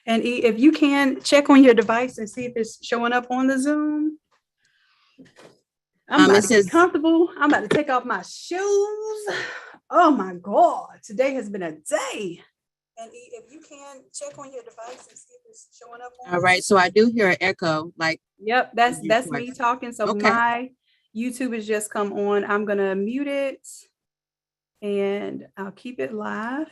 And if you can, check on your device and see if it's showing up on the Zoom. I'm about to get comfortable. I'm about to take off my shoes. Oh my God, today has been a day. And if you can, check on your device and see if it's showing up on. All right, so I do hear an echo. Like, yep, that's me talking. So okay. My YouTube has just come on. I'm gonna mute it and I'll keep it live.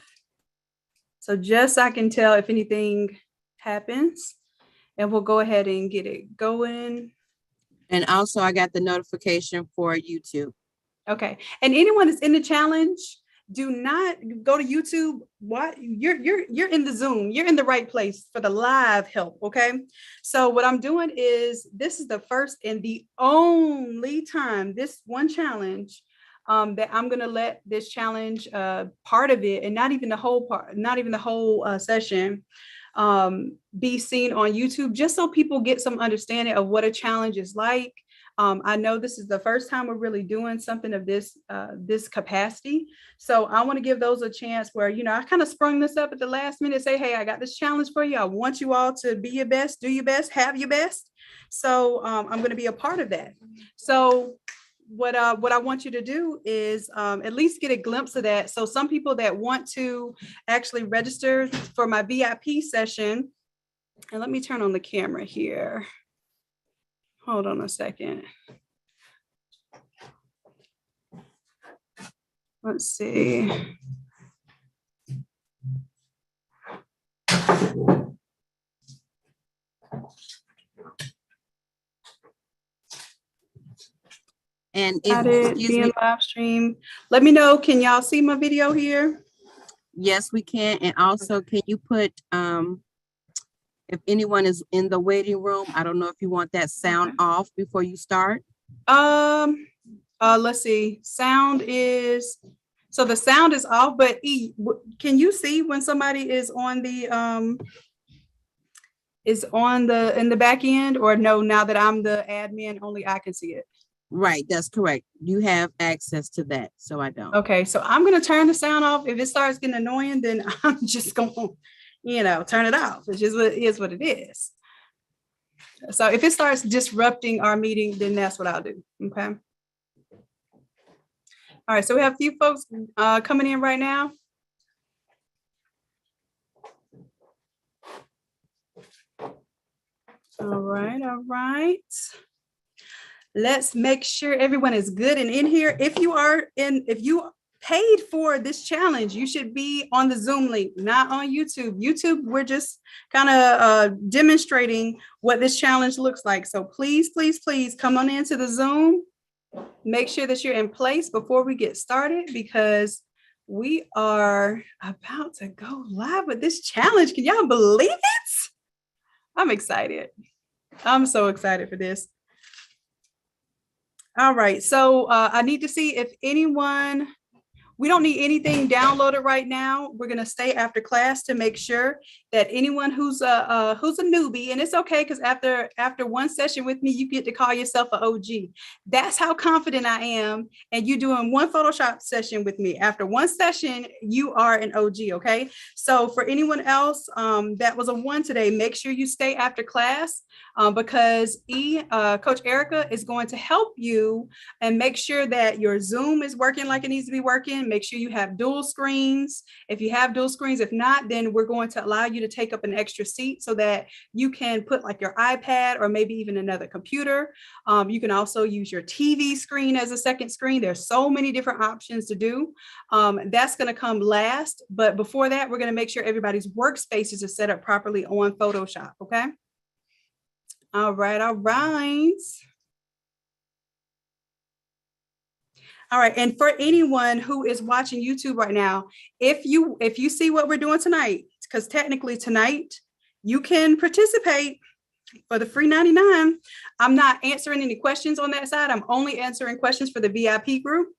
So just so I can tell if anything happens, and we'll go ahead and get it going. And also I got the notification for YouTube. Okay. And anyone that's in the challenge, do not go to YouTube. What you're in the Zoom, you're in the right place for the live help. Okay. So what I'm doing is, this is the first and the only time, this one challenge, that I'm going to let this challenge, part of it, and not even the whole part, not even the whole session, be seen on YouTube, just so people get some understanding of what a challenge is like. I know this is the first time we're really doing something of this capacity. So I want to give those a chance where, I kind of sprung this up at the last minute, say, hey, I got this challenge for you. I want you all to be your best, do your best, have your best. So I'm going to be a part of that. So what I want you to do is at least get a glimpse of that. So some people that want to actually register for my VIP session, and let me turn on the camera here. Hold on a second. Let's see. And if being live stream, let me know. Can y'all see my video here? Yes, we can. And also, can you put if anyone is in the waiting room, I don't know if you want that sound off before you start. Let's see. Sound is, so the sound is off, but can you see when somebody is on the in the back end, or no, now that I'm the admin, only I can see it? Right, that's correct. You have access to that, so I don't. Okay, so I'm going to turn the sound off. If it starts getting annoying, then I'm just going to, turn it off. It's just what it is. So if it starts disrupting our meeting, then that's what I'll do. Okay. All right, so we have a few folks coming in right now. All right. Let's make sure everyone is good and in here. If you paid for this challenge, you should be on the Zoom link, not on YouTube. YouTube, we're just kind of demonstrating what this challenge looks like. So please, please, please come on into the Zoom. Make sure that you're in place before we get started, because we are about to go live with this challenge. Can y'all believe it? I'm excited. I'm so excited for this. All right, so I need to see if anyone, we don't need anything downloaded right now. We're gonna stay after class to make sure that anyone who's a newbie, and it's okay, because after one session with me, you get to call yourself an OG. That's how confident I am. And you doing one Photoshop session with me. After one session, you are an OG, okay? So for anyone else that was a 1 today, make sure you stay after class, because Coach Erica is going to help you and make sure that your Zoom is working like it needs to be working. Make sure you have dual screens. If you have dual screens, if not, then we're going to allow you to take up an extra seat so that you can put like your iPad or maybe even another computer. You can also use your TV screen as a second screen. There's so many different options to do. That's going to come last. But before that, we're going to make sure everybody's workspaces are set up properly on Photoshop. Okay. All right. All right. And for anyone who is watching YouTube right now, if you see what we're doing tonight, because technically tonight you can participate for the free 99. I'm not answering any questions on that side. I'm only answering questions for the VIP group.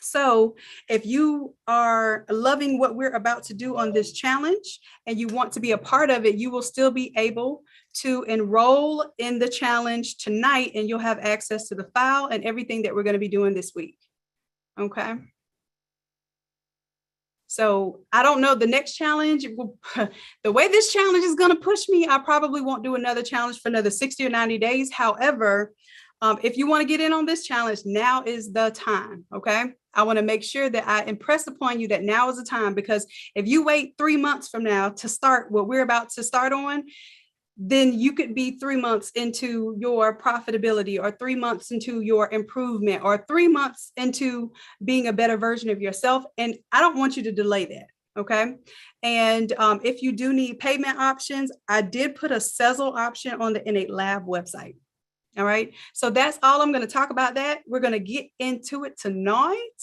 So if you are loving what we're about to do on this challenge and you want to be a part of it, you will still be able to enroll in the challenge tonight, and you'll have access to the file and everything that we're going to be doing this week. Okay. So I don't know the next challenge. The way this challenge is going to push me, I probably won't do another challenge for another 60 or 90 days. However, if you want to get in on this challenge, now is the time. Okay. I want to make sure that I impress upon you that now is the time, because if you wait 3 months from now to start what we're about to start on, then you could be 3 months into your profitability, or 3 months into your improvement, or 3 months into being a better version of yourself. And I don't want you to delay that. Okay. And if you do need payment options, I did put a Sezzle option on the Innate Lab website. All right. So that's all I'm going to talk about that. We're going to get into it tonight.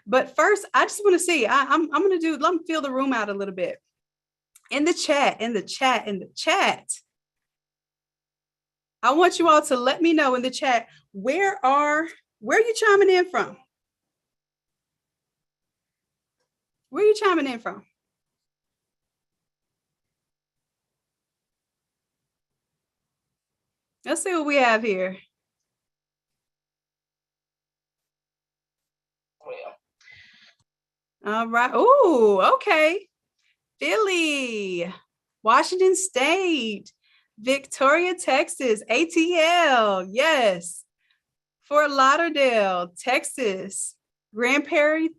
But first, I just want to see, I'm going to let me fill the room out a little bit. In the chat, I want you all to let me know in the chat, where are you chiming in from? Where are you chiming in from? Let's see what we have here. All right. Oh, okay. Philly, Washington State, Victoria, Texas, ATL, yes. Fort Lauderdale, Texas, Grand Prairie,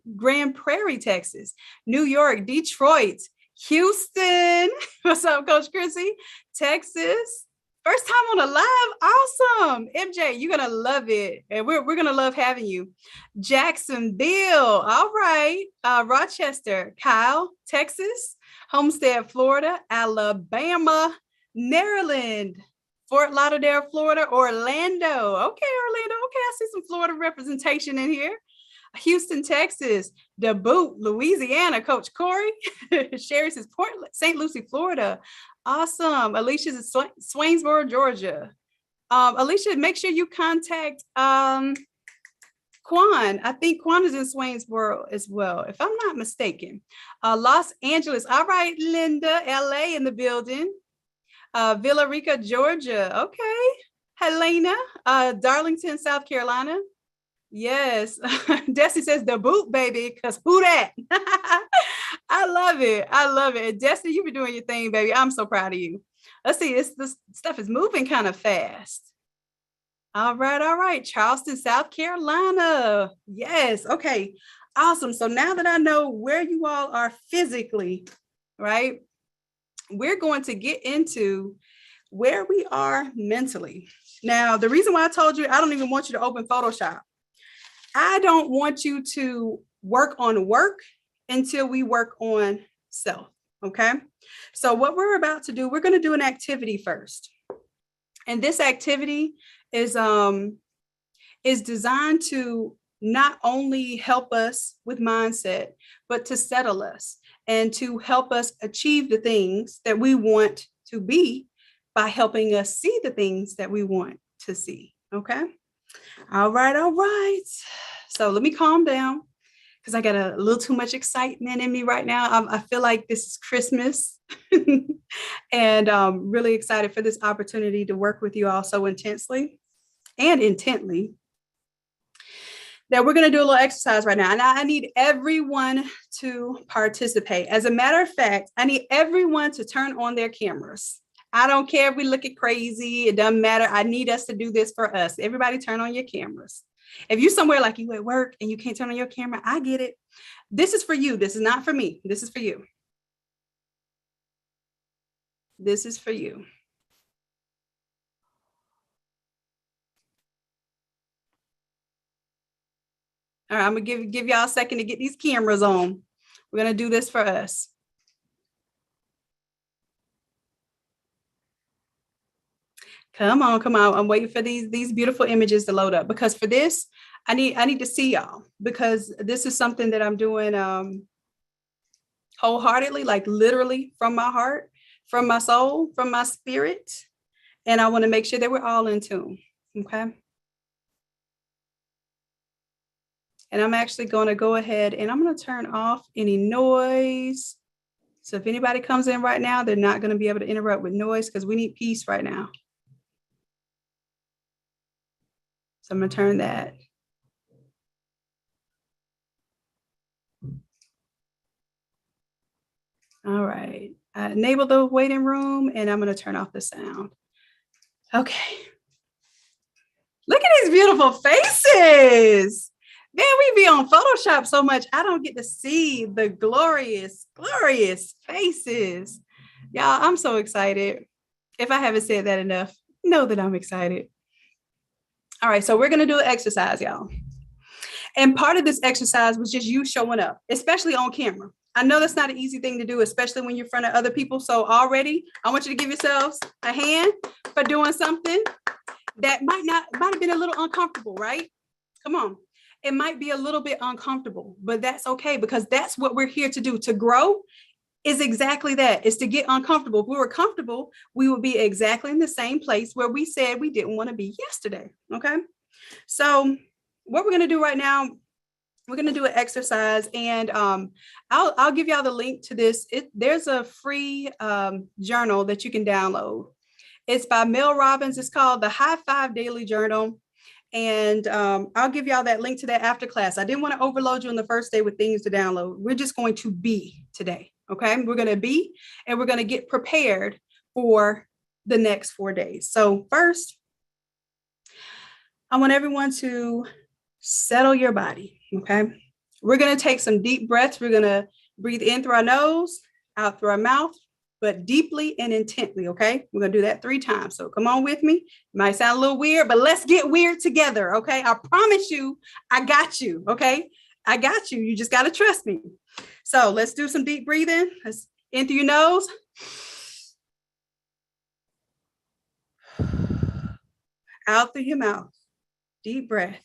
Texas, New York, Detroit, Houston. What's up, Coach Chrissy? Texas. First time on a live. Awesome. MJ, you're going to love it. And we're going to love having you. Jacksonville. All right. Rochester, Kyle, Texas, Homestead, Florida, Alabama, Maryland, Fort Lauderdale, Florida, Orlando. Okay, Orlando. Okay, I see some Florida representation in here. Houston, Texas, Dubuque, Louisiana, Coach Corey. Sherry says Portland, St. Lucie, Florida. Awesome. Alicia's in Swainsboro, Georgia. Alicia, make sure you contact Quan. I think Quan is in Swainsboro as well, if I'm not mistaken. Los Angeles. All right, Linda, LA in the building. Villa Rica, Georgia. Okay. Helena, Darlington, South Carolina. Yes. Desi says the boot, baby, because who that? I love it. I love it. Desi, you've been doing your thing, baby. I'm so proud of you. Let's see, this stuff is moving kind of fast. All right. All right. Charleston, South Carolina. Yes. Okay. Awesome. So now that I know where you all are physically, right, we're going to get into where we are mentally. Now, the reason why I told you I don't even want you to open Photoshop, I don't want you to work on work until we work on self. Okay. So what we're about to do, we're going to do an activity first. And this activity is designed to not only help us with mindset, but to settle us and to help us achieve the things that we want to be by helping us see the things that we want to see. Okay. All right. All right. So let me calm down, because I got a little too much excitement in me right now. I feel like this is Christmas and I'm really excited for this opportunity to work with you all so intensely and intently. Now we're going to do a little exercise right now, and I need everyone to participate. As a matter of fact, I need everyone to turn on their cameras. I don't care if we look at crazy. It doesn't matter. I need us to do this for us. Everybody turn on your cameras. If you're somewhere like you at work and you can't turn on your camera, I get it. This is for you. This is not for me. This is for you. This is for you. All right, I'm going to give y'all a second to get these cameras on. We're going to do this for us. Come on, come on. I'm waiting for these beautiful images to load up, because for this, I need to see y'all, because this is something that I'm doing wholeheartedly, like literally from my heart, from my soul, from my spirit. And I want to make sure that we're all in tune. Okay. And I'm actually going to go ahead and I'm going to turn off any noise. So if anybody comes in right now, they're not going to be able to interrupt with noise, because we need peace right now. So I'm going to turn that. All right. I enable the waiting room and I'm going to turn off the sound. Okay. Look at these beautiful faces. Man, we be on Photoshop so much, I don't get to see the glorious, glorious faces. Y'all, I'm so excited. If I haven't said that enough, know that I'm excited. All right, so we're going to do an exercise, y'all. And part of this exercise was just you showing up, especially on camera. I know that's not an easy thing to do, especially when you're in front of other people. So already, I want you to give yourselves a hand for doing something that might have been a little uncomfortable, right? Come on. It might be a little bit uncomfortable, but that's okay because that's what we're here to do. To grow is exactly that. It's to get uncomfortable. If we were comfortable, we would be exactly in the same place where we said we didn't want to be yesterday. Okay. So what we're going to do right now, we're going to do an exercise, and I'll give y'all the link to this. There's a free journal that you can download. It's by Mel Robbins. It's called the High Five Daily Journal. And I'll give y'all that link to that after class. I didn't want to overload you on the first day with things to download. We're just going to be today. Okay. We're going to be, and we're going to get prepared for the next 4 days. So first, I want everyone to settle your body. Okay. We're going to take some deep breaths. We're going to breathe in through our nose, out through our mouth, but deeply and intently. Okay. We're going to do that 3 times. So come on with me. It might sound a little weird, but let's get weird together. Okay. I promise you, I got you. Okay. I got you. You just got to trust me. So let's do some deep breathing. Let's in through your nose. Out through your mouth. Deep breath.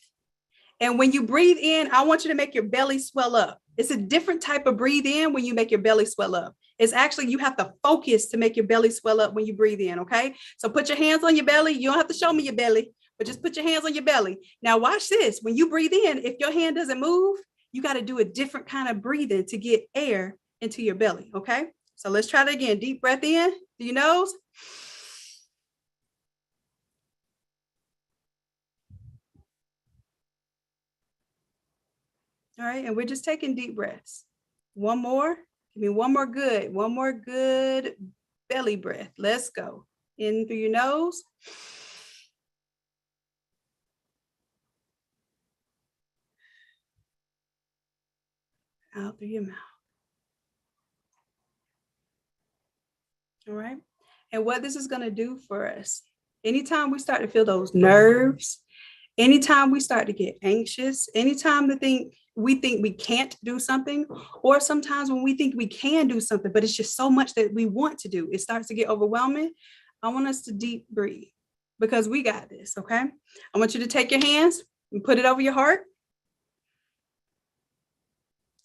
And when you breathe in, I want you to make your belly swell up. It's a different type of breathe in when you make your belly swell up. It's actually, you have to focus to make your belly swell up when you breathe in, okay? So put your hands on your belly. You don't have to show me your belly, but just put your hands on your belly. Now watch this. When you breathe in, if your hand doesn't move, you got to do a different kind of breathing to get air into your belly, okay? So let's try that again. Deep breath in through your nose. All right, and we're just taking deep breaths. One more. Give me one more good belly breath. Let's go. In through your nose. Out through your mouth. All right. And what this is going to do for us, anytime we start to feel those nerves, anytime we start to get anxious, anytime we think we can't do something, or sometimes when we think we can do something, but it's just so much that we want to do, it starts to get overwhelming. I want us to deep breathe because we got this, okay? I want you to take your hands and put it over your heart.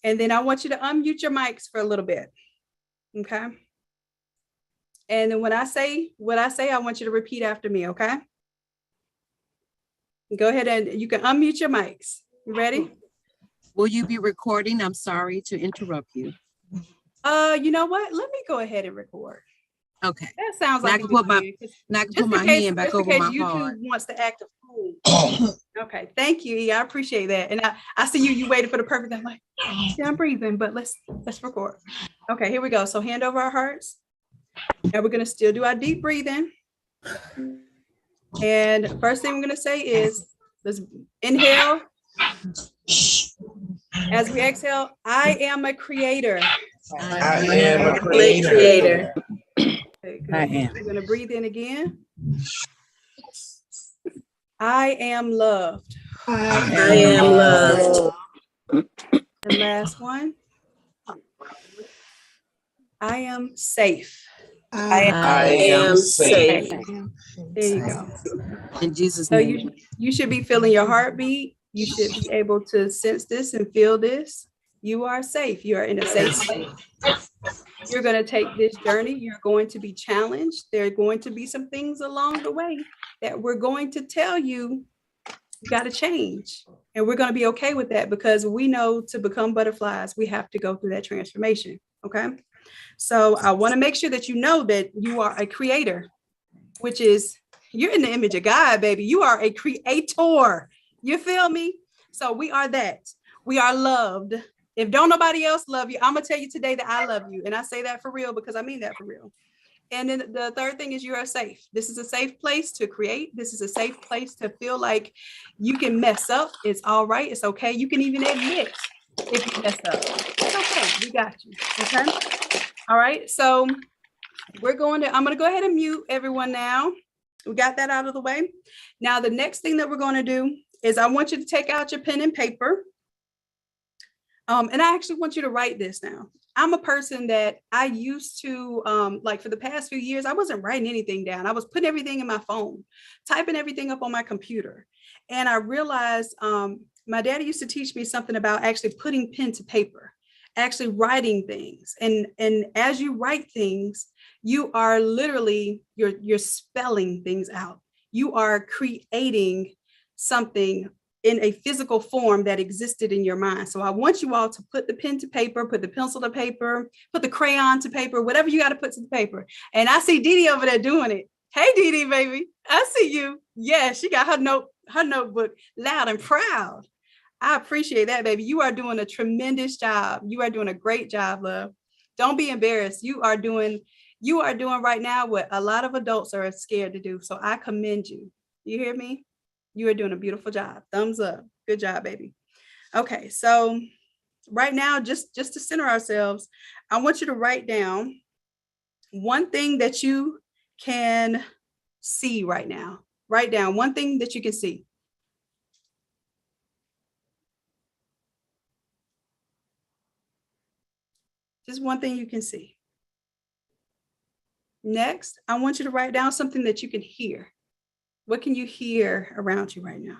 And then I want you to unmute your mics for a little bit, okay? And then when I say what I say, I want you to repeat after me, okay? Go ahead and you can unmute your mics. You ready? Will you be recording? I'm sorry to interrupt you. You know what? Let me go ahead and record. Okay. That sounds Now like I can put my hand back over my YouTube heart. wants to act a fool. Okay, thank you, E. I appreciate that. And I see you waited for the perfect. I'm like, yeah, I'm breathing, but let's record. Okay, here we go. So hand over our hearts. And we're gonna still do our deep breathing. And first thing we're gonna say is let's inhale. As we exhale, I am a creator. I am a creator. Okay, I am. We're going to breathe in again. I am loved. I am loved. The last one. I am safe. I am safe. There you go. In Jesus' So name. you should be feeling your heartbeat. You should be able to sense this and feel this. You are safe. You are in a safe place. You're going to take this journey. You're going to be challenged. There are going to be some things along the way that we're going to tell you, you got to change. And we're going to be okay with that because we know to become butterflies, we have to go through that transformation. Okay. So I want to make sure that you know that you are a creator, which is you're in the image of God, baby. You are a creator. You feel me? So we are that. We are loved. If don't nobody else love you, I'm gonna tell you today that I love you. And I say that for real because I mean that for real. And then the third thing is you are safe. This is a safe place to create. This is a safe place to feel like you can mess up. It's all right. It's okay. You can even admit if you mess up. It's okay. We got you. Okay. All right. So I'm going to go ahead and mute everyone now. We got that out of the way. Now, the next thing that we're going to do is I want you to take out your pen and paper. And I actually want you to write this now. I'm a person that I used to, like for the past few years, I wasn't writing anything down. I was putting everything in my phone, typing everything up on my computer. And I realized my daddy used to teach me something about actually putting pen to paper, actually writing things. And as you write things, you are literally, you're spelling things out. You are creating something in a physical form that existed in your mind. So I want you all to put the pen to paper, put the pencil to paper, put the crayon to paper, whatever you got to put to the paper. And I see Dee Dee over there doing it. Hey, Dee Dee, baby, I see you. Yeah, she got her notebook loud and proud. I appreciate that, baby. You are doing a tremendous job. You are doing a great job, love. Don't be embarrassed. You are doing right now what a lot of adults are scared to do. So I commend you. You hear me? You are doing a beautiful job. Thumbs up. Good job, baby. Okay, so right now, just to center ourselves, I want you to write down one thing that you can see right now. Write down one thing that you can see. Just one thing you can see. Next, I want you to write down something that you can hear. What can you hear around you right now?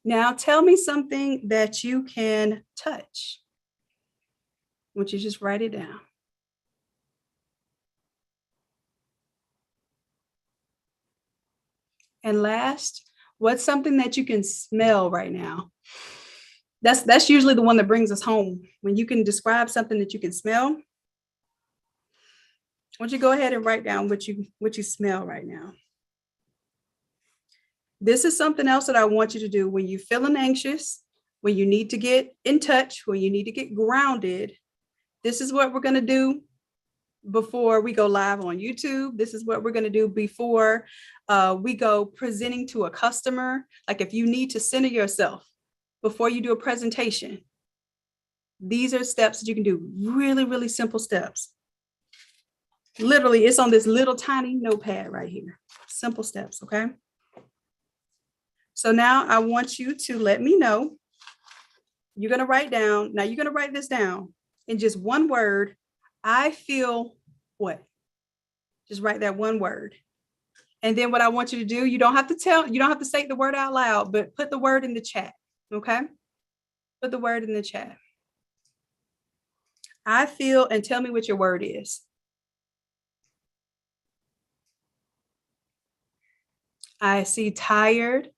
Now tell me something that you can touch. I want you to just write it down. And last, what's something that you can smell right now? That's usually the one that brings us home. When you can describe something that you can smell, why don't you go ahead and write down what you smell right now? This is something else that I want you to do when you're feeling anxious, when you need to get in touch, when you need to get grounded. This is what we're going to do before we go live on YouTube. This is what we're going to do before we go presenting to a customer. Like if you need to center yourself before you do a presentation, these are steps that you can do. Really, really simple steps. Literally, it's on this little tiny notepad right here. Simple steps, okay? So now I want you to let me know. You're going to write down. Now you're going to write this down in just one word. I feel what? Just write that one word. And then what I want you to do, you don't have to say the word out loud, but put the word in the chat. Okay? Put the word in the chat. I feel, and tell me what your word is. I see tired,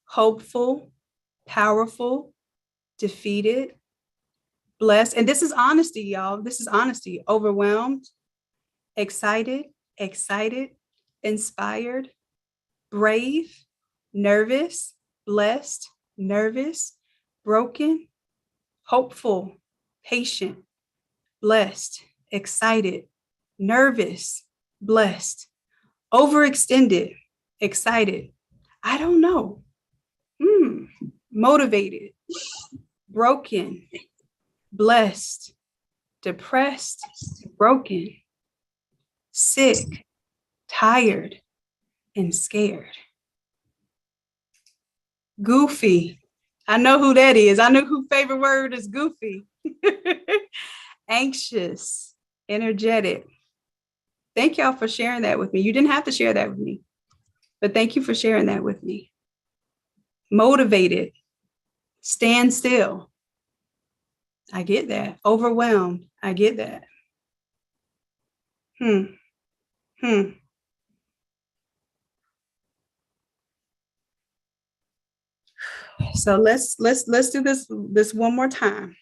hopeful, powerful, defeated, blessed. And this is honesty, y'all. This is honesty. Overwhelmed, excited, inspired, brave, nervous, blessed, nervous, broken, hopeful, patient, blessed, excited, nervous, blessed, overextended, excited, I don't know, motivated, broken, blessed, depressed, broken, sick, tired, and scared. Goofy. I know who that is. I know whose favorite word is goofy. Anxious, energetic. Thank y'all for sharing that with me. You didn't have to share that with me, but thank you for sharing that with me. Motivated, stand still. I get that. Overwhelmed. I get that. So let's do this one more time.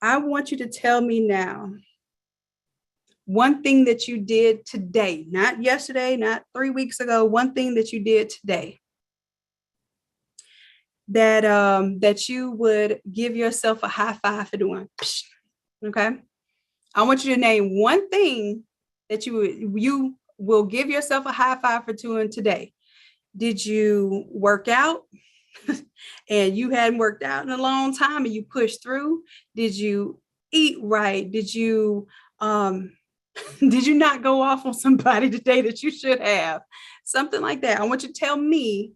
I want you to tell me now, One thing that you did today, not yesterday, not 3 weeks ago, one thing that you did today that you would give yourself a high five for doing. Okay. I want you to name one thing that you will give yourself a high five for doing today. Did you work out and you hadn't worked out in a long time and you pushed through? Did you eat right? Did you not go off on somebody today that you should have? Something like that. I want you to tell me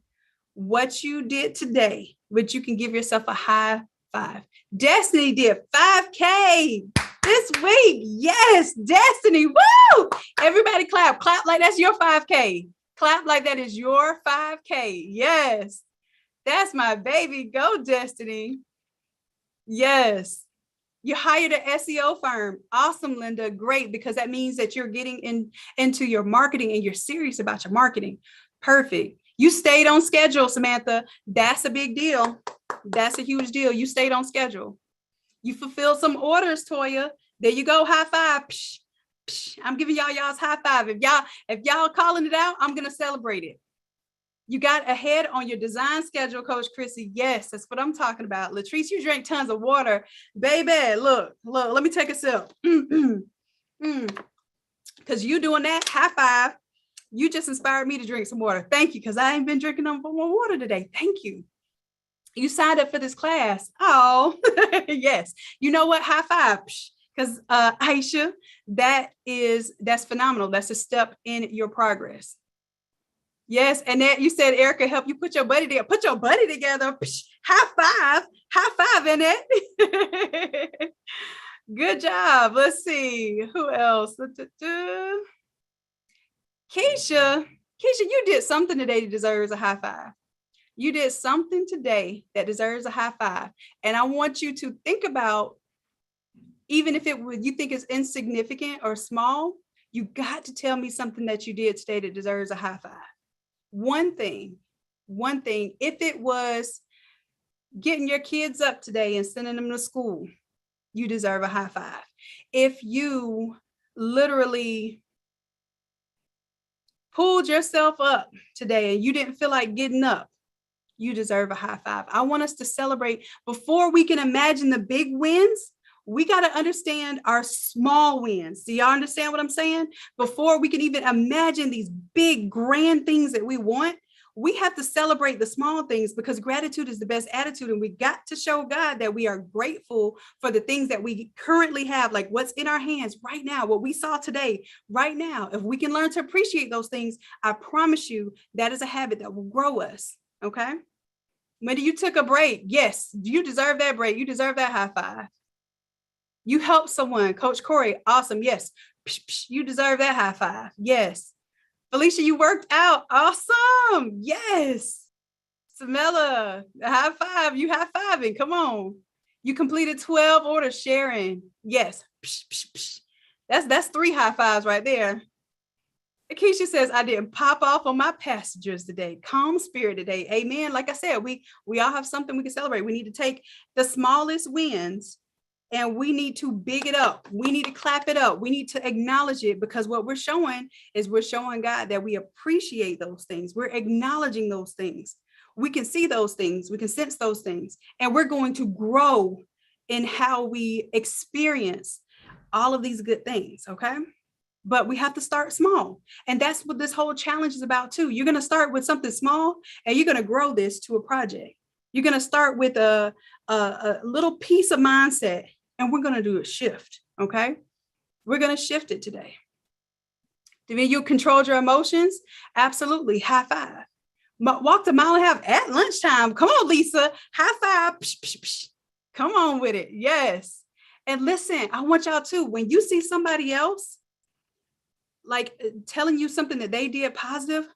what you did today, but you can give yourself a high five. Destiny did 5K this week. Yes, Destiny. Woo! Everybody clap. Clap like that's your 5K. Clap like that is your 5K. Yes. That's my baby. Go, Destiny. Yes. You hired an SEO firm. Awesome, Linda. Great, because that means that you're getting into your marketing and you're serious about your marketing. Perfect. You stayed on schedule, Samantha. That's a big deal. That's a huge deal. You stayed on schedule. You fulfilled some orders, Toya. There you go. High five. Psh, psh. I'm giving y'all's high five. If y'all calling it out, I'm gonna celebrate it. You got ahead on your design schedule, Coach Chrissy. Yes, that's what I'm talking about. Latrice, you drank tons of water. Baby, look, let me take a sip. Because you doing that, high five. You just inspired me to drink some water. Thank you, because I ain't been drinking no more water today. Thank you. You signed up for this class. Oh, yes. You know what? High five. Because Aisha, that's phenomenal. That's a step in your progress. Yes, and that you said Erica help you put your buddy together. Put your buddy together. High five in it. Good job. Let's see who else. Keisha, you did something today that deserves a high five. You did something today that deserves a high five, and I want you to think about, even if you think it's insignificant or small, you got to tell me something that you did today that deserves a high five. One thing, if it was getting your kids up today and sending them to school, you deserve a high five. If you literally pulled yourself up today and you didn't feel like getting up, you deserve a high five. I want us to celebrate. Before we can imagine the big wins, we got to understand our small wins. Do y'all understand what I'm saying? Before we can even imagine these big, grand things that we want, we have to celebrate the small things, because gratitude is the best attitude. And we got to show God that we are grateful for the things that we currently have, like what's in our hands right now, what we saw today, right now. If we can learn to appreciate those things, I promise you that is a habit that will grow us. Okay. When you took a break, yes, you deserve that break. You deserve that high five. You helped someone, Coach Corey, awesome. Yes, you deserve that high five. Yes. Felicia, you worked out, awesome. Yes. Samela, high five, you high fiving, come on. You completed 12 orders, Sharon. Yes. That's 3 high fives right there. Keisha says, I didn't pop off on my passengers today. Calm spirit today. Amen. Like I said, we all have something we can celebrate. We need to take the smallest wins and we need to big it up. We need to clap it up. We need to acknowledge it, because what we're showing is we're showing God that we appreciate those things. We're acknowledging those things. We can see those things. We can sense those things. And we're going to grow in how we experience all of these good things. Okay. But we have to start small. And that's what this whole challenge is about too. You're going to start with something small and you're going to grow this to a project. You're going to start with a little piece of mindset, and we're going to do a shift. Okay. We're going to shift it today. Do you control your emotions? Absolutely. High five. Walked a mile and a half at lunchtime. Come on, Lisa. High five. Psh, psh, psh. Come on with it. Yes. And listen, I want y'all to, when you see somebody else like telling you something that they did positive,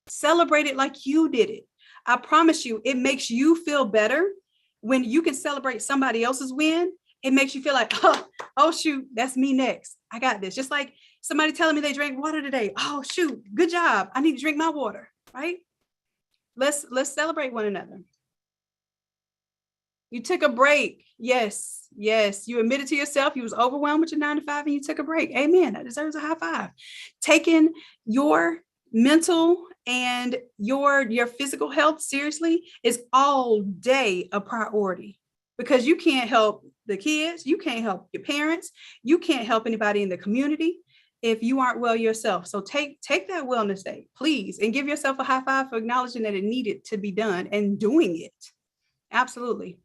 celebrate it like you did it. I promise you, it makes you feel better when you can celebrate somebody else's win. It makes you feel like, oh shoot, that's me next. I got this. Just like somebody telling me they drank water today. Oh shoot, good job. I need to drink my water, right? Let's celebrate one another. You took a break. Yes. Yes. You admitted to yourself you was overwhelmed with your 9 to 5 and you took a break. Amen. That deserves a high five. Taking your mental and your physical health seriously is all day a priority, because you can't help the kids. You can't help your parents. You can't help anybody in the community if you aren't well yourself. So take that wellness day, please, and give yourself a high five for acknowledging that it needed to be done and doing it. Absolutely.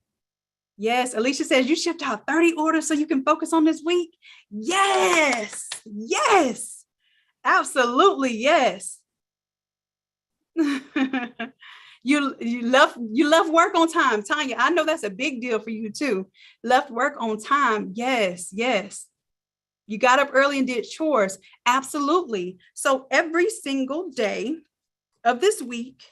Yes. Alicia says you shipped out 30 orders so you can focus on this week. Yes. Yes. Absolutely. Yes. You love work on time. Tanya, I know that's a big deal for you too. Left work on time. Yes. Yes. You got up early and did chores. Absolutely. So every single day of this week,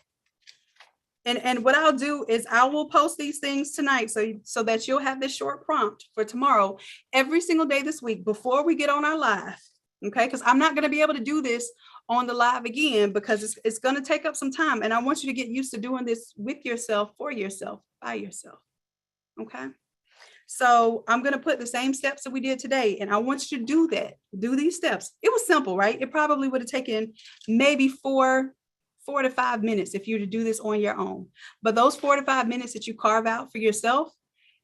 and what I'll do is I will post these things tonight so that you'll have this short prompt for tomorrow, every single day this week before we get on our live. Okay, because I'm not going to be able to do this on the live again because it's going to take up some time. And I want you to get used to doing this with yourself, for yourself, by yourself. Okay. So I'm going to put the same steps that we did today. And I want you to do that. Do these steps. It was simple, right? It probably would have taken maybe 4 to 5 minutes if you were to do this on your own. But those 4 to 5 minutes that you carve out for yourself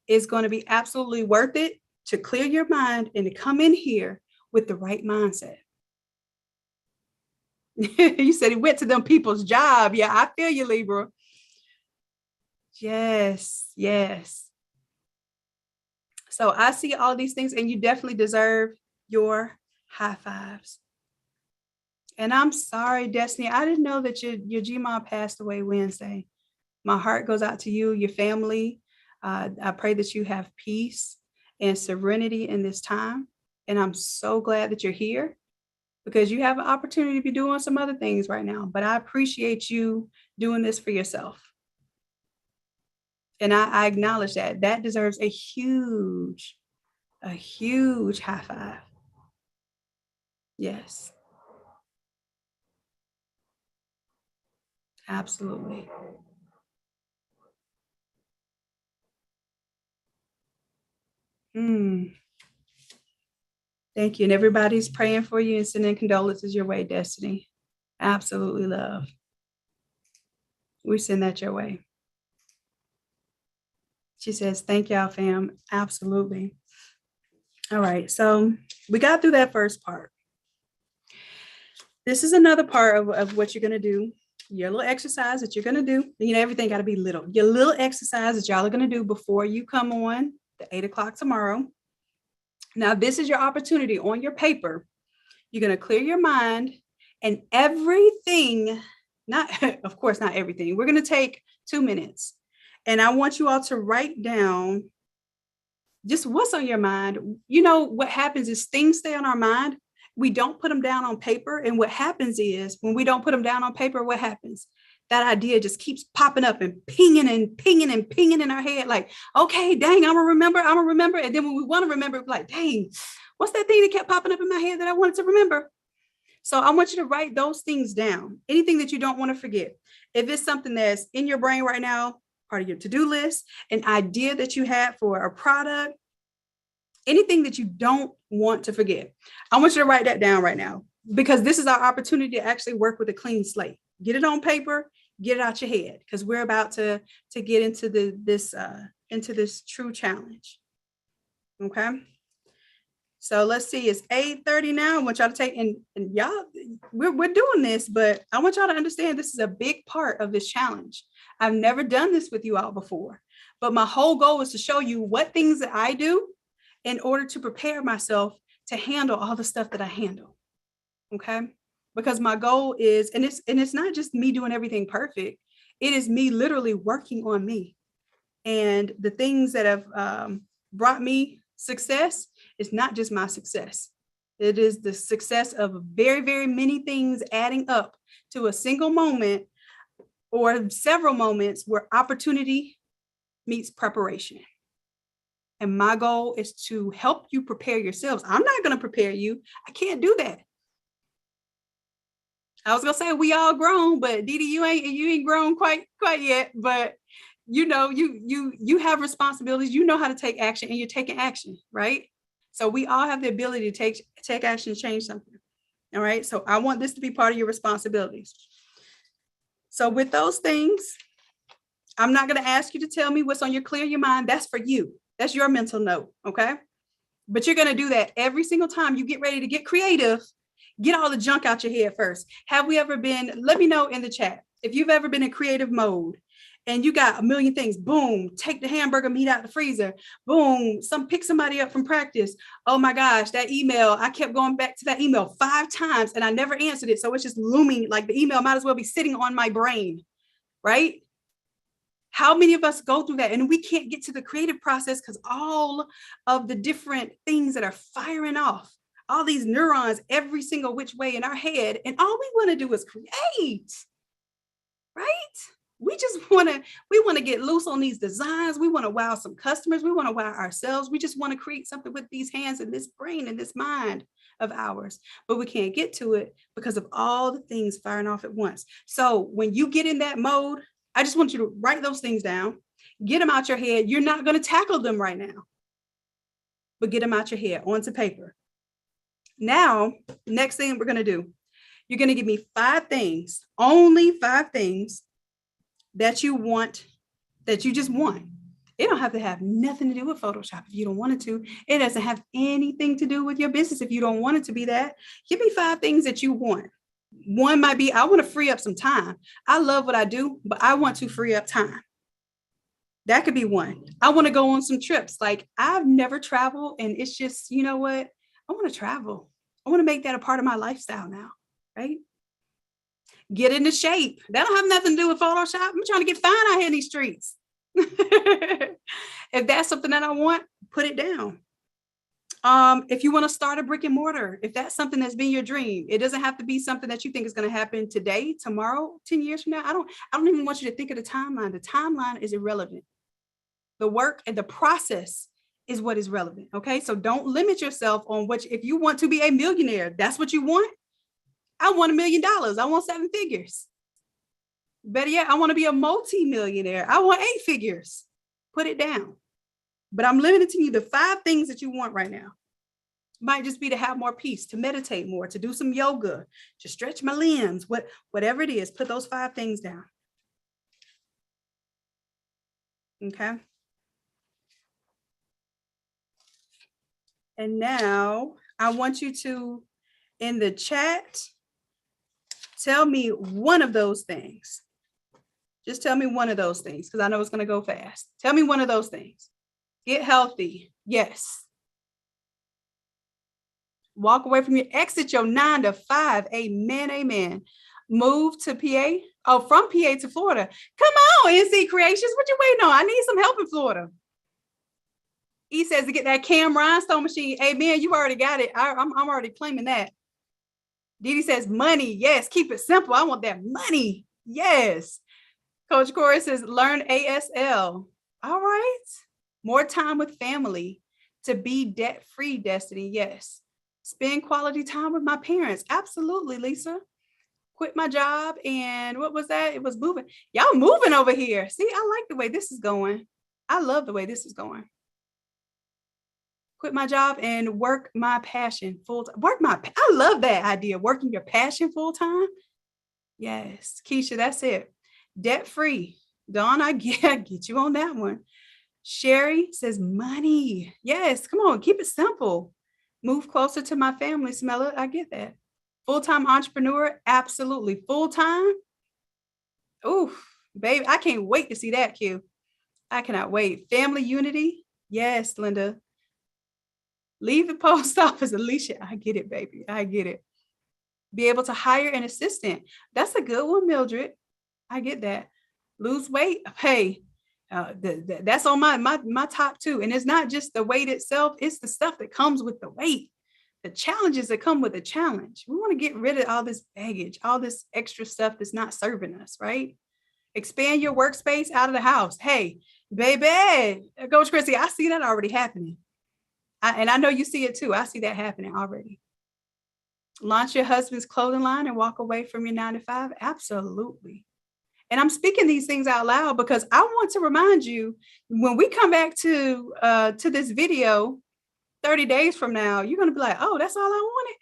is going to be absolutely worth it to clear your mind and to come in here with the right mindset. You said he went to them people's job. Yeah, I feel you, Libra. Yes, yes. So I see all these things, and you definitely deserve your high fives. And I'm sorry, Destiny, I didn't know that your Gmom passed away Wednesday. My heart goes out to you, your family. I pray that you have peace and serenity in this time. And I'm so glad that you're here because you have an opportunity to be doing some other things right now. But I appreciate you doing this for yourself. And I acknowledge that. That deserves a huge high five. Yes. Absolutely. Thank you. And everybody's praying for you and sending condolences your way, Destiny. Absolutely, love. We send that your way. She says, thank y'all, fam. Absolutely. All right. So we got through that first part. This is another part of what you're going to do. Your little exercise that you're going to do. You know, everything got to be little. Your little exercise that y'all are going to do before you come on the 8 o'clock tomorrow. Now, this is your opportunity on your paper. You're going to clear your mind and everything, of course, not everything. We're going to take 2 minutes. And I want you all to write down just what's on your mind. You know, what happens is things stay on our mind. We don't put them down on paper. And what happens is when we don't put them down on paper, what happens? That idea just keeps popping up and pinging and pinging and pinging in our head. Like, okay, dang, I'm going to remember. And then when we want to remember, like, dang, what's that thing that kept popping up in my head that I wanted to remember? So I want you to write those things down. Anything that you don't want to forget. If it's something that's in your brain right now, part of your to-do list, an idea that you had for a product, anything that you don't want to forget. I want you to write that down right now because this is our opportunity to actually work with a clean slate. Get it on paper, get it out your head because we're about to get into this true challenge. Okay. So let's see, it's 8:30 now. I want y'all to take, and y'all, we're doing this, but I want y'all to understand this is a big part of this challenge. I've never done this with you all before, but my whole goal is to show you what things that I do in order to prepare myself to handle all the stuff that I handle. Okay. Because my goal is, and it's not just me doing everything perfect. It is me literally working on me and the things that have brought me success. It's not just my success. It is the success of very, very many things adding up to a single moment or several moments where opportunity meets preparation. And my goal is to help you prepare yourselves. I'm not going to prepare you. I can't do that. I was going to say we all grown, but Didi, you ain't grown quite yet, but you know, you have responsibilities, you know how to take action, and you're taking action, right? So we all have the ability to take action, change something. All right. So I want this to be part of your responsibilities. So with those things, I'm not going to ask you to tell me what's on your clear your mind. That's for you. That's your mental note. Okay. But you're going to do that every single time you get ready to get creative. Get all the junk out your head first. Have we ever been, let me know in the chat, if you've ever been in creative mode and you got a million things, boom, take the hamburger meat out the freezer, boom, pick somebody up from practice. Oh my gosh, that email, I kept going back to that email 5 times and I never answered it. So it's just looming, like the email might as well be sitting on my brain, right? How many of us go through that? And we can't get to the creative process because all of the different things that are firing off, all these neurons every single which way in our head. And all we want to do is create, right? We want to get loose on these designs. We want to wow some customers. We want to wow ourselves. We just want to create something with these hands and this brain and this mind of ours, but we can't get to it because of all the things firing off at once. So when you get in that mode, I just want you to write those things down, get them out your head. You're not going to tackle them right now, but get them out your head onto paper. Now, next thing we're going to do, you're going to give me 5 things, only 5 things that you want, that you just want. It don't have to have nothing to do with Photoshop if you don't want it to. It doesn't have anything to do with your business if you don't want it to be that. Give me 5 things that you want. One might be, I want to free up some time. I love what I do, but I want to free up time. That could be one. I want to go on some trips. Like I've never traveled and it's just, you know what? I want to travel. I want to make that a part of my lifestyle now, right? Get into shape. That don't have nothing to do with Photoshop. I'm trying to get fine out here in these streets. If that's something that I want, put it down. If you want to start a brick and mortar, if that's something that's been your dream, it doesn't have to be something that you think is going to happen today, tomorrow, 10 years from now. I don't even want you to think of the timeline. The timeline is irrelevant. The work and the process is what is relevant. Okay. So don't limit yourself on if you want to be a millionaire, that's what you want. I want $1 million. I want 7 figures. Better yet, I want to be a multi-millionaire. I want 8 figures. Put it down. But I'm limiting you the 5 things that you want right now. Might just be to have more peace, to meditate more, to do some yoga, to stretch my limbs, whatever it is, put those 5 things down. Okay. And now I want you to, in the chat, tell me one of those things. Just tell me one of those things because I know it's going to go fast. Tell me one of those things. Get healthy. Yes. Walk away from your, exit your 9 to 5. Amen. Amen. Move to PA. Oh, from PA to Florida. Come on, NC Creations. What you waiting on? I need some help in Florida. He says to get that Cam rhinestone machine. Amen. You already got it. I'm already claiming that. Didi says money. Yes. Keep it simple. I want that money. Yes. Coach Corey says learn ASL. All right. More time with family to be debt-free, Destiny. Yes. Spend quality time with my parents. Absolutely, Lisa. Quit my job. And what was that? It was moving. Y'all moving over here. See, I like the way this is going. I love the way this is going. Quit my job and work my passion full time. I love that idea. Working your passion full time. Yes. Keisha, that's it. Debt-free. Dawn, I get you on that one. Sherry says money. Yes. Come on. Keep it simple. Move closer to my family. Smell it. I get that. Full-time entrepreneur. Absolutely. Full-time. Oof, babe. I can't wait to see that, Q. I cannot wait. Family unity. Yes, Linda. Leave the post office, Alicia. I get it, baby. I get it. Be able to hire an assistant. That's a good one, Mildred. I get that. Lose weight. Hey, that's on my top 2. And it's not just the weight itself. It's the stuff that comes with the weight. The challenges that come with the challenge. We want to get rid of all this baggage, all this extra stuff that's not serving us, right? Expand your workspace out of the house. Hey, baby, Coach Chrissy, I see that already happening. And I know you see it too. I see that happening already. Launch your husband's clothing line and walk away from your 9 to 5. Absolutely. And I'm speaking these things out loud because I want to remind you, when we come back to this video 30 days from now, you're going to be like, oh, that's all I wanted.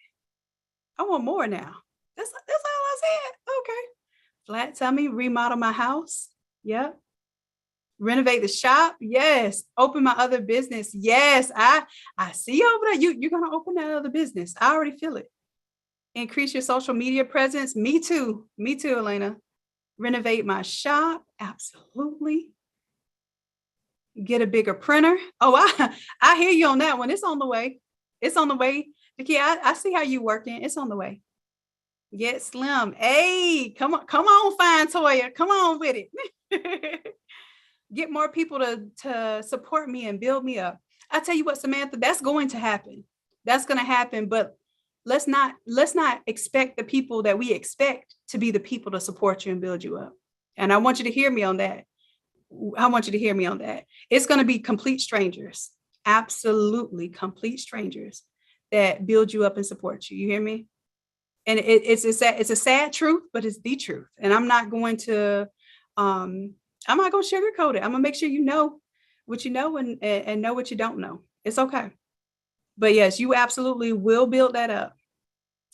I want more now. That's all I said. Okay. Flat tummy, remodel my house. Yep. Renovate the shop. Yes. Open my other business. Yes. I see you over there. You're going to open that other business. I already feel it. Increase your social media presence. Me too. Me too, Elena. Renovate my shop. Absolutely. Get a bigger printer. Oh, I hear you on that one. It's on the way. It's on the way. Nikki, I see how you working. It's on the way. Get slim. Hey, come on, fine Toya. Come on with it. Get more people to support me and build me up. I tell you what, Samantha, that's going to happen. That's going to happen. But let's not expect the people that we expect to be the people to support you and build you up. And I want you to hear me on that. I want you to hear me on that. It's going to be complete strangers. Absolutely complete strangers that build you up and support you. You hear me? And it's a sad truth, but it's the truth. And I'm not going to sugarcoat it. I'm gonna make sure you know what you know and know what you don't know. It's okay. But yes, you absolutely will build that up.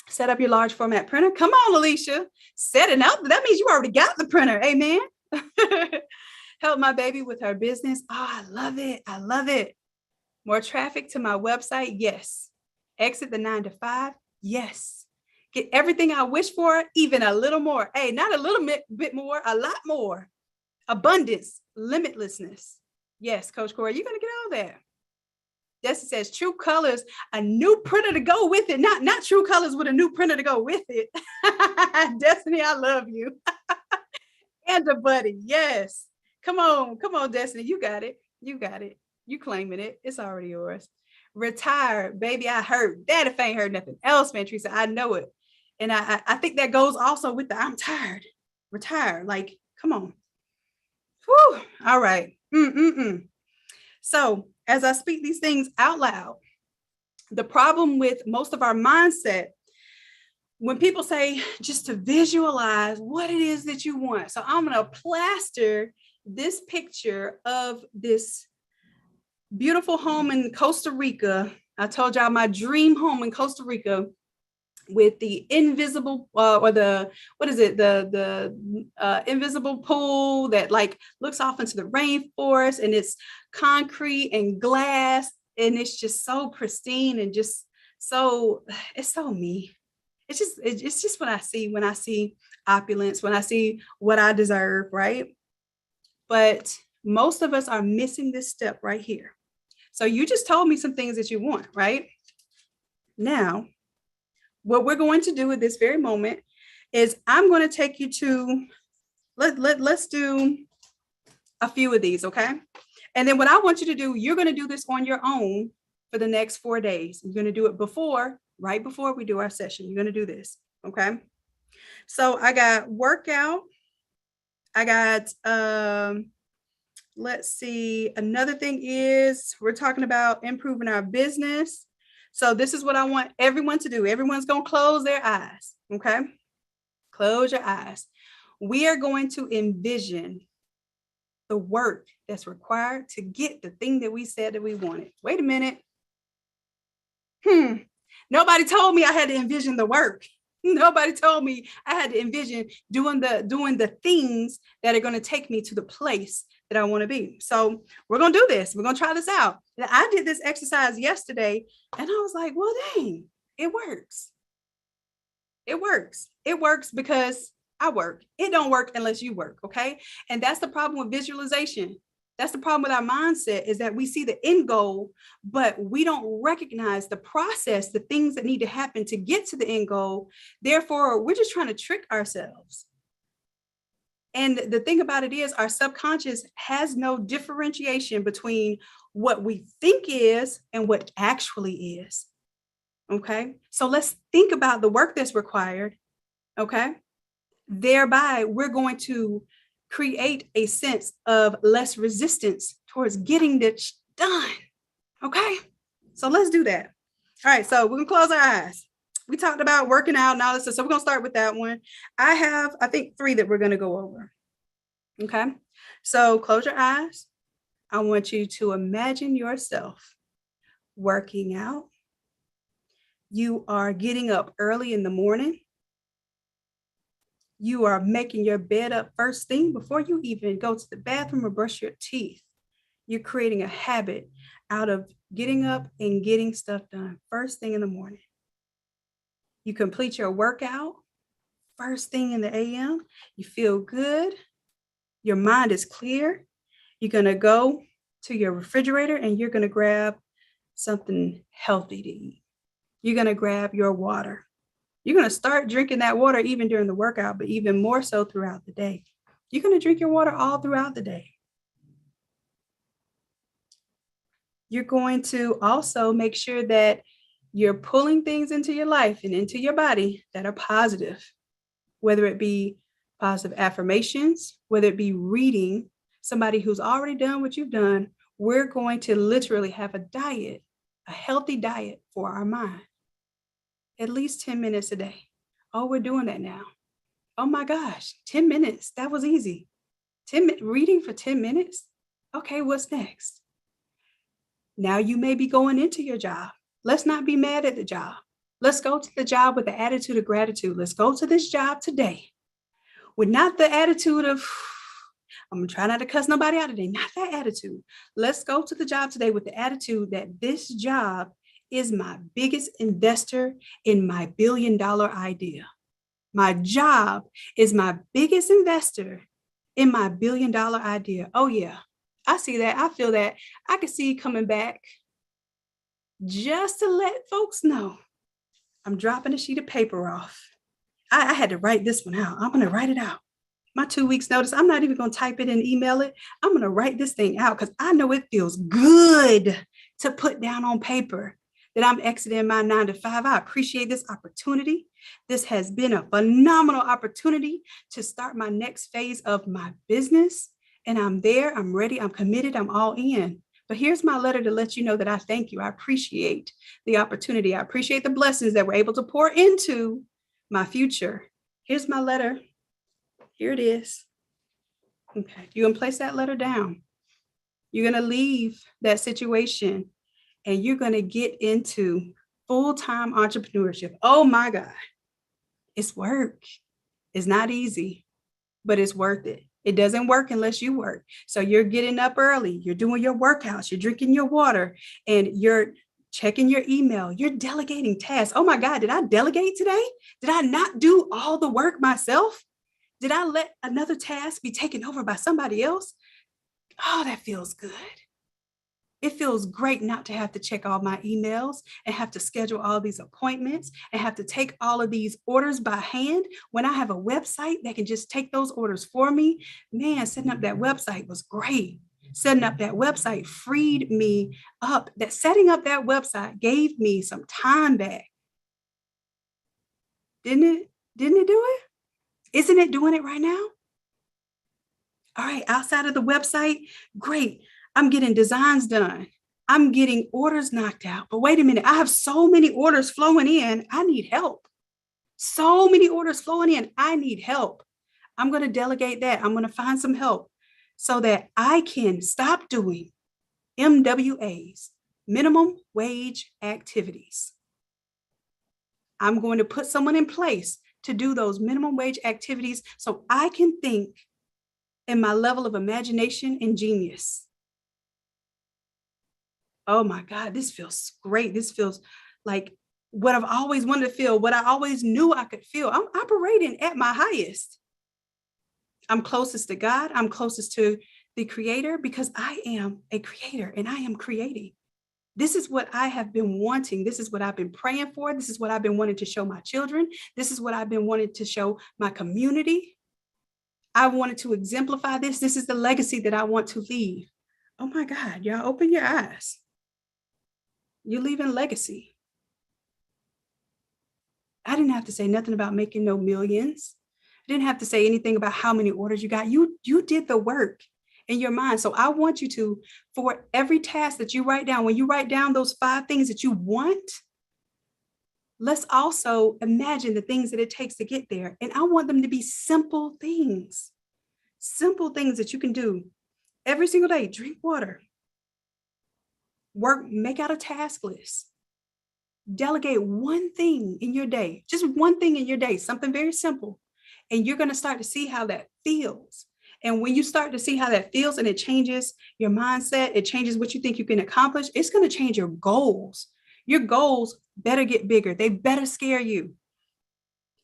Set up your large format printer. Come on, Alicia. Set it up. That means you already got the printer. Amen. Help my baby with her business. Oh, I love it. I love it. More traffic to my website. Yes. Exit the 9-to-5. Yes. Get everything I wish for, even a little more. Hey, not a little bit more, a lot more. Abundance, limitlessness. Yes, Coach Corey, you're going to get all that. Destiny says True Colors, a new printer to go with it. Not True Colors with a new printer to go with it. Destiny, I love you. And a buddy. Yes. Come on, Destiny. You got it. You got it. You claiming it. It's already yours. Retire, baby. I heard that. If I ain't heard nothing else, man, Teresa, I know it. And I think that goes also with the I'm tired. Retire. Like, come on. Whew. All right. So as I speak these things out loud, the problem with most of our mindset, when people say just to visualize what it is that you want. So I'm going to plaster this picture of this beautiful home in Costa Rica. I told y'all my dream home in Costa Rica with the invisible the invisible pool that like looks off into the rainforest, and it's concrete and glass, and it's just so pristine and just so, it's so me. It's just what I see when I see opulence, when I see what I deserve, right? But most of us are missing this step right here. So you just told me some things that you want, right? Now, what we're going to do at this very moment is I'm going to take you to, let's do a few of these, okay? And then what I want you to do, you're going to do this on your own for the next 4 days. You're going to do it right before we do our session. You're going to do this, okay? So I got workout. I got, let's see, another thing is we're talking about improving our business. So this is what I want everyone to do. Everyone's going to close their eyes, okay? Close your eyes. We are going to envision the work that's required to get the thing that we said that we wanted. Wait a minute. Nobody told me I had to envision the work. Nobody told me I had to envision doing the things that are going to take me to the place that I want to be. So we're going to do this. We're going to try this out. And I did this exercise yesterday and I was like, well, dang, it works. It works. It works because I work. It don't work unless you work. Okay. And that's the problem with visualization. That's the problem with our mindset, is that we see the end goal, but we don't recognize the process, the things that need to happen to get to the end goal. Therefore, we're just trying to trick ourselves. And the thing about it is our subconscious has no differentiation between what we think is and what actually is. Okay. So let's think about the work that's required. Okay. Thereby, we're going to create a sense of less resistance towards getting this done. Okay. So let's do that. All right. So we're going to close our eyes. We talked about working out and all this stuff. So we're going to start with that one. I have, I think, 3 that we're going to go over. Okay. So close your eyes. I want you to imagine yourself working out. You are getting up early in the morning. You are making your bed up first thing before you even go to the bathroom or brush your teeth. You're creating a habit out of getting up and getting stuff done first thing in the morning. You complete your workout first thing in the AM. You feel good. Your mind is clear. You're going to go to your refrigerator and you're going to grab something healthy to eat. You're going to grab your water. You're going to start drinking that water even during the workout, but even more so throughout the day. You're going to drink your water all throughout the day. You're going to also make sure that you're pulling things into your life and into your body that are positive, whether it be positive affirmations, whether it be reading somebody who's already done what you've done. We're going to literally have a diet, a healthy diet for our mind. At least 10 minutes a day. Oh, we're doing that now. Oh my gosh, 10 minutes. That was easy. Reading for 10 minutes. Okay, what's next? Now you may be going into your job. Let's not be mad at the job. Let's go to the job with the attitude of gratitude. Let's go to this job today with not the attitude of, I'm going to try not to cuss nobody out today. Not that attitude. Let's go to the job today with the attitude that this job is my biggest investor in my $1 billion idea. My job is my biggest investor in my $1 billion idea. Oh yeah, I see that. I feel that. I can see you coming back just to let folks know I'm dropping a sheet of paper off. I had to write this one out. I'm going to write it out. My 2 weeks notice, I'm not even going to type it and email it. I'm going to write this thing out because I know it feels good to put down on paper that I'm exiting my 9 to 5. I appreciate this opportunity. This has been a phenomenal opportunity to start my next phase of my business. And I'm there, I'm ready, I'm committed, I'm all in. But here's my letter to let you know that I thank you. I appreciate the opportunity. I appreciate the blessings that we're able to pour into my future. Here's my letter. Here it is. Okay, you're gonna place that letter down. You're gonna leave that situation and you're gonna get into full-time entrepreneurship. Oh my God, it's work. It's not easy, but it's worth it. It doesn't work unless you work. So you're getting up early, you're doing your workouts, you're drinking your water, and you're checking your email, you're delegating tasks. Oh my God, did I delegate today? Did I not do all the work myself? Did I let another task be taken over by somebody else? Oh, that feels good. It feels great not to have to check all my emails and have to schedule all these appointments and have to take all of these orders by hand when I have a website that can just take those orders for me. Man, setting up that website was great. Setting up that website freed me up. That setting up that website gave me some time back. Didn't it? Didn't it do it? Isn't it doing it right now? All right, outside of the website, great. I'm getting designs done. I'm getting orders knocked out. But wait a minute, I have so many orders flowing in. I need help. So many orders flowing in. I need help. I'm going to delegate that. I'm going to find some help so that I can stop doing MWAs, minimum wage activities. I'm going to put someone in place to do those minimum wage activities so I can think in my level of imagination and genius. Oh my God, this feels great. This feels like what I've always wanted to feel, what I always knew I could feel. I'm operating at my highest. I'm closest to God. I'm closest to the creator because I am a creator and I am creating. This is what I have been wanting. This is what I've been praying for. This is what I've been wanting to show my children. This is what I've been wanting to show my community. I wanted to exemplify this. This is the legacy that I want to leave. Oh my God, y'all open your eyes. You're leaving legacy. I didn't have to say nothing about making no millions. I didn't have to say anything about how many orders you got. You did the work in your mind. So I want you to, for every task that you write down, when you write down those 5 things that you want, let's also imagine the things that it takes to get there. And I want them to be simple things. simple things that you can do every single day. Drink water, make out a task list, delegate one thing in your day, just one thing in your day, something very simple. And you're going to start to see how that feels. And when you start to see how that feels and it changes your mindset, it changes what you think you can accomplish, it's going to change your goals. Your goals better get bigger. They better scare you.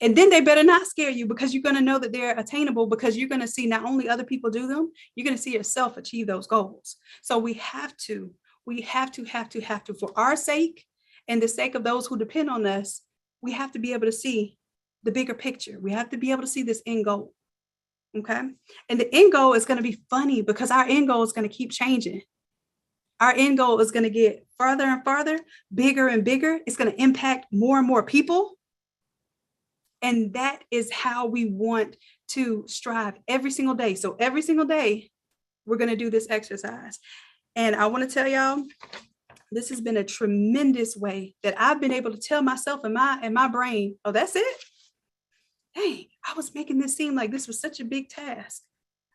And then they better not scare you, because you're going to know that they're attainable, because you're going to see not only other people do them, you're going to see yourself achieve those goals. So we have to, for our sake and the sake of those who depend on us, we have to be able to see the bigger picture. We have to be able to see this end goal. Okay. And the end goal is going to be funny, because our end goal is going to keep changing. Our end goal is going to get farther and farther, bigger and bigger. It's going to impact more and more people. And that is how we want to strive every single day. So every single day, we're going to do this exercise. And I want to tell y'all, this has been a tremendous way that I've been able to tell myself in my brain, oh, that's it. Dang, I was making this seem like this was such a big task.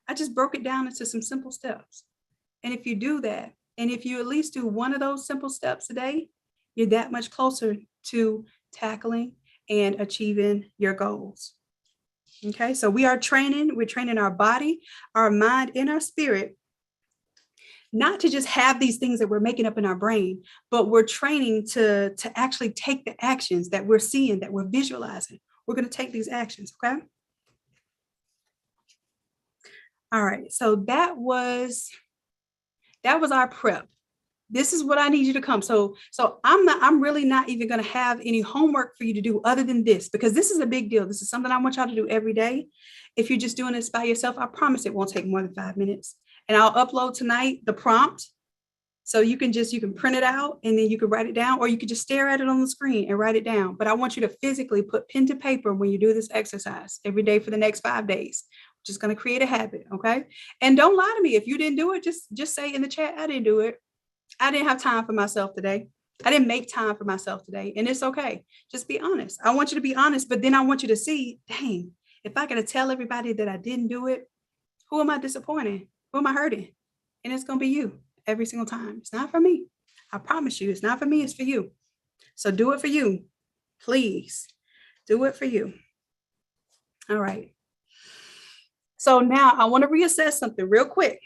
I just broke it down into some simple steps. And if you do that, and if you at least do one of those simple steps a day, you're that much closer to tackling and achieving your goals. Okay, so we're training our body, our mind, and our spirit, not to just have these things that we're making up in our brain, but we're training to actually take the actions that we're seeing, that we're visualizing. We're going to take these actions, okay? All right, so that was our prep. This is what I need you to come. So I'm really not even going to have any homework for you to do other than this, because this is a big deal. This is something I want y'all to do every day. If you're just doing this by yourself, I promise it won't take more than 5 minutes. And I'll upload tonight the prompt. So you can print it out and then you can write it down, or you can just stare at it on the screen and write it down. But I want you to physically put pen to paper when you do this exercise every day for the next 5 days. Just going to create a habit. Okay. And don't lie to me. If you didn't do it, just say in the chat, I didn't do it. I didn't have time for myself today. I didn't make time for myself today. And it's okay. Just be honest. I want you to be honest, but then I want you to see, dang, if I got to tell everybody that I didn't do it, who am I disappointing? Who am I hurting? And it's going to be you every single time. It's not for me. I promise you, it's not for me. It's for you. So do it for you. Please do it for you. All right. So now I want to reassess something real quick.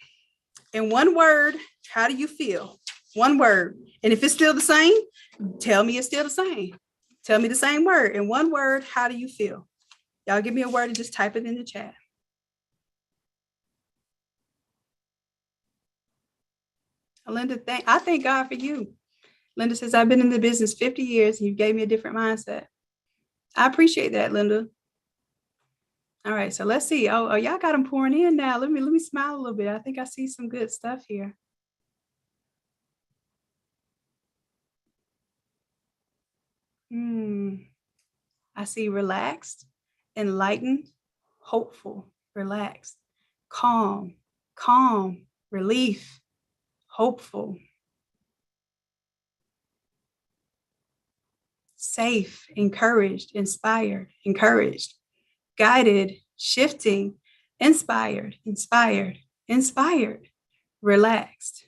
In one word, how do you feel? One word. And if it's still the same, tell me it's still the same. Tell me the same word. In one word, how do you feel? Y'all give me a word and just type it in the chat. Linda, I thank God for you. Linda says, I've been in the business 50 years and you gave me a different mindset. I appreciate that, Linda. All right, so let's see. Oh, y'all got them pouring in now. Let me smile a little bit. I think I see some good stuff here. I see relaxed, enlightened, hopeful, relaxed, calm, relief, hopeful, safe, encouraged, inspired, encouraged, guided, shifting, inspired, relaxed.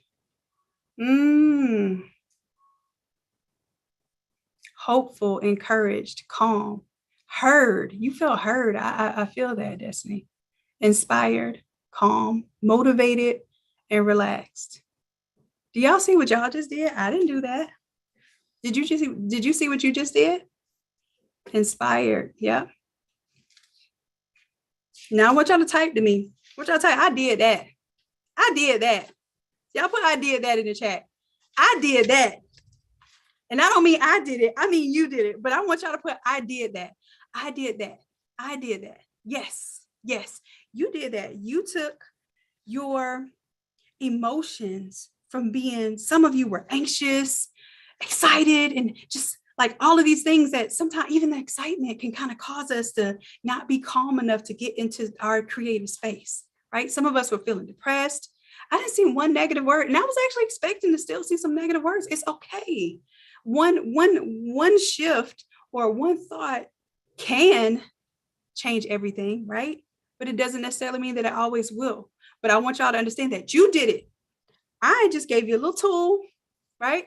Hopeful, encouraged, calm, heard. You feel heard. I feel that, Destiny. Inspired, calm, motivated, and relaxed. Do y'all see what y'all just did? I didn't do that. Did you see what you just did? Inspired. Yeah. Now I want y'all to type to me. What y'all type? I did that. Y'all put I did that in the chat. I did that. And I don't mean I did it. I mean you did it. But I want y'all to put I did that. I did that. Yes. You did that. You took your emotions from being, some of you were anxious, excited, and just like all of these things that sometimes even the excitement can kind of cause us to not be calm enough to get into our creative space, right? Some of us were feeling depressed. I didn't see one negative word, and I was actually expecting to still see some negative words. It's okay. One shift or one thought can change everything, right? but it doesn't necessarily mean that it always will. But I want y'all to understand that you did it. I just gave you a little tool, right?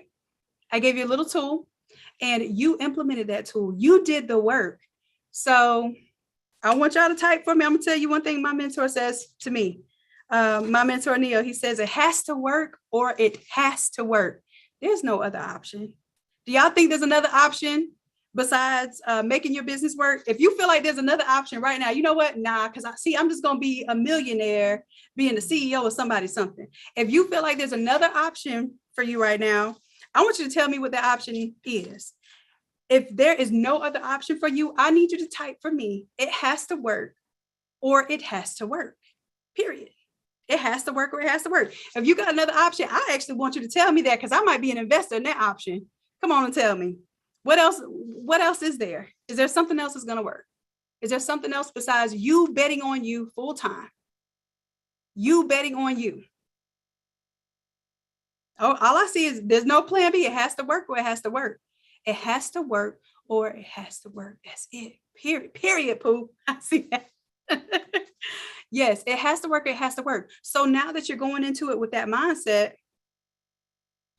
I gave you a little tool and you implemented that tool. You did the work. So I want y'all to type for me. I'm gonna tell you one thing my mentor says to me. My mentor, Neil, he says it has to work or it has to work. There's no other option. Do y'all think there's another option besides making your business work? If you feel like there's another option right now, you know what? Nah, because I'm just going to be a millionaire being the CEO of somebody something. If you feel like there's another option for you right now, I want you to tell me what that option is. If there is no other option for you, I need you to type for me. It has to work or it has to work, period. It has to work or it has to work. If you got another option, I actually want you to tell me that because I might be an investor in that option. Come on and tell me. What else is there? Is there something else that's going to work? Is there something else besides you betting on you full time? You betting on you. Oh, all I see is there's no plan B. It has to work or it has to work. It has to work or it has to work. That's it. Period, Pooh. I see that. Yes, it has to work. It has to work. So now that you're going into it with that mindset,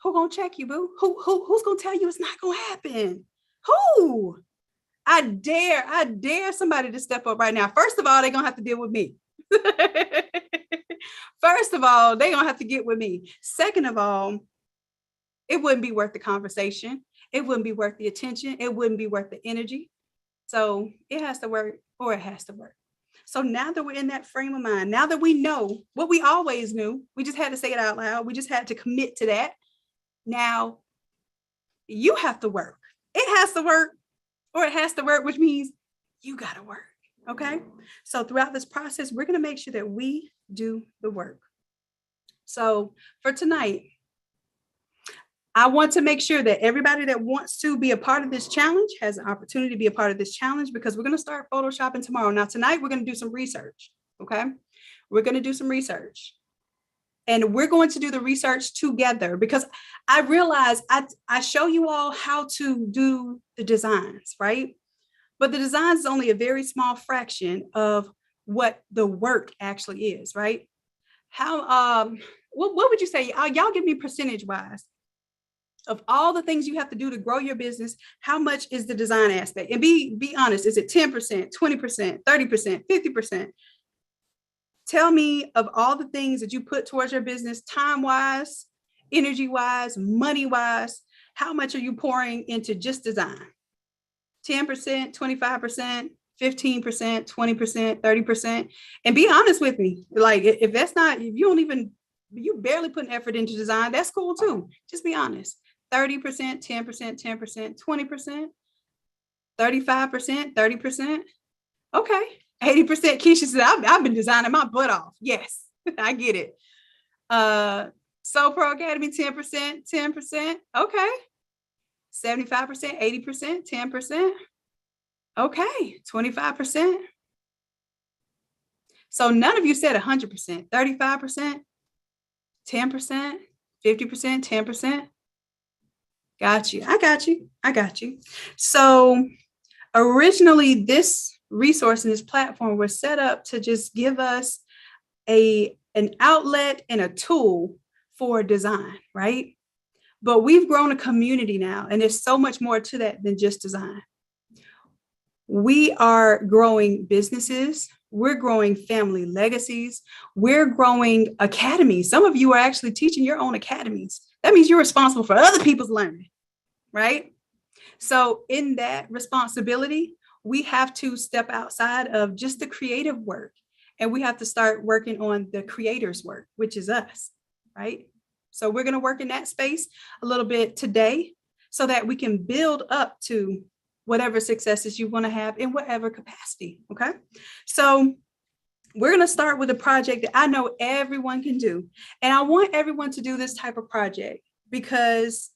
who gonna check you, boo? Who's gonna tell you it's not gonna happen? Who? I dare somebody to step up right now. First of all, they're gonna have to deal with me. First of all, they're gonna have to get with me. Second of all, it wouldn't be worth the conversation. It wouldn't be worth the attention. It wouldn't be worth the energy. So it has to work or it has to work. So now that we're in that frame of mind, now that we know what we always knew, we just had to say it out loud. We just had to commit to that. Now you have to work. It has to work or it has to work, which means you got to work. Okay. So throughout this process, we're going to make sure that we do the work. So for tonight, I want to make sure that everybody that wants to be a part of this challenge has an opportunity to be a part of this challenge because we're going to start photoshopping tomorrow. Now, tonight, we're going to do some research. Okay. We're going to do some research. And we're going to do the research together because I realize I show you all how to do the designs, right? But the design is only a very small fraction of what the work actually is, right? How, what would you say? Y'all give me percentage wise of all the things you have to do to grow your business. How much is the design aspect? And be honest, is it 10%, 20%, 30%, 50%? Tell me of all the things that you put towards your business, time-wise, energy-wise, money-wise, how much are you pouring into just design? 10%, 25%, 15%, 20%, 30%. And be honest with me. Like if that's not, if you barely put effort into design, that's cool too. Just be honest. 30%, 10%, 10%, 20%, 35%, 30%. Okay. 80%. Keisha said, I've been designing my butt off. Yes, I get it. Soul Pro Academy, 10%, 10%. Okay. 75%, 80%, 10%. Okay. 25%. So none of you said 100%, 35%, 10%, 50%, 10%. Got you. I got you. So originally this resource and this platform was set up to just give us an outlet and a tool for design, right? But we've grown a community now, and there's so much more to that than just design. We are growing businesses. We're growing family legacies. We're growing academies. Some of you are actually teaching your own academies. That means you're responsible for other people's learning, right? So in that responsibility, we have to step outside of just the creative work, and we have to start working on the creator's work, which is us, right? So we're going to work in that space a little bit today so that we can build up to whatever successes you want to have in whatever capacity, okay? So we're going to start with a project that I know everyone can do. And I want everyone to do this type of project because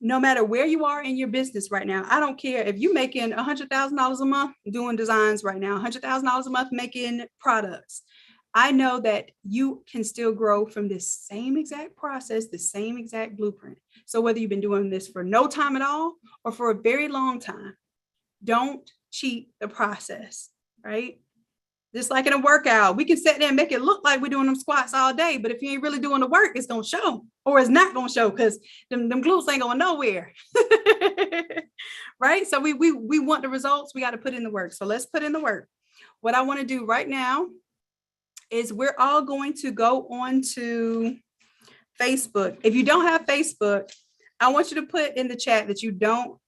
no matter where you are in your business right now, I don't care if you're making $100,000 a month doing designs right now, $100,000 a month making products. I know that you can still grow from this same exact process, the same exact blueprint. So whether you've been doing this for no time at all or for a very long time, don't cheat the process, right? Just like in a workout, we can sit there and make it look like we're doing them squats all day, but if you ain't really doing the work, it's gonna show, or it's not gonna show because them glutes ain't going nowhere. Right? So we want the results, we got to put in the work. So let's put in the work. What I want to do right now is we're all going to go on to Facebook. If you don't have Facebook, I want you to put in the chat that you don't.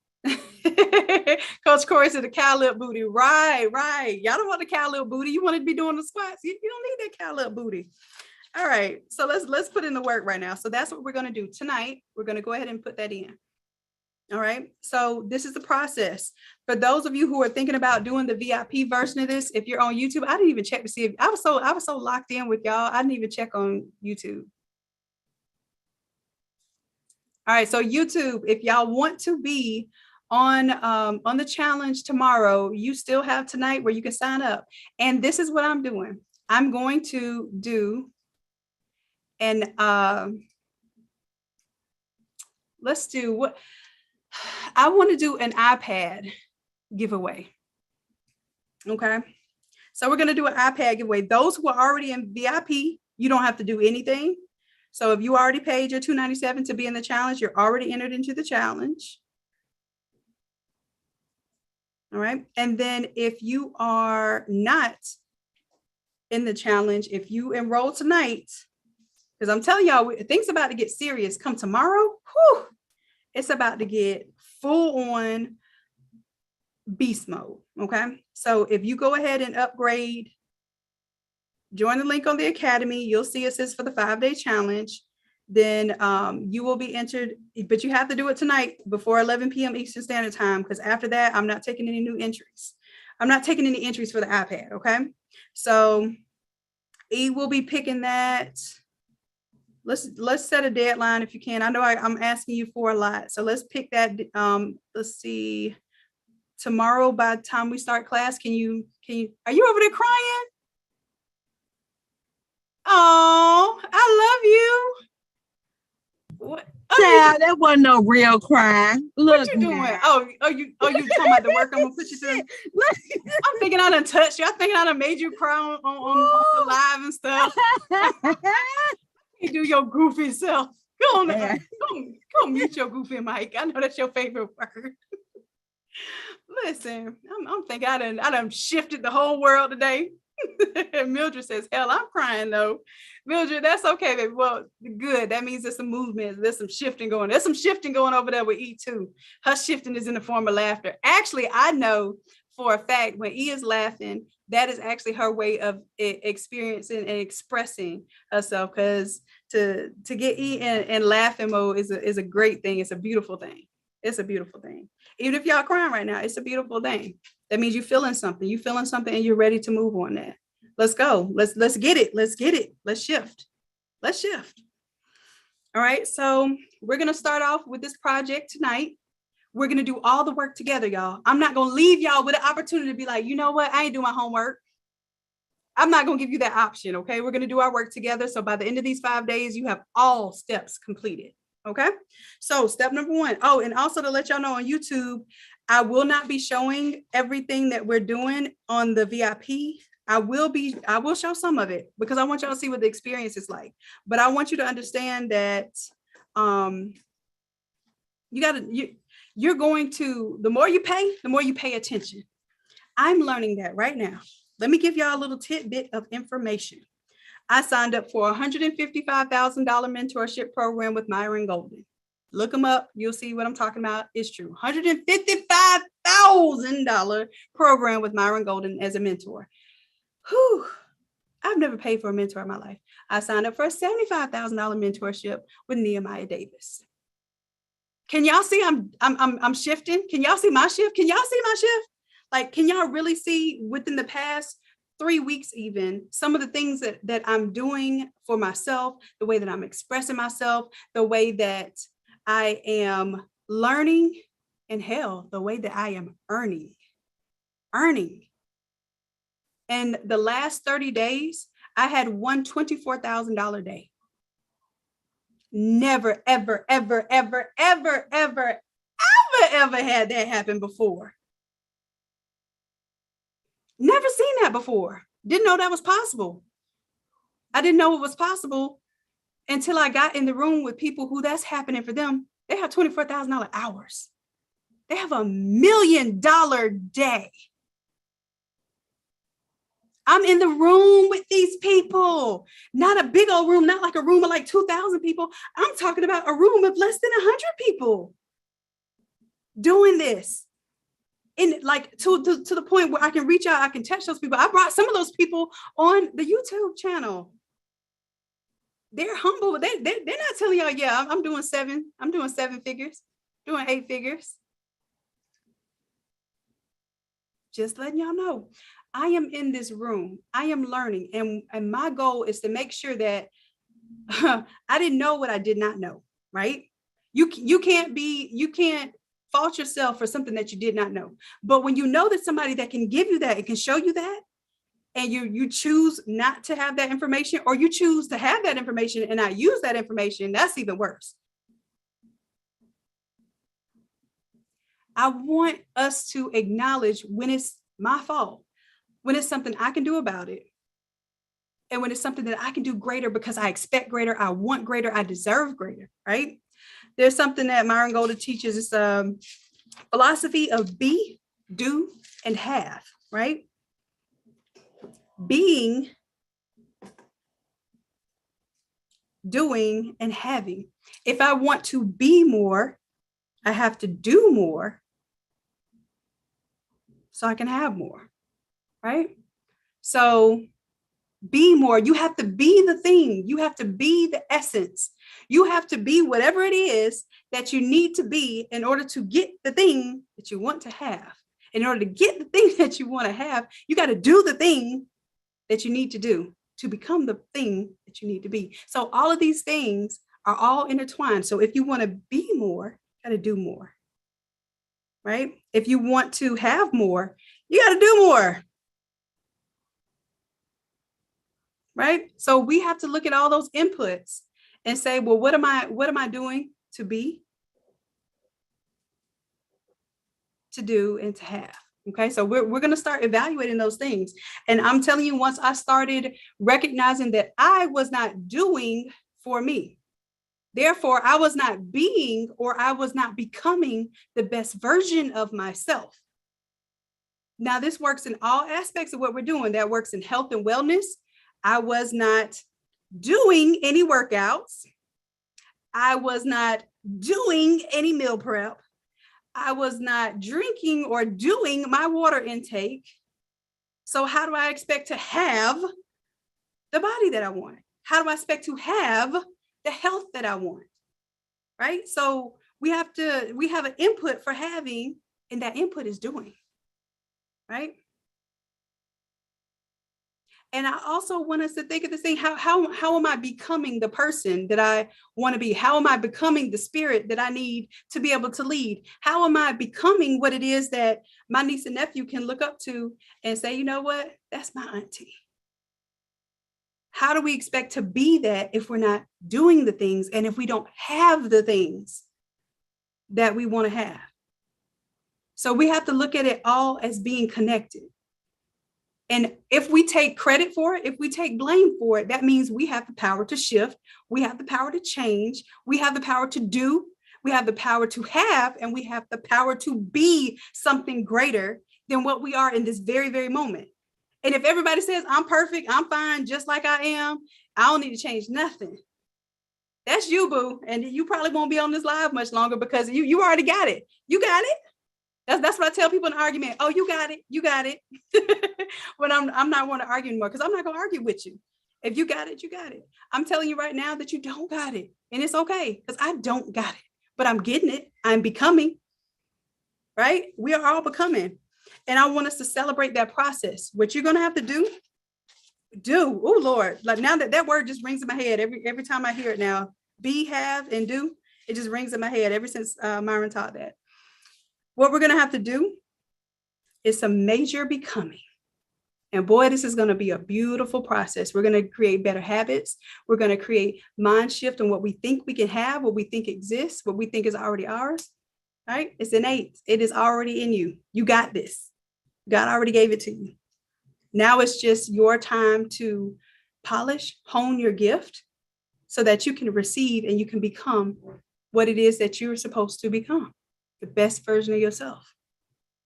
Coach Corey said the cow lip booty. Right. Y'all don't want the cow lip booty. You want to be doing the squats. You don't need that cow lip booty. All right. So let's put in the work right now. So that's what we're going to do tonight. We're going to go ahead and put that in. All right. So this is the process. For those of you who are thinking about doing the VIP version of this, if you're on YouTube, I didn't even check to see if I was so locked in with y'all. I didn't even check on YouTube. All right. So YouTube, if y'all want to be on the challenge tomorrow, you still have tonight where you can sign up. And this is what I'm doing. I'm going to do let's do what I want to do, an iPad giveaway. Okay. So we're going to do an iPad giveaway. Those who are already in VIP, you don't have to do anything. So if you already paid your $297 to be in the challenge, you're already entered into the challenge. All right. And then if you are not in the challenge, if you enroll tonight, because I'm telling y'all, things about to get serious come tomorrow. Whew, it's about to get full on beast mode. Okay. So if you go ahead and upgrade, join the link on the Academy, you'll see it says for the 5-day challenge. Then you will be entered, but you have to do it tonight before 11 p.m. Eastern Standard Time, because after that, I'm not taking any new entries. I'm not taking any entries for the iPad, okay? So E will be picking that. Let's set a deadline if you can. I know I'm asking you for a lot, so let's pick that. Let's see, tomorrow by the time we start class, are you over there crying? Oh, I love you. What? Child, that wasn't no real cry. Look, what you doing? Oh, you talking about the work I'm gonna put you through? I'm thinking I done touched you. I'm thinking I done made you cry on the live and stuff. You do your goofy self. Go on, go mute your goofy mic. I know that's your favorite word. Listen, I'm thinking I done shifted the whole world today. Mildred says, hell, I'm crying though. Mildred, that's okay, baby. Well, good. That means there's some movement. There's some shifting going. There's some shifting going over there with E too. Her shifting is in the form of laughter. Actually, I know for a fact when E is laughing, that is actually her way of experiencing and expressing herself, because to get E in laughing mode is a great thing. It's a beautiful thing. It's a beautiful thing. Even if y'all crying right now, it's a beautiful thing. That means you're feeling something. You're feeling something and you're ready to move on that. Let's go. Let's get it. Let's get it. Let's shift. Let's shift. All right. So we're going to start off with this project tonight. We're going to do all the work together, y'all. I'm not going to leave y'all with an opportunity to be like, you know what? I ain't doing my homework. I'm not going to give you that option. Okay. We're going to do our work together. So by the end of these 5 days, you have all steps completed. Okay. So step number 1. Oh, and also to let y'all know on YouTube, I will not be showing everything that we're doing on the VIP. I will show some of it because I want y'all to see what the experience is like. But I want you to understand that you're going to, the more you pay attention. I'm learning that right now. Let me give y'all a little tidbit of information. I signed up for a $155,000 mentorship program with Myron Golden. Look them up. You'll see what I'm talking about. It's true. $155,000 program with Myron Golden as a mentor. Whew. I've never paid for a mentor in my life. I signed up for a $75,000 mentorship with Nehemiah Davis. Can y'all see I'm shifting? Can y'all see my shift? Can y'all see my shift? Like, can y'all really see within the past 3 weeks, even some of the things that I'm doing for myself, the way that I'm expressing myself, the way that I am learning, and hell, the way that I am earning. And the last 30 days, I had one $24,000 day. Never, ever, ever, ever, ever, ever, ever, ever had that happen before. Never seen that before. Didn't know that was possible. I didn't know it was possible until I got in the room with people who that's happening for them. They have $24,000 hours. They have $1 million day. I'm in the room with these people, not a big old room, not like a room of like 2,000 people. I'm talking about a room of less than 100 people doing this. In like to the point where I can reach out, I can touch those people. I brought some of those people on the YouTube channel. They're humble, but they're not telling y'all, yeah, I'm doing 7 figures, doing 8 figures. Just letting y'all know, I am in this room. I am learning. And my goal is to make sure that I didn't know what I did not know, right? You can't fault yourself for something that you did not know. But when you know that somebody that can give you that, it can show you that, and you choose not to have that information, or you choose to have that information and not use that information, that's even worse. I want us to acknowledge when it's my fault, when it's something I can do about it, and when it's something that I can do greater because I expect greater, I want greater, I deserve greater, right? There's something that Myron Golden teaches. It's philosophy of be, do, and have, right? Being, doing, and having. If I want to be more, I have to do more so I can have more, right? So be more. You have to be the thing. You have to be the essence. You have to be whatever it is that you need to be in order to get the thing that you want to have. In order to get the thing that you want to have, you got to do the thing that you need to do to become the thing that you need to be. So all of these things are all intertwined. So if you want to be more, you got to do more, right? If you want to have more, you got to do more, right? So we have to look at all those inputs and say, well, what am I doing to be, to do, and to have? Okay, so we're going to start evaluating those things. And I'm telling you, once I started recognizing that I was not doing for me, therefore I was not being, or I was not becoming the best version of myself. Now, this works in all aspects of what we're doing. That works in health and wellness. I was not doing any workouts. I was not doing any meal prep. I was not drinking or doing my water intake. So how do I expect to have the body that I want? How do I expect to have the health that I want? Right? So we have an input for having, and that input is doing. Right? And I also want us to think of this thing, how am I becoming the person that I want to be? How am I becoming the spirit that I need to be able to lead? How am I becoming what it is that my niece and nephew can look up to and say, you know what, that's my auntie? How do we expect to be that if we're not doing the things, and if we don't have the things that we want to have? So we have to look at it all as being connected. And if we take credit for it, if we take blame for it, that means we have the power to shift. We have the power to change. We have the power to do. We have the power to have, and we have the power to be something greater than what we are in this very, very moment. And if everybody says, I'm perfect, I'm fine, just like I am, I don't need to change nothing. That's you, boo. And you probably won't be on this live much longer because you already got it. You got it. That's what I tell people in an argument. Oh, you got it. You got it. But I'm not want to argue anymore, because I'm not going to argue with you. If you got it, you got it. I'm telling you right now that you don't got it. And it's okay, because I don't got it. But I'm getting it. I'm becoming. Right? We are all becoming. And I want us to celebrate that process. What you're going to have to do. Oh, Lord. Like, now that word just rings in my head every time I hear it now. Be, have, and do. It just rings in my head ever since Myron taught that. What we're going to have to do is some major becoming. And boy, this is going to be a beautiful process. We're going to create better habits. We're going to create mind shift on what we think we can have, what we think exists, what we think is already ours. Right? It's innate. It is already in you. You got this. God already gave it to you. Now it's just your time to polish, hone your gift so that you can receive and you can become what it is that you're supposed to become, the best version of yourself.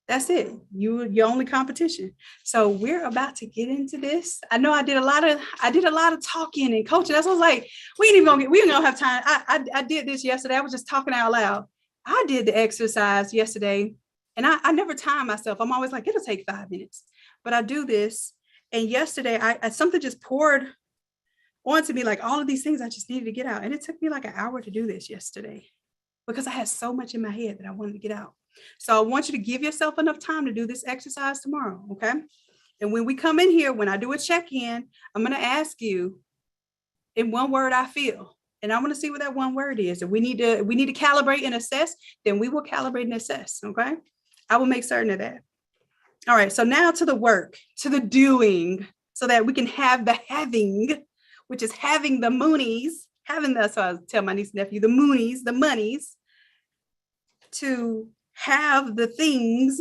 That's it. Your only competition. So we're about to get into this. I know I did a lot of talking and coaching. That's what I was like, we ain't gonna have time. I did this yesterday. I was just talking out loud. I did the exercise yesterday and I never time myself. I'm always like, it'll take 5 minutes, but I do this. And yesterday I something just poured onto me, like all of these things I just needed to get out. And it took me like an hour to do this yesterday because I had so much in my head that I wanted to get out. So I want you to give yourself enough time to do this exercise tomorrow, okay? And when we come in here, when I do a check-in, I'm going to ask you in one word, I feel, and I want to see what that one word is. If we need to calibrate and assess, then we will calibrate and assess, okay? I will make certain of that. All right, so now to the work, to the doing, so that we can have the having, which is having the moonies, so I tell my niece and nephew, the moonies, the monies, to have the things,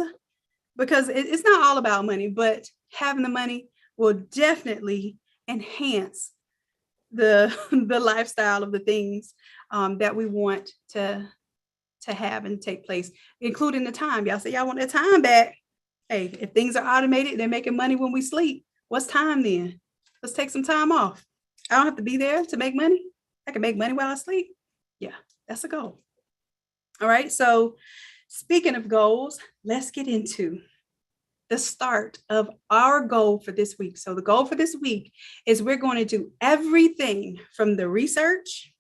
because it's not all about money, but having the money will definitely enhance the lifestyle of the things that we want to have and take place, including the time. Y'all say y'all want that time back. Hey, if things are automated, they're making money when we sleep. What's time then? Let's take some time off. I don't have to be there to make money. I can make money while I sleep. Yeah, that's a goal. All right, so speaking of goals, let's get into the start of our goal for this week. So the goal for this week is we're going to do everything from the research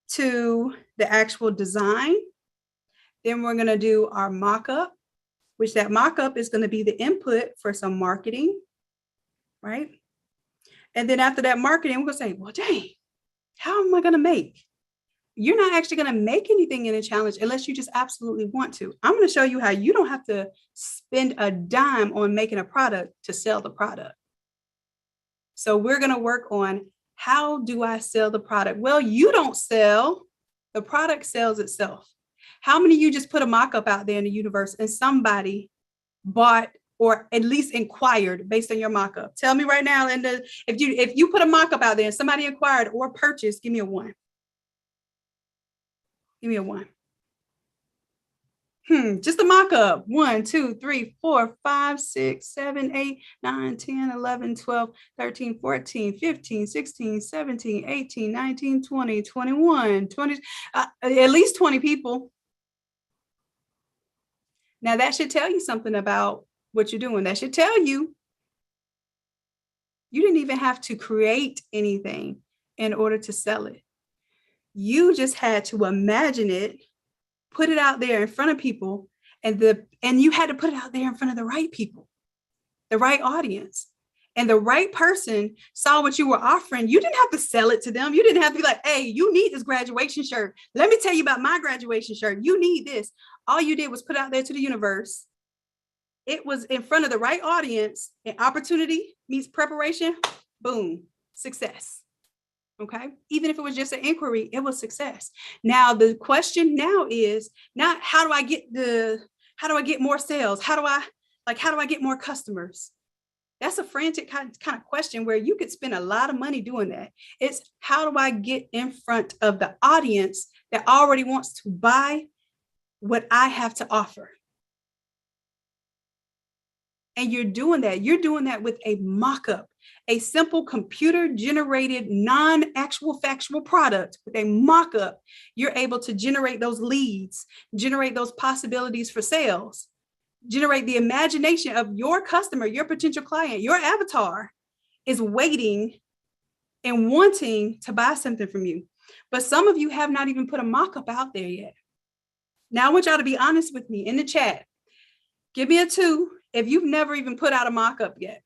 to the actual design. Then we're going to do our mock-up, which that mock-up is going to be the input for some marketing, right? And then after that marketing, we're going to say, well, dang, how am I going to make? You're not actually going to make anything in a challenge unless you just absolutely want to. I'm going to show you how you don't have to spend a dime on making a product to sell the product. So we're going to work on, how do I sell the product? Well, you don't sell, the product sells itself. How many of you just put a mock-up out there in the universe and somebody bought or at least inquired based on your mock-up? Tell me right now, Linda, if you put a mock-up out there and somebody inquired or purchased, give me a 1. Give me a 1. Just a mock-up. 1, 2, 3, 4, 5, 6, 7, 8, 9, 10, 11, 12, 13, 14, 15, 16, 17, 18, 19, 20, 21, 20, at least 20 people. Now that should tell you something about what you're doing. That should tell you you didn't even have to create anything in order to sell it. You just had to imagine it, put it out there in front of people, and you had to put it out there in front of the right people, the right audience. And the right person saw what you were offering. You didn't have to sell it to them. You didn't have to be like, hey, you need this graduation shirt. Let me tell you about my graduation shirt. You need this. All you did was put out there to the universe. It was in front of the right audience, and opportunity meets preparation. Boom, success. Okay. Even if it was just an inquiry, it was success. Now, the question now is not how do I get more sales? How do I get more customers? That's a frantic kind of question where you could spend a lot of money doing that. It's how do I get in front of the audience that already wants to buy what I have to offer? And you're doing that. You're doing that with a mock-up, a simple computer-generated, non-actual factual product. With a mock-up, you're able to generate those leads, generate those possibilities for sales, generate the imagination of your customer, your potential client. Your avatar is waiting and wanting to buy something from you. But some of you have not even put a mock-up out there yet. Now, I want y'all to be honest with me in the chat. Give me a 2 if you've never even put out a mock-up yet.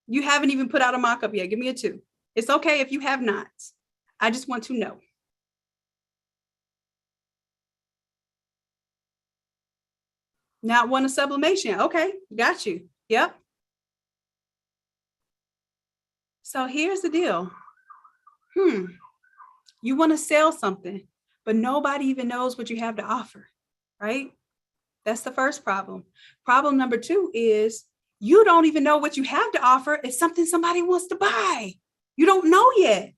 You haven't even put out a mock-up yet. Give me a 2. It's okay if you have not. I just want to know. Not one, a sublimation. Okay, got you. Yep. So here's the deal. You want to sell something, but nobody even knows what you have to offer, right? That's the first problem. Problem number 2 is you don't even know what you have to offer. It's something somebody wants to buy. You don't know yet.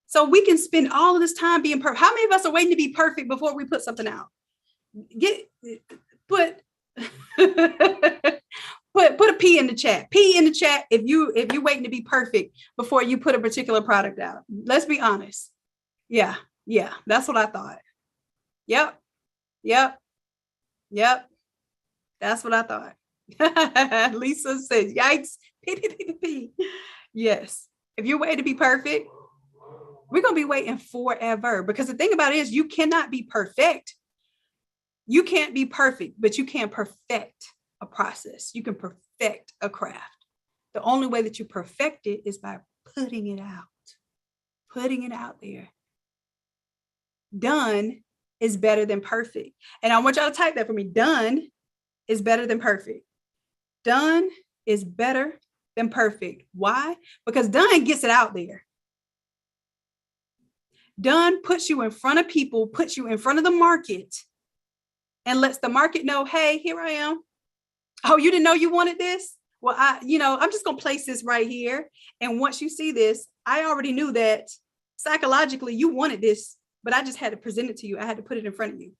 So we can spend all of this time being perfect. How many of us are waiting to be perfect before we put something out? Put a P in the chat. P in the chat if you're waiting to be perfect before you put a particular product out. Let's be honest. Yeah, that's what I thought. Yep. That's what I thought. Lisa says, yikes. P. Yes. If you're waiting to be perfect, we're going to be waiting forever, because the thing about it is you cannot be perfect. You can't be perfect, but you can perfect a process. You can perfect a craft. The only way that you perfect it is by putting it out there. Done is better than perfect. And I want y'all to type that for me. Done is better than perfect. Done is better than perfect. Why? Because done gets it out there. Done puts you in front of people, puts you in front of the market, and lets the market know, hey, here I am. Oh, you didn't know you wanted this? Well, I'm just going to place this right here. And once you see this, I already knew that psychologically you wanted this, but I just had to present it to you. I had to put it in front of you,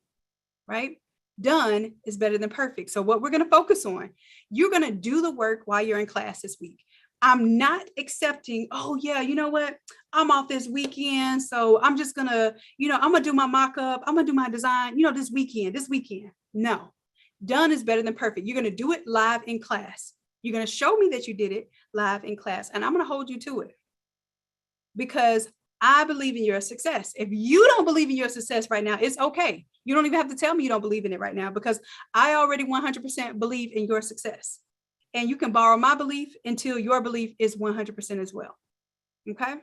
right? Done is better than perfect. So what we're going to focus on, you're going to do the work while you're in class this week. I'm not accepting, oh yeah, you know what? I'm off this weekend. So I'm just going to, I'm going to do my mock-up. I'm going to do my design, this weekend. No, done is better than perfect. You're going to do it live in class. You're going to show me that you did it live in class, and I'm going to hold you to it because I believe in your success. If you don't believe in your success right now, it's okay. You don't even have to tell me you don't believe in it right now, because I already 100% believe in your success. And you can borrow my belief until your belief is 100% as well. Okay.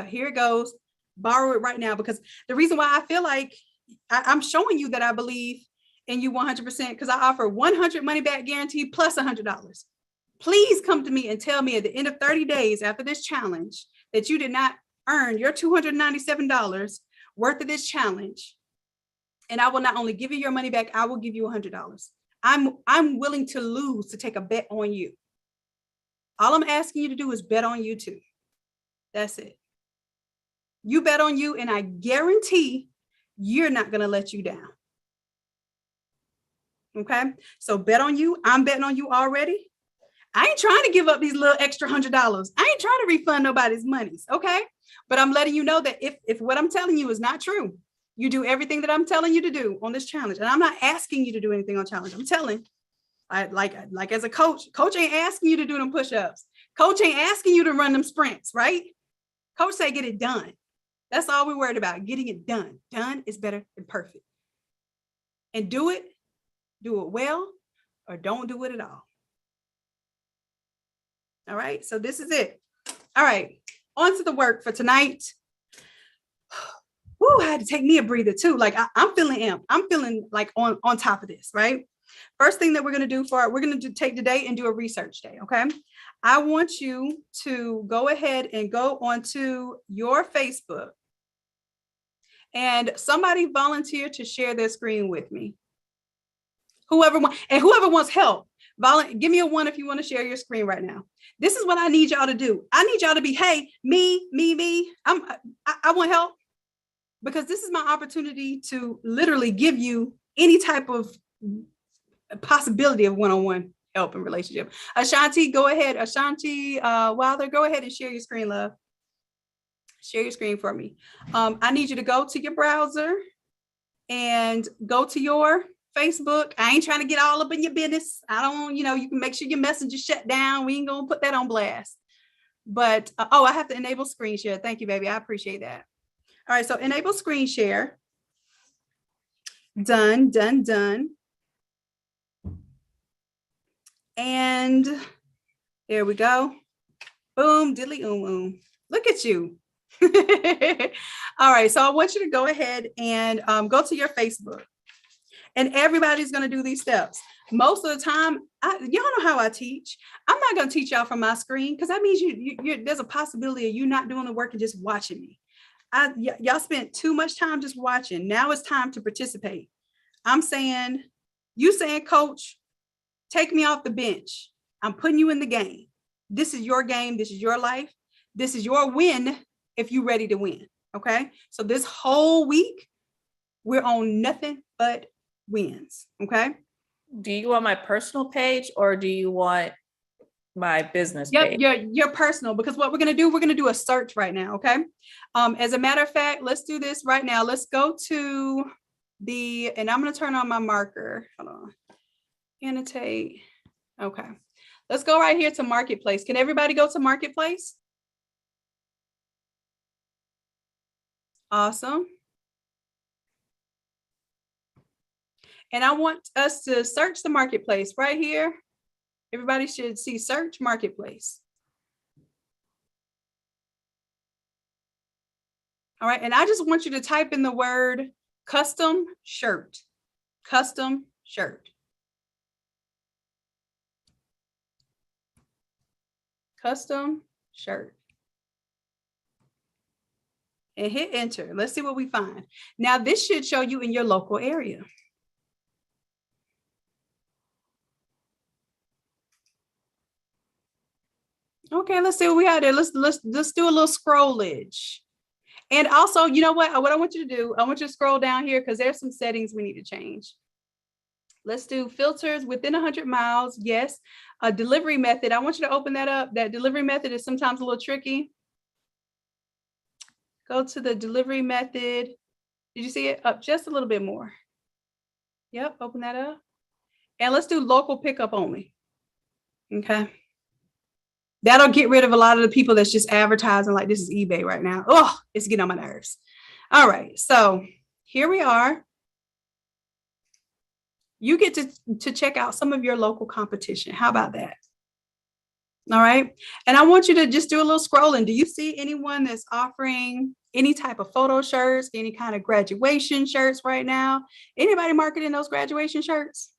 Here it goes. Borrow it right now, because the reason why I feel like I'm showing you that I believe in you 100%, because I offer 100 money back guarantee plus $100. Please come to me and tell me at the end of 30 days after this challenge that you did not earn your $297 worth of this challenge. And I will not only give you your money back, I will give you $100. I'm willing to lose to take a bet on you. All I'm asking you to do is bet on you too. That's it. You bet on you, and I guarantee you're not going to let you down. Okay. So bet on you. I'm betting on you already. I ain't trying to give up these little extra $100. I ain't trying to refund nobody's monies. Okay. But I'm letting you know that if what I'm telling you is not true, you do everything that I'm telling you to do on this challenge. And I'm not asking you to do anything on challenge. I'm telling, like as a coach ain't asking you to do them push-ups. Coach ain't asking you to run them sprints, right? Coach say, get it done. That's all we're worried about, getting it done. Done is better than perfect. And do it well, or don't do it at all. All right, so this is it. All right, on to the work for tonight. Woo, I had to take me a breather too. Like I'm feeling amped. I'm feeling like on top of this, right? First thing that we're going to do we're going to take today and do a research day, okay? I want you to go ahead and go onto your Facebook, and somebody volunteer to share their screen with me. Whoever wants help, give me a 1 if you want to share your screen right now. This is what I need y'all to do. I need y'all to be, hey, me. I want help, because this is my opportunity to literally give you any type of possibility of one-on-one help and relationship. Ashanti, go ahead. Ashanti Wilder, go ahead and share your screen, love. Share your screen for me. I need you to go to your browser and go to your Facebook. I ain't trying to get all up in your business. I don't, you can make sure your messenger shut down. We ain't gonna put that on blast. But, I have to enable screen share. Thank you, baby. I appreciate that. All right, so enable screen share. Done. And there we go. Boom, diddly Look at you. All right, so I want you to go ahead and go to your Facebook. And everybody's going to do these steps. Most of the time, y'all know how I teach. I'm not going to teach y'all from my screen, because that means there's a possibility of you not doing the work and just watching me. Y'all spent too much time just watching. Now it's time to participate. I'm saying You saying, coach, take me off the bench. I'm putting you in the game. This is your game. This is your life. This is your win if you're ready to win. Okay. So this whole week, we're on nothing but wins. Okay. Do you want my personal page or do you want my business page? Your personal, because what we're going to do a search right now. Okay. As a matter of fact, let's do this right now. Let's go to and I'm going to turn on my marker. Hold on. Annotate. Okay. Let's go right here to Marketplace. Can everybody go to Marketplace? Awesome. And I want us to search the Marketplace right here. Everybody should see search Marketplace. All right. And I just want you to type in the word custom shirt. Custom shirt. Custom shirt. And hit enter. Let's see what we find. Now, this should show you in your local area. Okay, let's see what we have there. Let's do a little scrollage. And also, you know what I want you to do, I want you to scroll down here because there's some settings we need to change. Let's do filters within 100 miles. Yes. A delivery method. I want you to open that up. That delivery method is sometimes a little tricky. Go to the delivery method. Did you see it? Up just a little bit more. Yep, open that up. And let's do local pickup only. Okay. That'll get rid of a lot of the people that's just advertising like this is eBay right now. Oh, it's getting on my nerves. All right, so here we are. You get to check out some of your local competition. How about that? All right. And I want you to just do a little scrolling. Do you see anyone that's offering any type of photo shirts, any kind of graduation shirts right now? Anybody marketing those graduation shirts?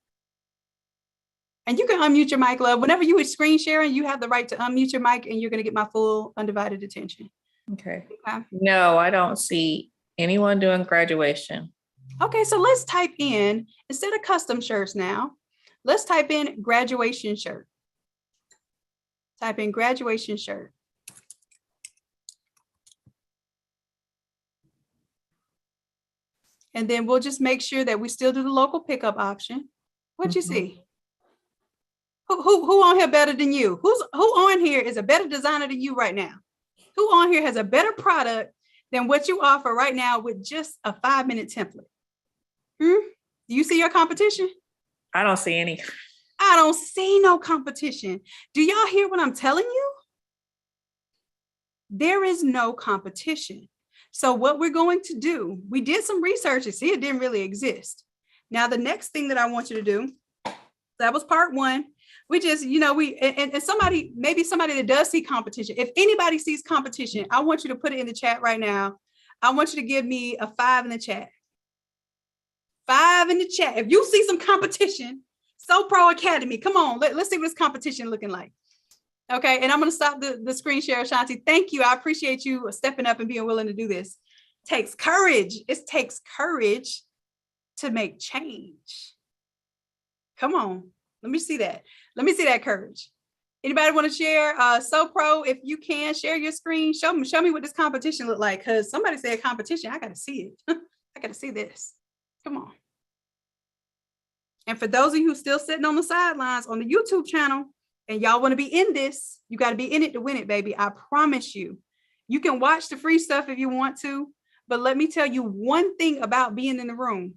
And you can unmute your mic, love. Whenever you would screen sharing, you have the right to unmute your mic and you're going to get my full undivided attention. Okay. No, I don't see anyone doing graduation. Okay, so let's type in, instead of custom shirts now, let's type in graduation shirt. Type in graduation shirt. And then we'll just make sure that we still do the local pickup option. What'd you see? Who on here better than you? Who on here is a better designer than you right now? Who on here has a better product than what you offer right now with just a 5-minute template? Do you see your competition? I don't see any. I don't see no competition. Do y'all hear what I'm telling you? There is no competition. So what we're going to do, we did some research and see it didn't really exist. Now, the next thing that I want you to do, that was part one. We just, and somebody, maybe somebody that does see competition. If anybody sees competition, I want you to put it in the chat right now. I want you to give me a 5 in the chat. 5 in the chat. If you see some competition, So Pro Academy, come on, let's see what this competition looking like. Okay, and I'm going to stop the screen share, Shanti. Thank you. I appreciate you stepping up and being willing to do this. Takes courage. It takes courage to make change. Come on, let me see that. Let me see that courage. Anybody want to share? So Pro, if you can share your screen, show me what this competition look like. Because somebody said competition. I got to see it. I got to see this. Come on. And for those of you who still sitting on the sidelines on the YouTube channel and y'all want to be in this, you got to be in it to win it, baby. I promise you. You can watch the free stuff if you want to, but let me tell you one thing about being in the room.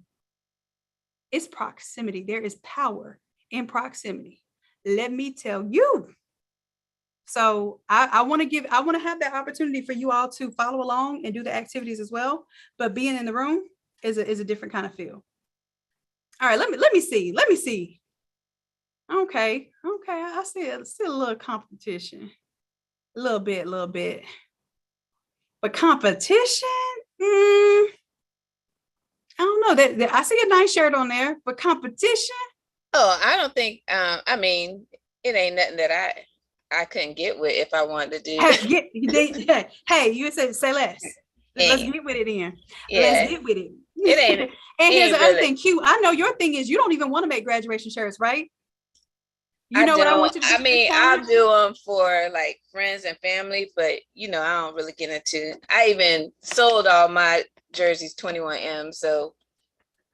It's proximity. There is power in proximity. Let me tell you. So I want to have that opportunity for you all to follow along and do the activities as well. But being in the room is a different kind of feel. All right, let me see. Okay. I see a little competition. A little bit. But competition? I don't know. I see a nice shirt on there, but competition? Oh, I don't think, it ain't nothing that I couldn't get with if I wanted to do. Hey, you say less. Let's get with it then. Yeah. Let's get with it. It ain't. And here's ain't the other really. thing, Q. I know your thing is you don't even want to make graduation shirts, right? You I know what I don't. want you to do I for this mean, I'll challenge? do them for like friends and family, but I don't really get into. I even sold all my jerseys 21M. So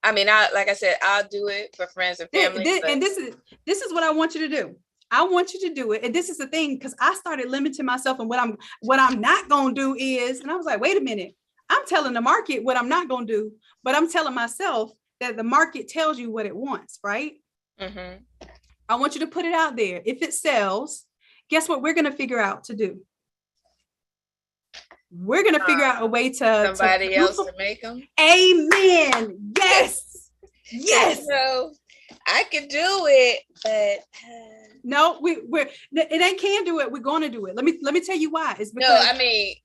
I mean, like I said, I'll do it for friends and family. And this is what I want you to do. I want you to do it. And this is the thing, because I started limiting myself, and what I'm not gonna do is, and I was like, wait a minute, I'm telling the market what I'm not gonna do, but I'm telling myself that the market tells you what it wants, right? Mm-hmm. I want you to put it out there. If it sells, guess what we're gonna figure out to do? We're gonna figure out a way to somebody else to make them. Amen. Yes. Yes. So I can do it, but no, it ain't can do it. We're gonna do it. Let me tell you why. It's because no, I mean,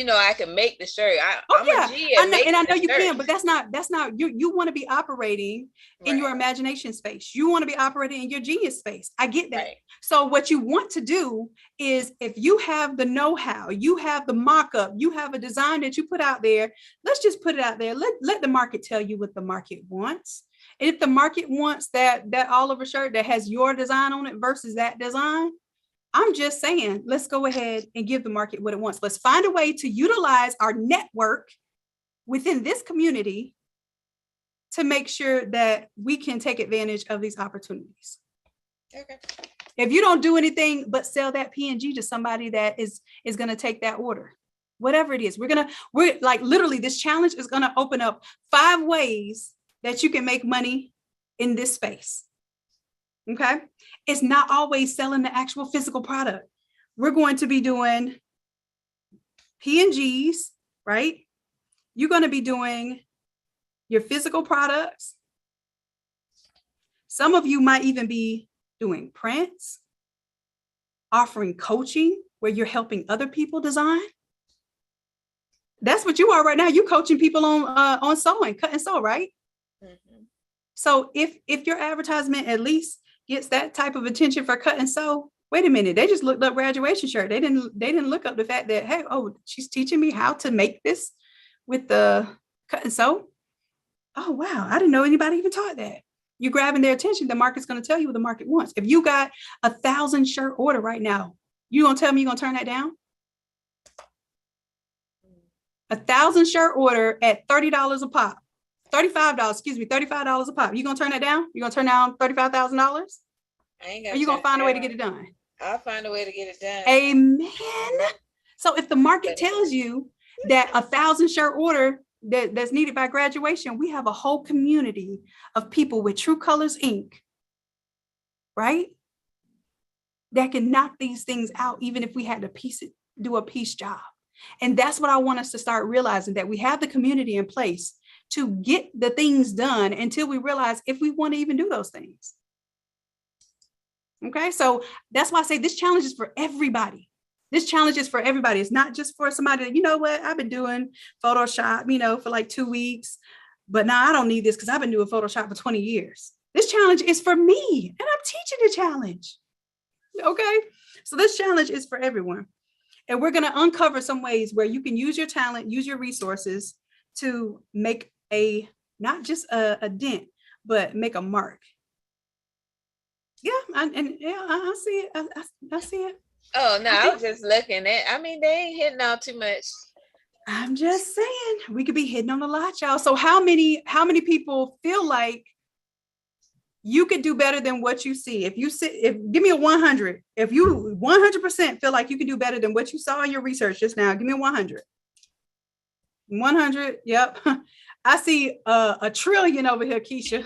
I can make the shirt. I'm yeah, a G I know, and I know the you shirt. can, but that's not you want to be operating in your imagination space. You want to be operating in your genius space. I get that. Right. So what you want to do is, if you have the know-how, you have the mock-up, you have a design that you put out there, let's just put it out there. Let the market tell you what the market wants. And if the market wants that Oliver shirt that has your design on it versus that design, I'm just saying, let's go ahead and give the market what it wants. Let's find a way to utilize our network within this community to make sure that we can take advantage of these opportunities. Okay. If you don't do anything but sell that PNG to somebody that is going to take that order, whatever it is, we're like, literally, this challenge is going to open up 5 ways that you can make money in this space. Okay. It's not always selling the actual physical product. We're going to be doing PNGs, right? You're going to be doing your physical products. Some of you might even be doing prints, offering coaching where you're helping other people design. That's what you are right now. You're coaching people on sewing, cut and sew, right? Mm-hmm. So if your advertisement at least gets that type of attention for cut and sew, wait a minute, they just looked up graduation shirt. They didn't look up the fact that, hey, she's teaching me how to make this with the cut and sew. Oh, wow, I didn't know anybody even taught that. You're grabbing their attention. The market's going to tell you what the market wants. If you got 1,000 shirt order right now, you going to tell me you're going to turn that down? 1,000 shirt order at $30 a pop. $35 a pop. You gonna turn that down? You gonna turn down $35,000? Or you gonna find a way to get it done? I'll find a way to get it done. Amen. So if the market tells you that 1,000 shirt order that's needed by graduation, we have a whole community of people with True Colors Inc., right? That can knock these things out, even if we had to do a piece job. And that's what I want us to start realizing, that we have the community in place to get the things done until we realize if we want to even do those things. Okay, so that's why I say this challenge is for everybody. This challenge is for everybody. It's not just for somebody that, you know what, I've been doing Photoshop, for like 2 weeks, but now I don't need this because I've been doing Photoshop for 20 years. This challenge is for me, and I'm teaching the challenge. Okay, so this challenge is for everyone. And we're going to uncover some ways where you can use your talent, use your resources to make not just a dent, but make a mark. Yeah, I see it. I see it. Oh, no, I was just looking at, they ain't hitting out too much. I'm just saying, we could be hitting on a lot, y'all. So how many people feel like you could do better than what you see? Give me a 100. If you 100% feel like you can do better than what you saw in your research just now, give me a 100. 100. Yep. I see a trillion over here, Keisha.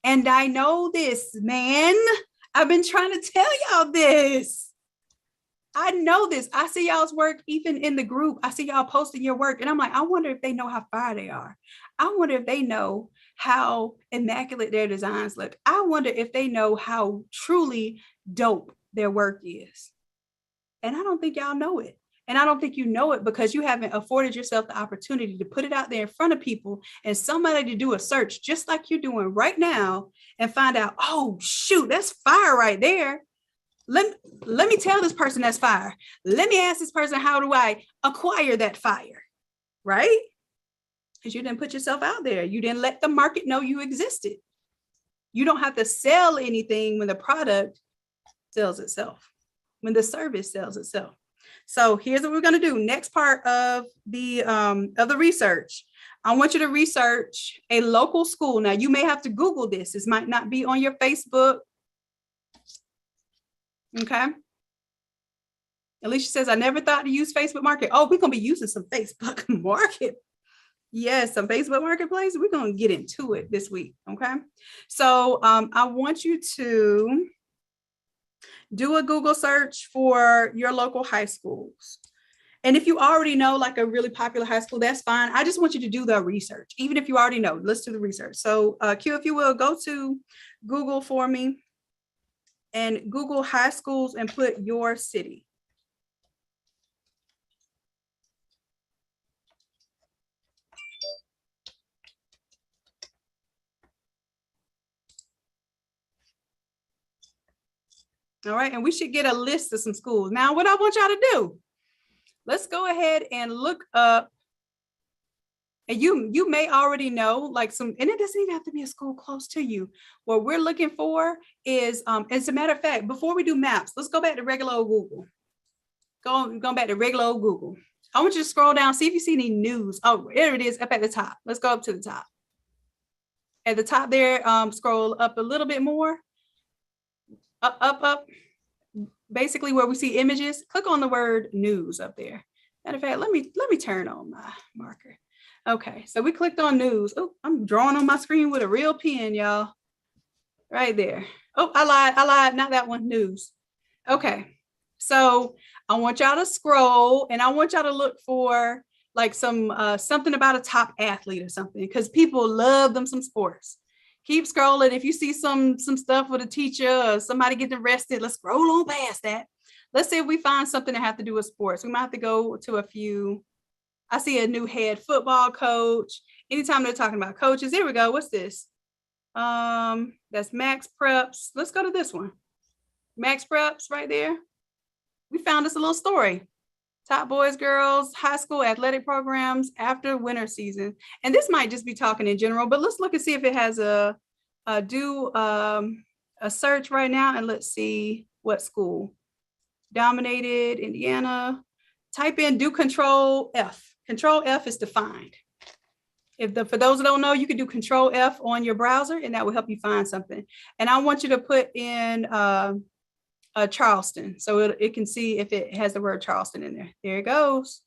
And I know this, man. I've been trying to tell y'all this. I know this. I see y'all's work even in the group. I see y'all posting your work. And I'm like, I wonder if they know how far they are. I wonder if they know how immaculate their designs look. I wonder if they know how truly dope their work is. And I don't think y'all know it. And I don't think you know it because you haven't afforded yourself the opportunity to put it out there in front of people and somebody to do a search just like you're doing right now and find out, oh, shoot, that's fire right there. Let me tell this person that's fire. Let me ask this person, how do I acquire that fire? Right? because you didn't put yourself out there. You didn't let the market know you existed. You don't have to sell anything when the product sells itself, when the service sells itself. So here's what we're going to do. Next part of the research. I want you to research a local school. Now you may have to Google this. This might not be on your Facebook. Okay. Alicia says, I never thought to use Facebook Market. Oh, we're going to be using some Facebook Market. Yes, some Facebook Marketplace. We're going to get into it this week. Okay. So I want you to do a Google search for your local high schools. And if you already know like a really popular high school, that's fine. I just want you to do the research. Even if you already know, let's do the research. So Q, if you will, go to Google for me and Google high schools and put your city. All right, and we should get a list of some schools. Now, what I want y'all to do, let's go ahead and look up, and you may already know like some, and it doesn't even have to be a school close to you. What we're looking for is, as a matter of fact, before we do maps, let's go back to regular old Google. Going back to regular old Google. I want you to scroll down, see if you see any news. Oh, there it is up at the top. Let's go up to the top. At the top there, scroll up a little bit more. Up. Basically where we see images, click on the word news up there. Matter of fact, let me turn on my marker. Okay, so we clicked on news. Oh, I'm drawing on my screen with a real pen, y'all. Right there. Oh, I lied, not that one, news. Okay, so I want y'all to scroll and I want y'all to look for like some something about a top athlete or something, because people love them some sports. Keep scrolling. If you see some stuff with a teacher or somebody getting arrested, let's scroll on past that. Let's see if we find something that have to do with sports. We might have to go to a few. I see a new head football coach. Anytime they're talking about coaches, here we go. What's this? That's Max Preps. Let's go to this one. Max Preps right there. We found us a little story. Top boys, girls, high school athletic programs after winter season. And this might just be talking in general, but let's look and see if it has a search right now. And let's see what school. Dominated, Indiana. Type in, do Control F. Control F is to find. For those who don't know, you can do Control F on your browser and that will help you find something. And I want you to put in Charleston, so it can see if it has the word Charleston in there. There it goes.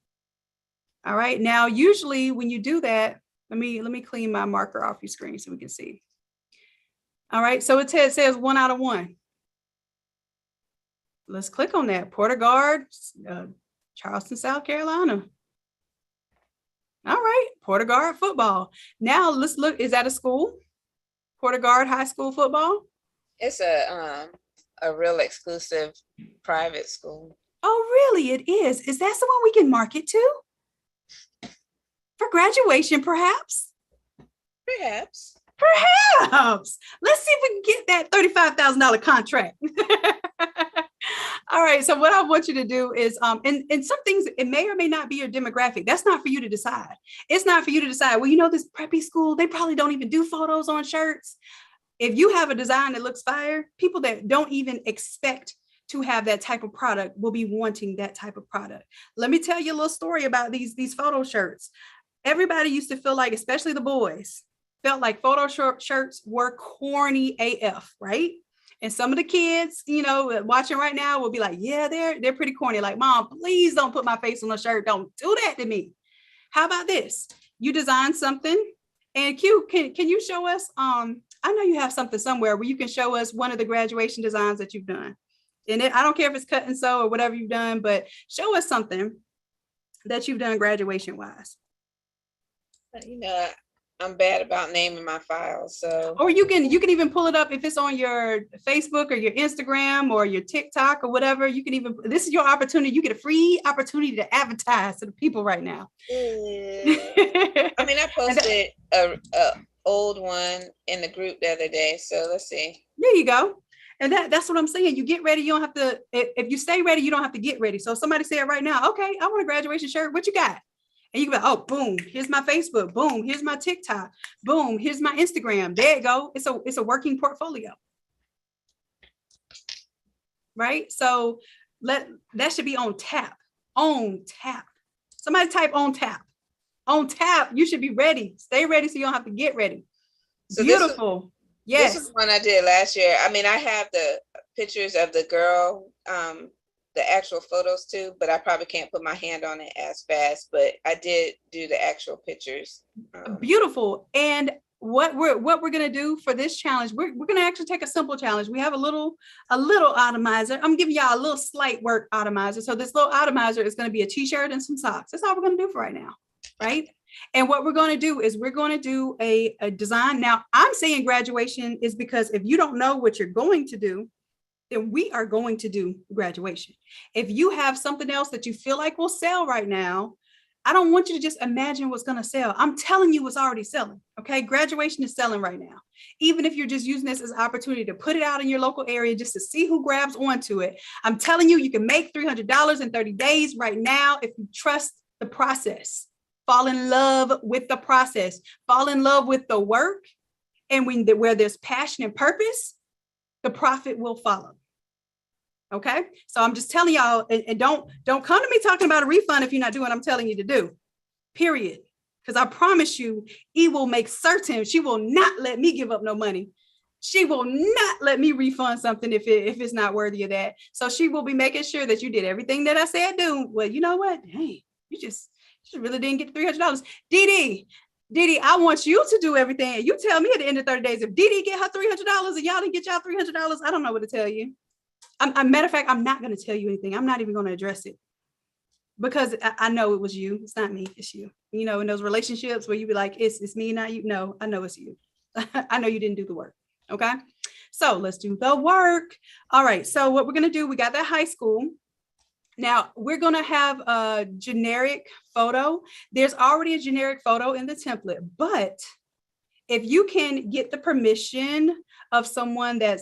All right, now usually when you do that, let me clean my marker off your screen so we can see. All right, so it says 1 out of 1. Let's click on that. Porter Guard, Charleston, South Carolina. All right, Porter Guard football. Now let's look. Is that a school? Porter Guard High School football. It's a real exclusive private school. Oh, really? It is. Is that someone we can market to? For graduation, perhaps? Perhaps. Let's see if we can get that $35,000 contract. All right. So what I want you to do is, and some things, it may or may not be your demographic. That's not for you to decide. It's not for you to decide, well, you know, this preppy school, they probably don't even do photos on shirts. If you have a design that looks fire, people that don't even expect to have that type of product will be wanting that type of product. Let me tell you a little story about these photo shirts. Everybody used to feel like, especially the boys, felt like photo shirts were corny AF, right? And some of the kids, you know, watching right now will be like, yeah, they're pretty corny. Like, Mom, please don't put my face on a shirt. Don't do that to me. How about this? You design something, and Q, can you show us? I know you have something somewhere where you can show us one of the graduation designs that you've done. And I don't care if it's cut and sew or whatever you've done, but show us something that you've done graduation wise. You know, I'm bad about naming my files, so. Or you can even pull it up if it's on your Facebook or your Instagram or your TikTok or whatever. You can even, this is your opportunity. You get a free opportunity to advertise to the people right now. I mean, I posted a old one in the group the other day, so let's see. There you go. And that's what I'm saying. You get ready. You don't have to, if you stay ready, you don't have to get ready. So if somebody say it right now, okay, I want a graduation shirt. What you got? And you can be, oh, boom, here's my Facebook, boom, here's my TikTok, boom, here's my Instagram. There you go. It's a working portfolio. Right? So that should be on tap. On tap. Somebody type on tap. On tap, you should be ready. Stay ready so you don't have to get ready. So beautiful. Yes. This is one I did last year. I mean, I have the pictures of the girl, the actual photos too, but I probably can't put my hand on it as fast, but I did do the actual pictures. Beautiful. And what we're going to do for this challenge, we're going to actually take a simple challenge. We have a little Automizer. I'm giving y'all a little slight work Automizer. So this little Automizer is going to be a t-shirt and some socks. That's all we're going to do for right now. Right. And what we're going to do is we're going to do a design. Now I'm saying graduation is because if you don't know what you're going to do, then we are going to do graduation. If you have something else that you feel like will sell right now, I don't want you to just imagine what's going to sell. I'm telling you what's already selling. Okay. Graduation is selling right now. Even if you're just using this as an opportunity to put it out in your local area just to see who grabs onto it. I'm telling you, you can make $300 in 30 days right now if you trust the process. Fall in love with the process. Fall in love with the work. And where there's passion and purpose, the profit will follow. Okay. So I'm just telling y'all, and don't come to me talking about a refund if you're not doing what I'm telling you to do, period. Because I promise you, E will make certain she will not let me give up no money. She will not let me refund something if it's not worthy of that. So she will be making sure that you did everything that I said do. Well, you know what? Hey, she really didn't get $300. Dee Dee, I want you to do everything. You tell me at the end of 30 days, if Dee Dee get her $300 and y'all didn't get y'all $300, I don't know what to tell you. Matter of fact, I'm not going to tell you anything. I'm not even going to address it because I know it was you. It's not me. It's you. You know, in those relationships where you be like, it's me, not you. No, I know it's you. I know you didn't do the work. Okay. So let's do the work. All right. So what we're going to do, we got that high school. Now we're going to have a generic photo. There's already a generic photo in the template, but if you can get the permission of someone that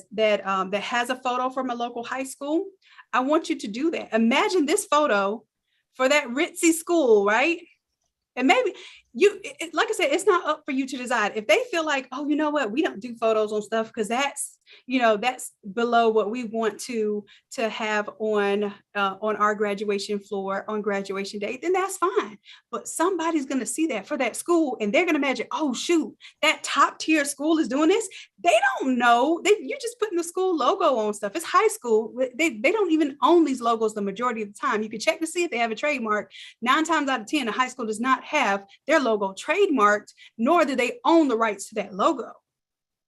has a photo from a local high school, I want you to do that. Imagine this photo for that ritzy school, right? And maybe like I said, it's not up for you to decide. If they feel like, oh, you know what, we don't do photos on stuff because that's below what we want to have on our graduation floor on graduation day, then that's fine. But somebody's going to see that for that school and they're going to imagine, oh, shoot, that top tier school is doing this. They don't know. You're just putting the school logo on stuff. It's high school. They don't even own these logos the majority of the time. You can check to see if they have a trademark. 9 times out of 10, a high school does not have their logo trademarked, nor do they own the rights to that logo.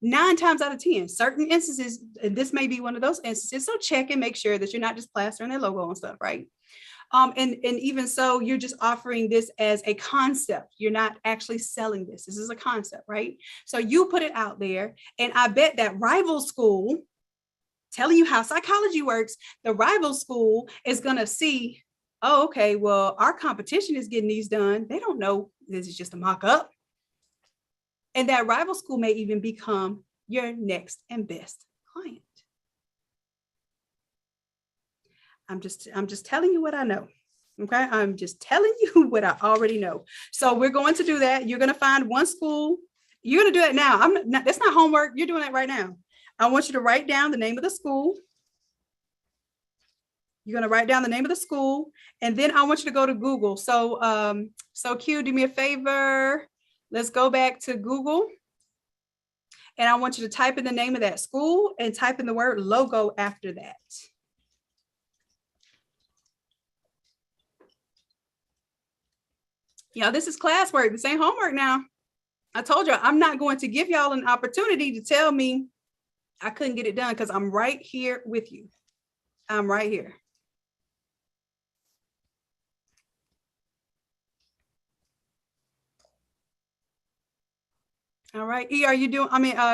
9 times out of 10, certain instances, and this may be one of those instances, so check and make sure that you're not just plastering their logo on stuff, right? And even so, you're just offering this as a concept. You're not actually selling this. This is a concept, right? So you put it out there, and I bet that rival school, telling you how psychology works, the rival school is going to see, oh, okay, well, our competition is getting these done. They don't know this is just a mock-up. And that rival school may even become your next and best client. I'm just telling you what I know. Okay. I'm just telling you what I already know. So we're going to do that. You're going to find one school. You're going to do it now. That's not homework. You're doing it right now. I want you to write down the name of the school. You're going to write down the name of the school. And then I want you to go to Google. So Q, do me a favor. Let's go back to Google. And I want you to type in the name of that school and type in the word logo after that. This is classwork. This ain't homework now. I told you, I'm not going to give y'all an opportunity to tell me I couldn't get it done because I'm right here with you. I'm right here. All right. E, are you doing,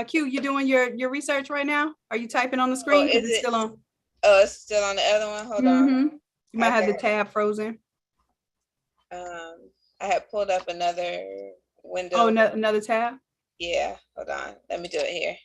Q, you doing your research right now? Are you typing on the screen? Is it still on? Oh, it's still on the other one. Hold on. You might have the tab frozen. I have pulled up another window. Oh, another tab? Yeah, hold on. Let me do it here.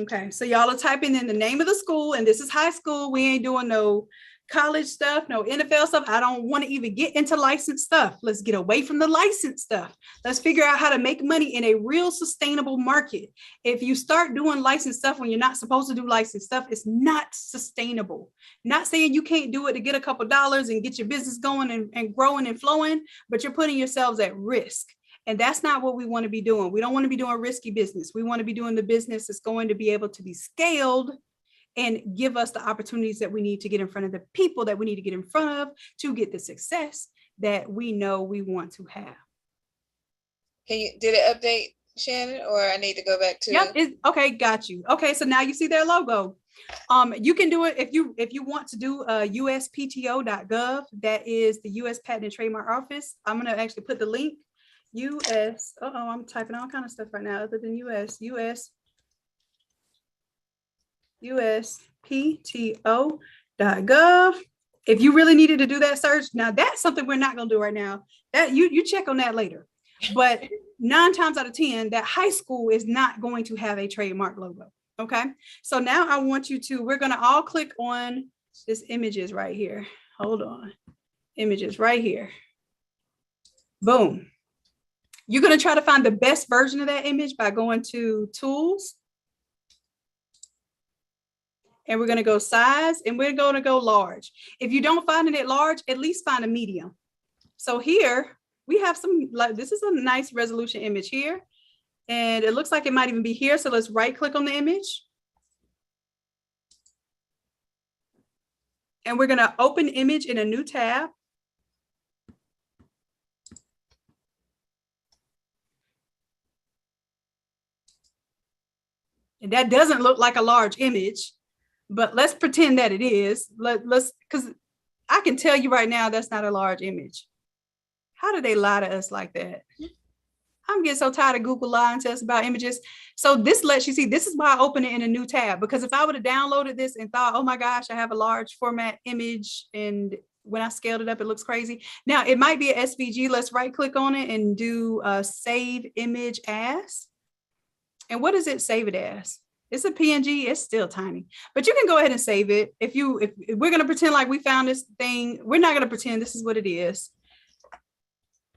Okay. So y'all are typing in the name of the school, and this is high school. We ain't doing no college stuff, no NFL stuff. I don't want to even get into licensed stuff. Let's get away from the licensed stuff. Let's figure out how to make money in a real sustainable market. If you start doing licensed stuff when you're not supposed to do licensed stuff, it's not sustainable. Not saying you can't do it to get a couple dollars and get your business going and growing and flowing, but you're putting yourselves at risk. And that's not what we want to be doing. We don't want to be doing risky business. We want to be doing the business that's going to be able to be scaled and give us the opportunities that we need to get in front of the people that we need to get in front of to get the success that we know we want to have. Did it update, Shannon, or I need to go back to? Yep. Okay. Got you. Okay. So now you see their logo. You can do it if you want to do uspto.gov. That is the U.S. Patent and Trademark Office. I'm going to actually put the link. U.S. I'm typing all kind of stuff right now other than U.S. USPTO.gov. If you really needed to do that search, now that's something we're not going to do right now. That you check on that later. But 9 times out of 10, that high school is not going to have a trademark logo. Okay. So now I want you to, we're going to all click on this images right here. Hold on. Images right here. Boom. You're going to try to find the best version of that image by going to tools. And we're going to go size, and we're going to go large. If you don't find it at large, at least find a medium. So here we have some, like, this is a nice resolution image here. And it looks like it might even be here. So let's right click on the image. And we're going to open image in a new tab. And that doesn't look like a large image, but let's pretend that it is. Let's, because I can tell you right now, that's not a large image. How do they lie to us like that? I'm getting so tired of Google lying to us about images. So this lets you see, this is why I open it in a new tab, because if I would have downloaded this and thought, oh my gosh, I have a large format image, and when I scaled it up, it looks crazy. Now it might be a SVG. Let's right click on it and do save image as. And what does it save it as? It's a PNG. It's still tiny, but you can go ahead and save it. If we're going to pretend like we found this thing, we're not going to pretend this is what it is.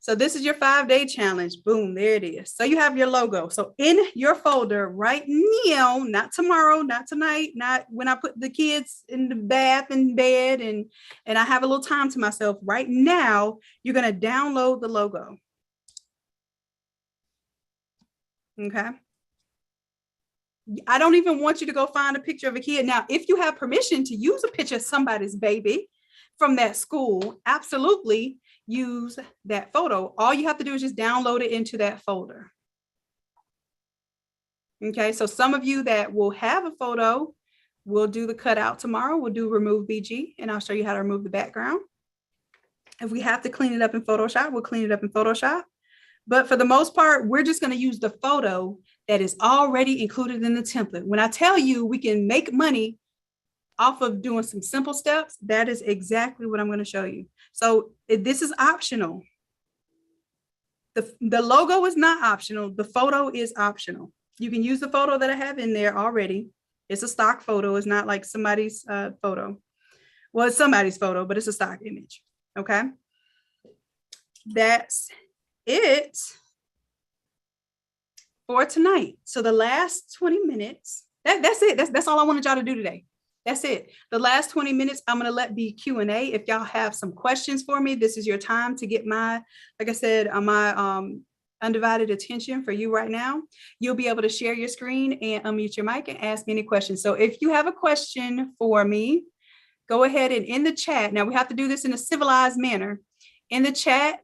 So this is your 5-day challenge. Boom, there it is. So you have your logo. So in your folder right now, not tomorrow, not tonight, not when I put the kids in the bath and bed and I have a little time to myself. Right now, you're going to download the logo. Okay. I don't even want you to go find a picture of a kid. Now, if you have permission to use a picture of somebody's baby from that school, absolutely use that photo. All you have to do is just download it into that folder. Okay, so some of you that will have a photo, we'll do the cutout tomorrow. We'll do remove BG, and I'll show you how to remove the background. If we have to clean it up in Photoshop, we'll clean it up in Photoshop. But for the most part, we're just going to use the photo that is already included in the template. When I tell you we can make money off of doing some simple steps, that is exactly what I'm going to show you. So this is optional. The logo is not optional. The photo is optional. You can use the photo that I have in there already. It's a stock photo. It's not like somebody's photo. Well, it's somebody's photo, but it's a stock image. Okay. That's it for tonight. So the last 20 minutes, that's it. That's all I wanted y'all to do today. That's it. The last 20 minutes, I'm going to let be Q&A. If y'all have some questions for me, this is your time to get my, like I said, my undivided attention for you right now. You'll be able to share your screen and unmute your mic and ask me any questions. So if you have a question for me, go ahead and in the chat. Now we have to do this in a civilized manner. In the chat,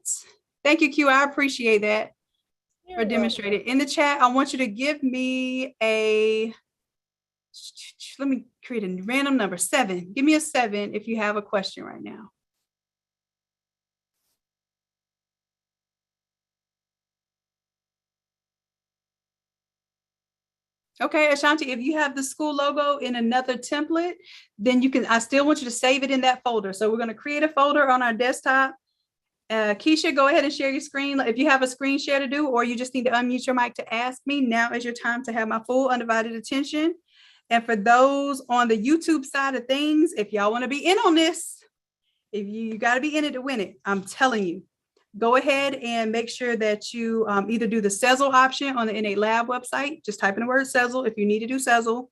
thank you, Q. I appreciate that. Or demonstrate it in the chat. I want you to give me let me create a random number, 7. Give me a 7 if you have a question right now. Okay, Ashanti, if you have the school logo in another template, then you can, I still want you to save it in that folder. So we're going to create a folder on our desktop. Keisha, go ahead and share your screen. If you have a screen share to do, or you just need to unmute your mic to ask me, now is your time to have my full undivided attention. And for those on the YouTube side of things, if y'all want to be in on this, if you got to be in it to win it, I'm telling you, go ahead and make sure that you either do the Sezzle option on the Innate Lab website. Just type in the word Sezzle if you need to do Sezzle.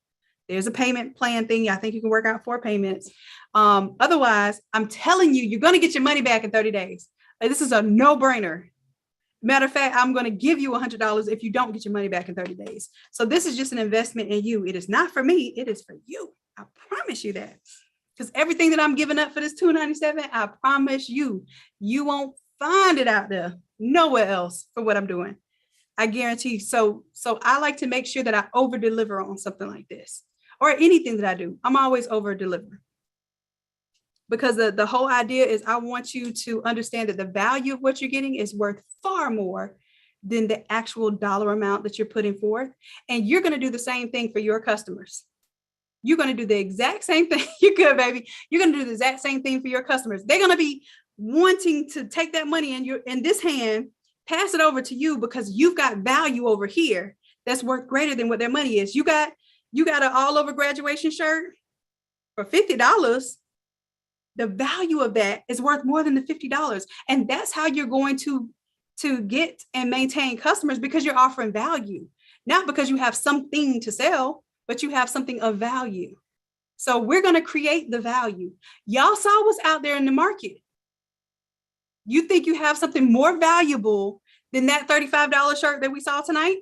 There's a payment plan thing. I think you can work out 4 payments. Otherwise, I'm telling you, you're going to get your money back in 30 days. This is a no-brainer. Matter of fact, I'm going to give you $100 if you don't get your money back in 30 days. So this is just an investment in you. It is not for me. It is for you. I promise you that. Because everything that I'm giving up for this $297, I promise you, you won't find it out there nowhere else for what I'm doing. I guarantee. So I like to make sure that I over deliver on something like this or anything that I do. I'm always over deliver. Because the whole idea is I want you to understand that the value of what you're getting is worth far more than the actual dollar amount that you're putting forth. And you're going to do the same thing for your customers. You're going to do the exact same thing. You're good, baby. You're going to do the exact same thing for your customers. They're going to be wanting to take that money in this hand, pass it over to you because you've got value over here that's worth greater than what their money is. You got an all over graduation shirt for $50. The value of that is worth more than the $50. And that's how you're going to get and maintain customers, because you're offering value, not because you have something to sell, but you have something of value. So we're going to create the value. Y'all saw what's out there in the market. You think you have something more valuable than that $35 shirt that we saw tonight?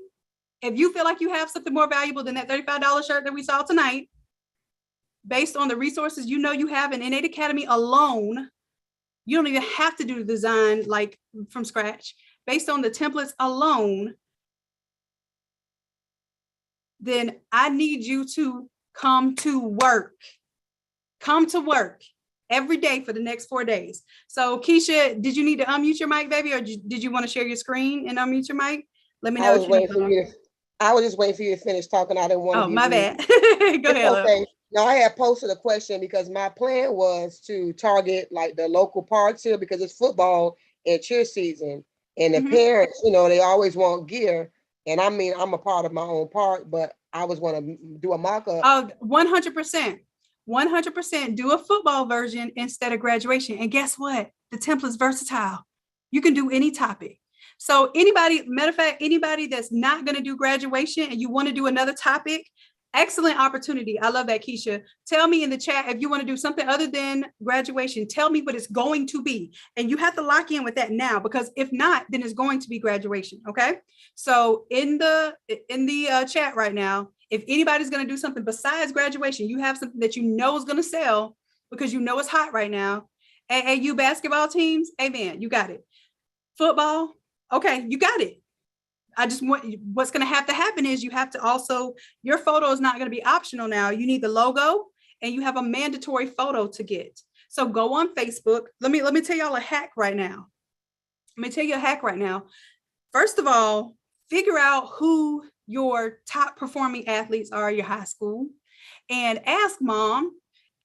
If you feel like you have something more valuable than that $35 shirt that we saw tonight, based on the resources you know you have in Innate Academy alone, you don't even have to do the design like from scratch. Based on the templates alone, then I need you to come to work. Come to work every day for the next 4 days. So Keisha, did you need to unmute your mic, baby, or did you want to share your screen and unmute your mic? Let me know. I was just waiting for you to finish talking. I didn't want to. Oh, my bad. Go ahead. Okay. No, I had posted a question because my plan was to target like the local parks here because it's football and cheer season. And the parents, they always want gear. And I mean, I'm a part of my own park, but I was going to do a mock-up. Oh, 100%. 100% do a football version instead of graduation. And guess what? The template's versatile. You can do any topic. So matter of fact, anybody that's not going to do graduation and you want to do another topic, excellent opportunity. I love that, Keisha. Tell me in the chat if you want to do something other than graduation. Tell me what it's going to be. And you have to lock in with that now, because if not, then it's going to be graduation. Okay. So in the chat right now, if anybody's going to do something besides graduation, you have something that you know is going to sell because you know it's hot right now. AAU basketball teams, amen. You got it. Football, okay, you got it. I just want, what's going to have to happen is you have to also, your photo is not going to be optional now. You need the logo and you have a mandatory photo to get. So go on Facebook. Let me tell y'all a hack right now. Let me tell you a hack right now. First of all, figure out who your top performing athletes are at your high school and ask mom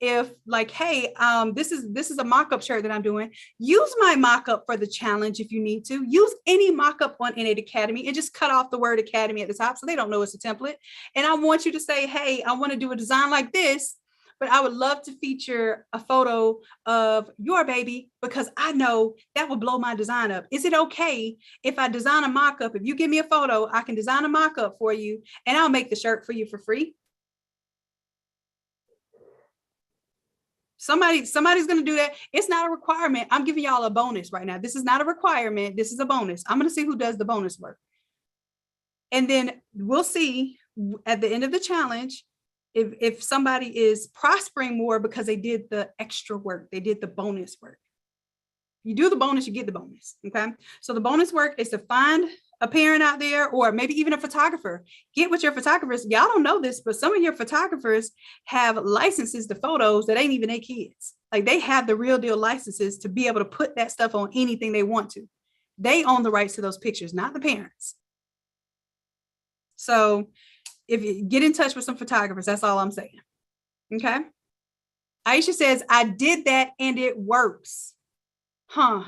if like, hey, this is a mock-up shirt that I'm doing. Use my mock-up for the challenge if you need to. Use any mock-up on Innate Academy and just cut off the word Academy at the top so they don't know it's a template. And I want you to say, hey, I want to do a design like this, but I would love to feature a photo of your baby because I know that will blow my design up. Is it okay if I design a mock-up? If you give me a photo, I can design a mock-up for you and I'll make the shirt for you for free. Somebody's going to do that. It's not a requirement. I'm giving y'all a bonus right now. This is not a requirement. This is a bonus. I'm going to see who does the bonus work. And then we'll see at the end of the challenge if somebody is prospering more because they did the extra work. They did the bonus work. You do the bonus, you get the bonus. Okay. So the bonus work is to find a parent out there, or maybe even a photographer. Get with your photographers. Y'all don't know this, but some of your photographers have licenses to photos that ain't even their kids. Like they have the real deal licenses to be able to put that stuff on anything they want to. They own the rights to those pictures, not the parents. So if you get in touch with some photographers, that's all I'm saying. Okay. Aisha says, I did that and it works. Huh?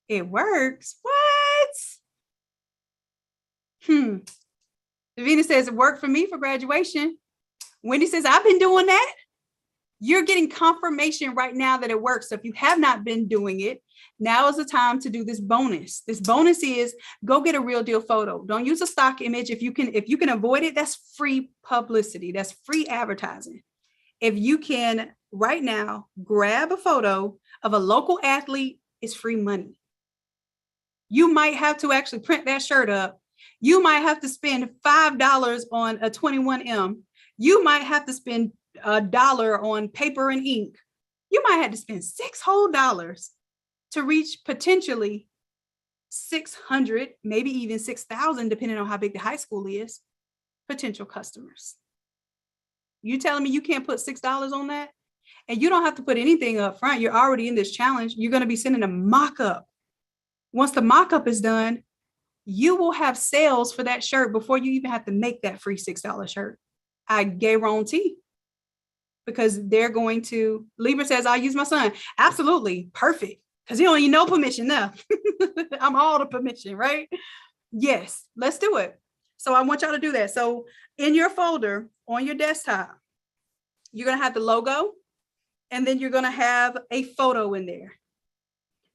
It works? What? Davina says it worked for me for graduation. Wendy says, I've been doing that. You're getting confirmation right now that it works. So if you have not been doing it, now is the time to do this bonus. This bonus is go get a real deal photo. Don't use a stock image. If you can avoid it, that's free publicity. That's free advertising. If you can right now grab a photo of a local athlete, it's free money. You might have to actually print that shirt up. You might have to spend $5 on a 21M. You might have to spend $1 on paper and ink. You might have to spend $6 whole to reach potentially 600, maybe even 6,000, depending on how big the high school is, potential customers. You telling me you can't put $6 on that? And you don't have to put anything up front. You're already in this challenge. You're going to be sending a mock-up. Once the mock-up is done, you will have sales for that shirt before you even have to make that free $6 shirt. I guarantee. Because they're going to, Libra says, I'll use my son. Absolutely. Perfect. Because you don't need no permission now. I'm all the permission, right? Yes, let's do it. So I want y'all to do that. So in your folder on your desktop, you're going to have the logo, and then you're going to have a photo in there.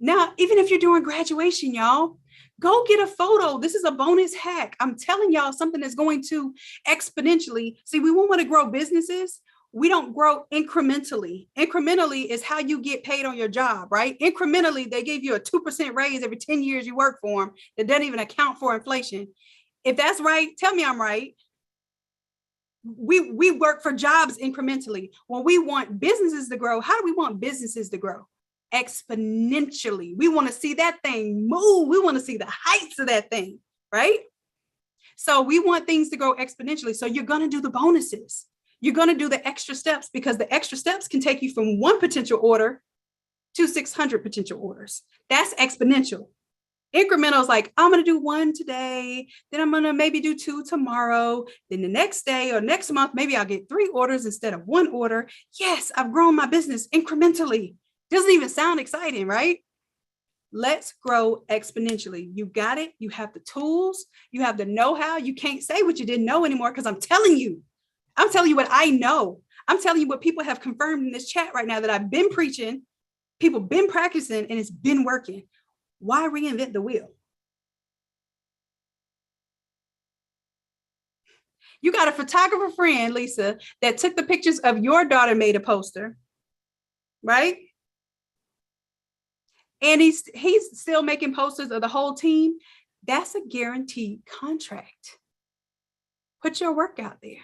Now, even if you're doing graduation, y'all, go get a photo. This is a bonus hack. I'm telling y'all something that's going to exponentially. See, we want to grow businesses. We don't grow incrementally. Incrementally is how you get paid on your job, right? Incrementally, they gave you a 2% raise every 10 years you work for them. That doesn't even account for inflation. If that's right, tell me I'm right. We work for jobs incrementally. When we want businesses to grow, how do we want businesses to grow? Exponentially. We want to see that thing move. We want to see the heights of that thing, right? So we want things to grow exponentially. So you're going to do the bonuses. You're going to do the extra steps, because the extra steps can take you from one potential order to 600 potential orders. That's exponential. Incremental is like, I'm going to do 1 today, then I'm going to maybe do 2 tomorrow, then the next day or next month, maybe I'll get 3 orders instead of 1 order. Yes, I've grown my business incrementally. Doesn't even sound exciting, right? Let's grow exponentially. You got it. You have the tools. You have the know-how. You can't say what you didn't know anymore, because I'm telling you what I know. I'm telling you what people have confirmed in this chat right now that I've been preaching, people been practicing, and it's been working. Why reinvent the wheel? You got a photographer friend, Lisa, that took the pictures of your daughter, made a poster, right? And he's still making posters of the whole team. That's a guaranteed contract. Put your work out there.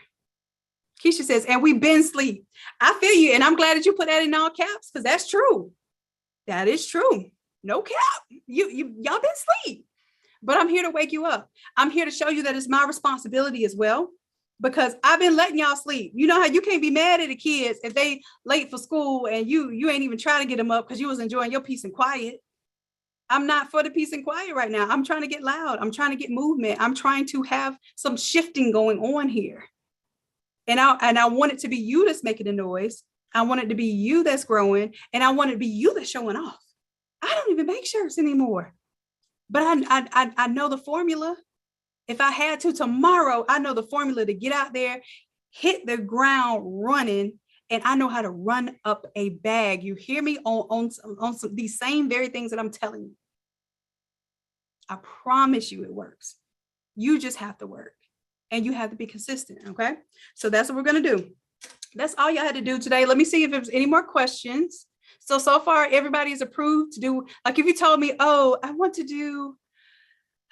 Keisha says, and we've been asleep. I feel you. And I'm glad that you put that in all caps, because that's true. That is true. No cap. Y'all been asleep. But I'm here to wake you up. I'm here to show you that it's my responsibility as well, because I've been letting y'all sleep. You know how you can't be mad at the kids if they late for school and you ain't even trying to get them up because you was enjoying your peace and quiet. I'm not for the peace and quiet right now. I'm trying to get loud. I'm trying to get movement. I'm trying to have some shifting going on here. And I want it to be you that's making the noise. I want it to be you that's growing. And I want it to be you that's showing off. I don't even make shirts anymore. But I know the formula. If I had to tomorrow, I know the formula to get out there, hit the ground running, and I know how to run up a bag. You hear me on some, these same very things that I'm telling you. I promise you it works. You just have to work, and you have to be consistent, okay? So that's what we're going to do. That's all y'all had to do today. Let me see if there's any more questions. So far, everybody is approved to do, like if you told me, oh, I want to do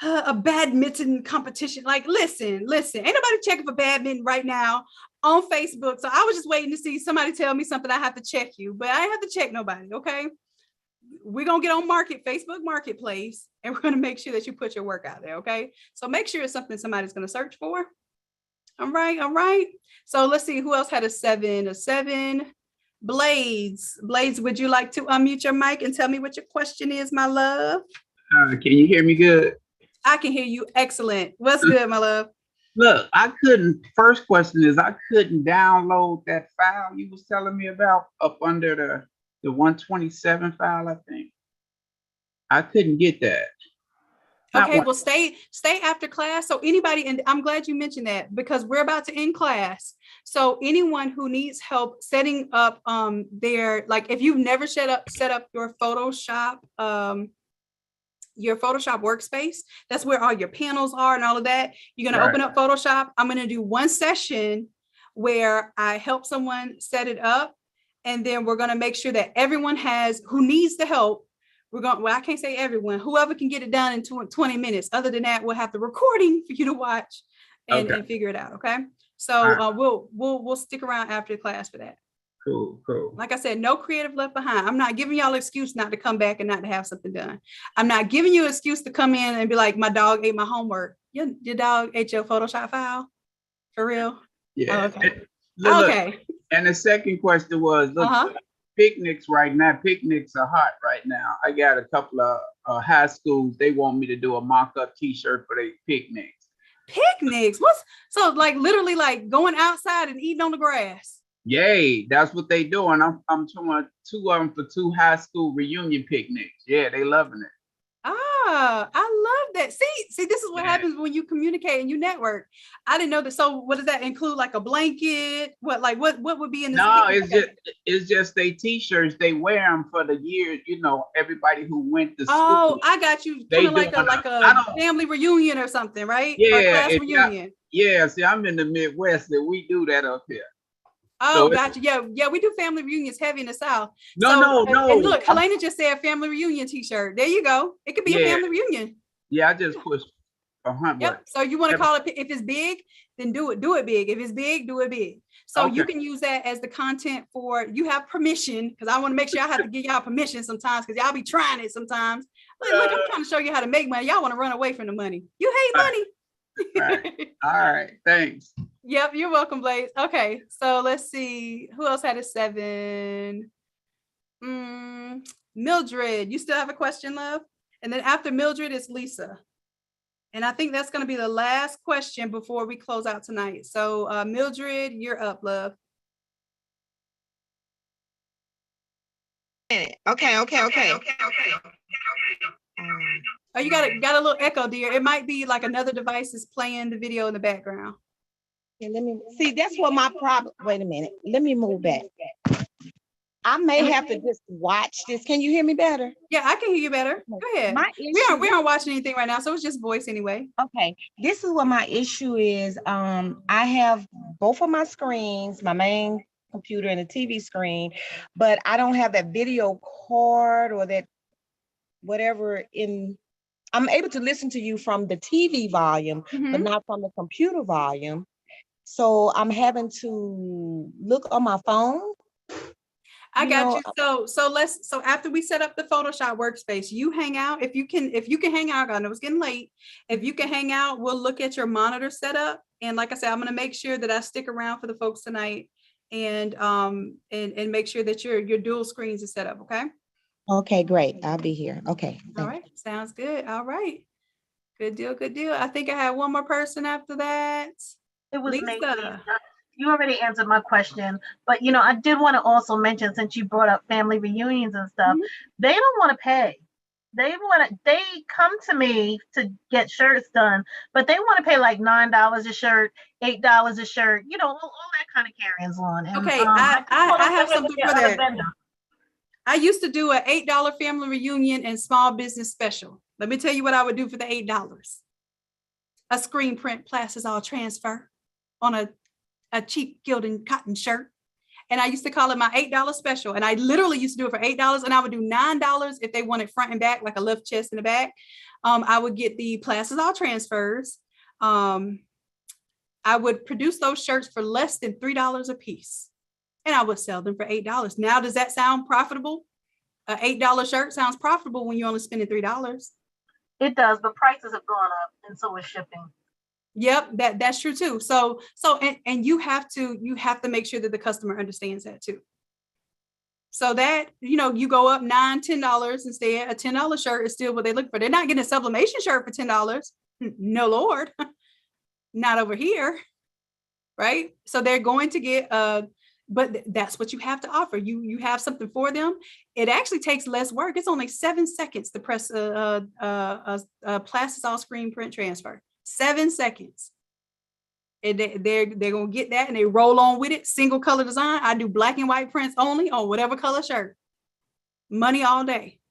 a badminton competition. Like, listen, ain't nobody checking for badminton right now on Facebook. So I was just waiting to see somebody tell me something. I have to check you, but I have to check nobody. Okay. We're going to get on Facebook Marketplace, and we're going to make sure that you put your work out there. Okay. So make sure it's something somebody's going to search for. All right. So let's see who else had a 7. Blades, would you like to unmute your mic and tell me what your question is, my love? Can you hear me good? I can hear you. Excellent. What's good, my love? Look, first question is, I couldn't download that file you was telling me about up under the 127 file, I think. I couldn't get that. Not Okay, one. well, stay after class. So anybody, and I'm glad you mentioned that because we're about to end class. So anyone who needs help setting up their, like if you've never set up your Photoshop workspace, that's where all your panels are and all of that. You're going to open up Photoshop. I'm going to do one session where I help someone set it up. And then we're going to make sure that everyone who needs the help. Well, I can't say everyone, whoever can get it done in 20 minutes. Other than that, we'll have the recording for you to watch and figure it out. Okay. So we'll stick around after class for that. Cool. Like I said, no creative left behind. I'm not giving y'all an excuse not to come back and not to have something done. I'm not giving you an excuse to come in and be like, my dog ate my homework. Your dog ate your Photoshop file? For real? Yeah. Oh, okay. Look, Okay. and the second question was, look, picnics right now. Picnics are hot right now. I got a couple of high schools. They want me to do a mock-up T-shirt for their picnics. Picnics? So like literally like going outside and eating on the grass? Yay, that's what they doing. I'm doing 2 of them for 2 high school reunion picnics. Yeah, they loving it. Ah, I love that. See, this is what happens when you communicate and you network. I didn't know that. So what does that include? Like a blanket? What would be in this? No, it's just they T-shirts. They wear them for the year. You know, everybody who went to school. Oh, I got you. Kind of like a family reunion or something, right? Yeah, or a class reunion. Yeah, see, I'm in the Midwest and we do that up here. Oh, so gotcha. Yeah, we do family reunions heavy in the South. No. And look, Helena just said family reunion T-shirt. There you go. It could be a family reunion. Yeah, I just pushed 100. Yep. So you want to call it, if it's big, then do it big. If it's big, do it big. So you can use that as the content for, you have permission, because I want to make sure I have to give y'all permission sometimes, because y'all be trying it sometimes. Look, I'm trying to show you how to make money. Y'all want to run away from the money. You hate money. Right. All right. Thanks. Yep, you're welcome, Blaze. Okay, so let's see. Who else had a 7? Mildred, you still have a question, love? And then after Mildred is Lisa. And I think that's going to be the last question before we close out tonight. So Mildred, you're up, love. Okay. Oh, you got a little echo, dear. It might be like another device is playing the video in the background. Yeah, let me see. That's what my problem. Wait a minute. Let me move back. I may have to just watch this. Can you hear me better? Yeah, I can hear you better. Go ahead. We aren't watching anything right now, so it's just voice anyway. Okay. This is what my issue is. I have both of my screens, my main computer and the TV screen, but I don't have that video card or that whatever in. I'm able to listen to you from the TV volume, but not from the computer volume. So I'm having to look on my phone. I got you. So after we set up the Photoshop workspace, you hang out. If you can hang out, I know it's getting late. If you can hang out, we'll look at your monitor setup. And like I said, I'm going to make sure that I stick around for the folks tonight and make sure that your dual screens is set up. Okay. Okay, great. I'll be here. Okay. All right. Sounds good. All right. Good deal. I think I have one more person after that. It was Lisa. me. You already answered my question, but I did want to also mention, since you brought up family reunions and stuff, they don't want to pay. They come to me to get shirts done, but they want to pay like $9 a shirt, $8 a shirt, all that kind of carries on. And, okay, I have something for that. I used to do an $8 family reunion and small business special. Let me tell you what I would do for the $8. A screen print plastisol transfer on a cheap gilded cotton shirt. And I used to call it my $8 special. And I literally used to do it for $8, and I would do $9 if they wanted front and back, like a left chest in the back. I would get the plastisol transfers. I would produce those shirts for less than $3 a piece. And I would sell them for $8. Now, does that sound profitable? An $8 shirt sounds profitable when you're only spending $3. It does, but prices have gone up, and so is shipping. Yep, that's true too. So and you have to make sure that the customer understands that too. So that, you go up $9, $10 instead. A $10 shirt is still what they look for. They're not getting a sublimation shirt for $10. No, Lord, not over here. Right. So they're going to get but that's what you have to offer. You have something for them. It actually takes less work. It's only 7 seconds to press a plastisol screen print transfer. 7 seconds. And they're gonna get that and they roll on with it. Single color design. I do black and white prints only on whatever color shirt. Money all day.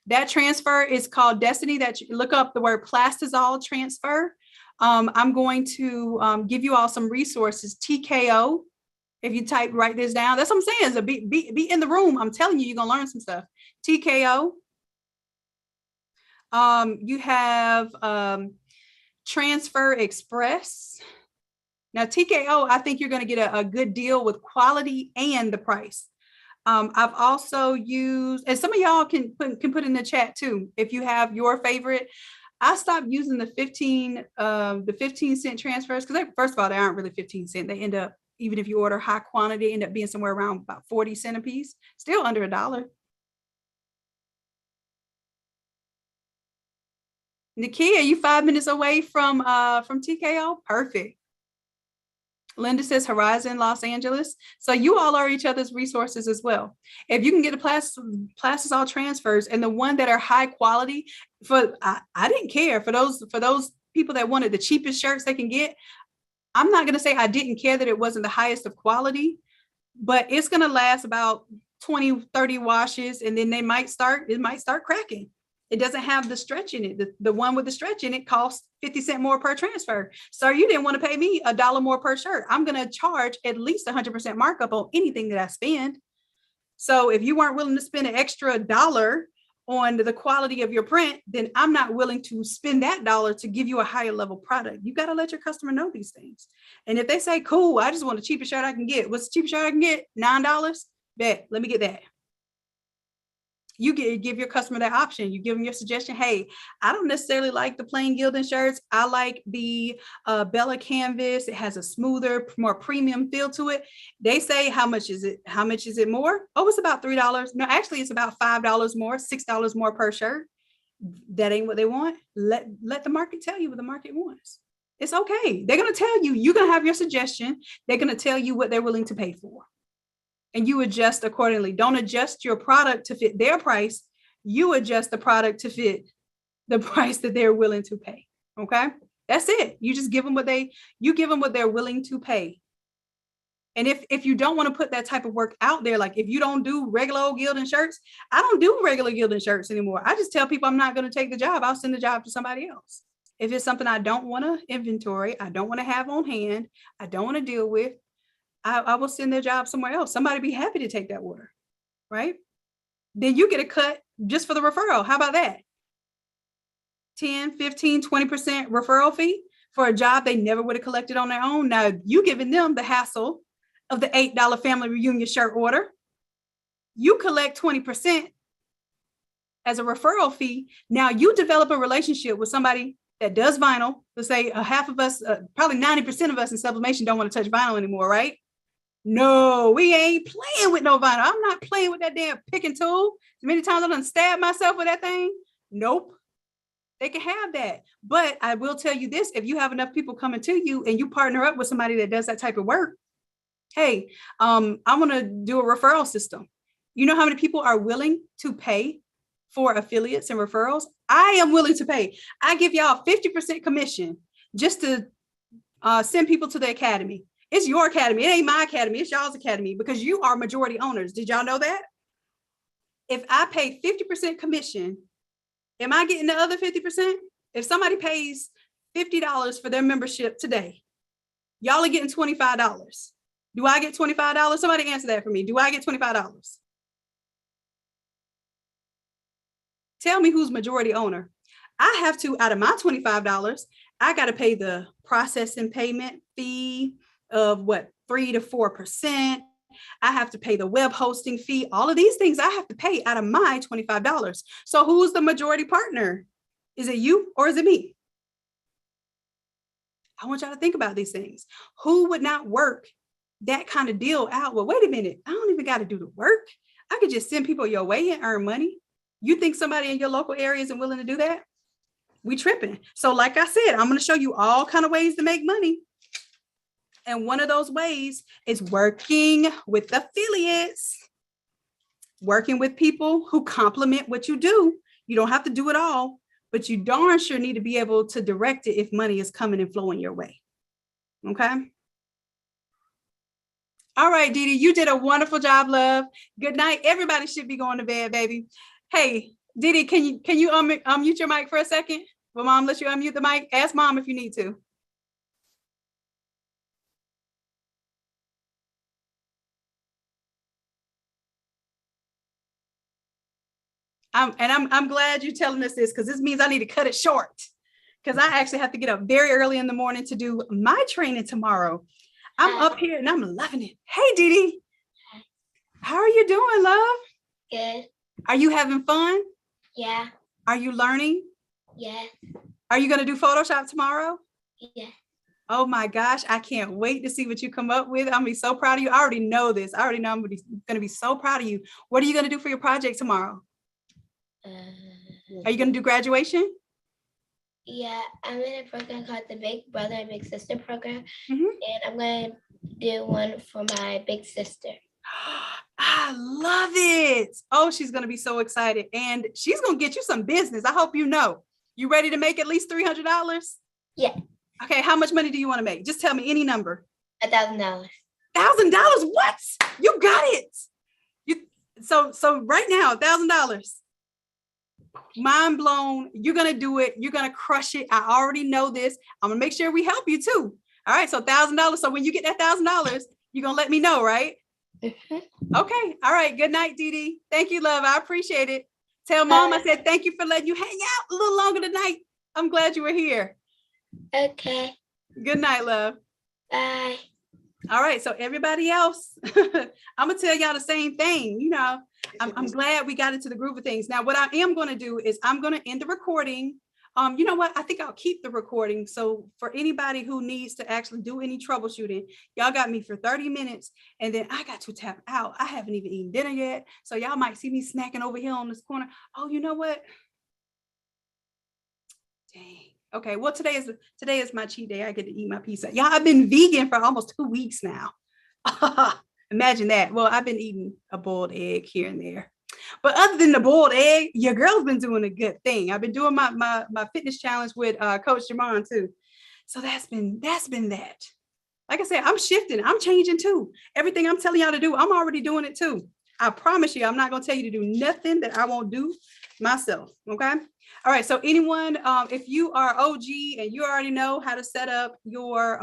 That transfer is called Destiny. That you look up the word plastisol transfer. I'm going to give you all some resources. TKO. If you write this down, that's what I'm saying. Is be in the room. I'm telling you, you're gonna learn some stuff. TKO. You have Transfer Express. Now TKO, I think you're going to get a good deal with quality and the price. I've also used, and some of y'all can put in the chat too if you have your favorite. I stopped using the 15-cent transfers because first of all, they aren't really 15 cents. They end up, even if you order high quantity, end up being somewhere around about 40 cents a piece, still under $1. Nakia, you 5 minutes away from TKO? Perfect. Linda says Horizon, Los Angeles. So you all are each other's resources as well. If you can get a plastisol transfers and the one that are high quality, I didn't care for those people that wanted the cheapest shirts they can get. I'm not going to say I didn't care that it wasn't the highest of quality, but it's going to last about 20, 30 washes, and then it might start cracking. It doesn't have the stretch in it. The one with the stretch in it costs 50 cents more per transfer. So you didn't want to pay me $1 more per shirt. I'm going to charge at least 100% markup on anything that I spend. So if you weren't willing to spend an extra $1 on the quality of your print, then I'm not willing to spend that $1 to give you a higher level product. You got to let your customer know these things. And if they say, cool, I just want the cheapest shirt I can get. What's the cheapest shirt I can get? $9? Bet, let me get that. You give your customer that option. You give them your suggestion. Hey, I don't necessarily like the plain Gildan shirts. I like the Bella canvas. It has a smoother, more premium feel to it. They say, how much is it? How much is it more? Oh, it's about $3. No, actually, it's about $5 more, $6 more per shirt. That ain't what they want. Let the market tell you what the market wants. It's okay. They're going to tell you. You're going to have your suggestion. They're going to tell you what they're willing to pay for. And you adjust accordingly. Don't adjust your product to fit their price. You adjust the product to fit the price that they're willing to pay. Okay, that's it. You just give them you give them what they're willing to pay. And if you don't want to put that type of work out there, like if you don't do regular old Gildan shirts, I don't do regular Gildan shirts anymore. I just tell people I'm not going to take the job. I'll send the job to somebody else. If it's something I don't want to inventory, I don't want to have on hand, I don't want to deal with, I will send their job somewhere else. Somebody be happy to take that order, right? Then you get a cut just for the referral. How about that? 10, 15, 20% referral fee for a job they never would have collected on their own. Now you giving them the hassle of the $8 family reunion shirt order. You collect 20% as a referral fee. Now you develop a relationship with somebody that does vinyl. Let's say half of us, probably 90% of us in sublimation don't want to touch vinyl anymore, right? No, we ain't playing with no vinyl. I'm not playing with that damn picking tool. As many times I done stabbed myself with that thing. Nope. They can have that. But I will tell you this, if you have enough people coming to you and you partner up with somebody that does that type of work, hey, I want to do a referral system. You know how many people are willing to pay for affiliates and referrals? I am willing to pay. I give y'all 50% commission just to send people to the academy. It's your academy. It ain't my academy. It's y'all's academy because you are majority owners. Did y'all know that? If I pay 50% commission, am I getting the other 50%? If somebody pays $50 for their membership today, y'all are getting $25. Do I get $25? Somebody answer that for me. Do I get $25? Tell me who's majority owner. I have to, out of my $25, I got to pay the processing payment fee of what, 3 to 4%. I have to pay the web hosting fee. All of these things I have to pay out of my $25. So who's the majority partner? Is it you or is it me? I want y'all to think about these things. Who would not work that kind of deal out? Well, wait a minute. I don't even got to do the work. I could just send people your way and earn money. You think somebody in your local area isn't willing to do that? We tripping. So like I said, I'm going to show you all kind of ways to make money. And one of those ways is working with affiliates, working with people who complement what you do. You don't have to do it all, but you darn sure need to be able to direct it if money is coming and flowing your way. Okay. All right, Dee Dee, you did a wonderful job, love. Good night. Everybody should be going to bed, baby. Hey, Dee Dee, can you unmute your mic for a second? Will mom let you unmute the mic? Ask mom if you need to. I'm glad you're telling us this, because this means I need to cut it short, because I actually have to get up very early in the morning to do my training tomorrow. I'm up here and I'm loving it. Hey, Dee Dee. How are you doing, love? Good. Are you having fun? Yeah. Are you learning? Yeah. Are you going to do Photoshop tomorrow? Yeah. Oh my gosh, I can't wait to see what you come up with. I'm gonna be so proud of you. I already know this. I already know I'm gonna be so proud of you. What are you gonna do for your project tomorrow? Are you gonna do graduation? Yeah, I'm in a program called the Big Brother and Big Sister program, Mhm. and I'm gonna do one for my big sister. I love it. Oh, she's gonna be so excited, and she's gonna get you some business. I hope you know. You ready to make at least $300? Yeah. Okay, how much money do you want to make? Just tell me any number. $1,000. $1,000? What? You got it. So right now, $1,000. Mind blown. You're gonna do it. You're gonna crush it. I already know this. I'm gonna make sure we help you too. All right. So $1,000. So when you get that $1,000, you're gonna let me know, right? Okay. All right. Good night, Dee Dee. Thank you, love. I appreciate it. Tell mom I said thank you for letting you hang out a little longer tonight. I'm glad you were here. Okay. Good night, love. Bye. All right, so everybody else, I'm gonna tell y'all the same thing. You know, I'm glad we got into the groove of things. Now, what I am gonna do is I'm gonna end the recording. You know what? I think I'll keep the recording. So for anybody who needs to actually do any troubleshooting, y'all got me for 30 minutes, and then I got to tap out. I haven't even eaten dinner yet, so y'all might see me snacking over here on this corner. Oh, you know what? Dang. Okay, well, today is my cheat day. I get to eat my pizza. Yeah, I've been vegan for almost 2 weeks now. Imagine that. Well, I've been eating a boiled egg here and there. But other than the boiled egg, your girl's been doing a good thing. I've been doing my fitness challenge with Coach Shanon too. So that's been that. Like I said, I'm shifting. I'm changing too. Everything I'm telling y'all to do, I'm already doing it too. I promise you, I'm not going to tell you to do nothing that I won't do myself. Okay. All right. So anyone, if you are OG and you already know how to set up your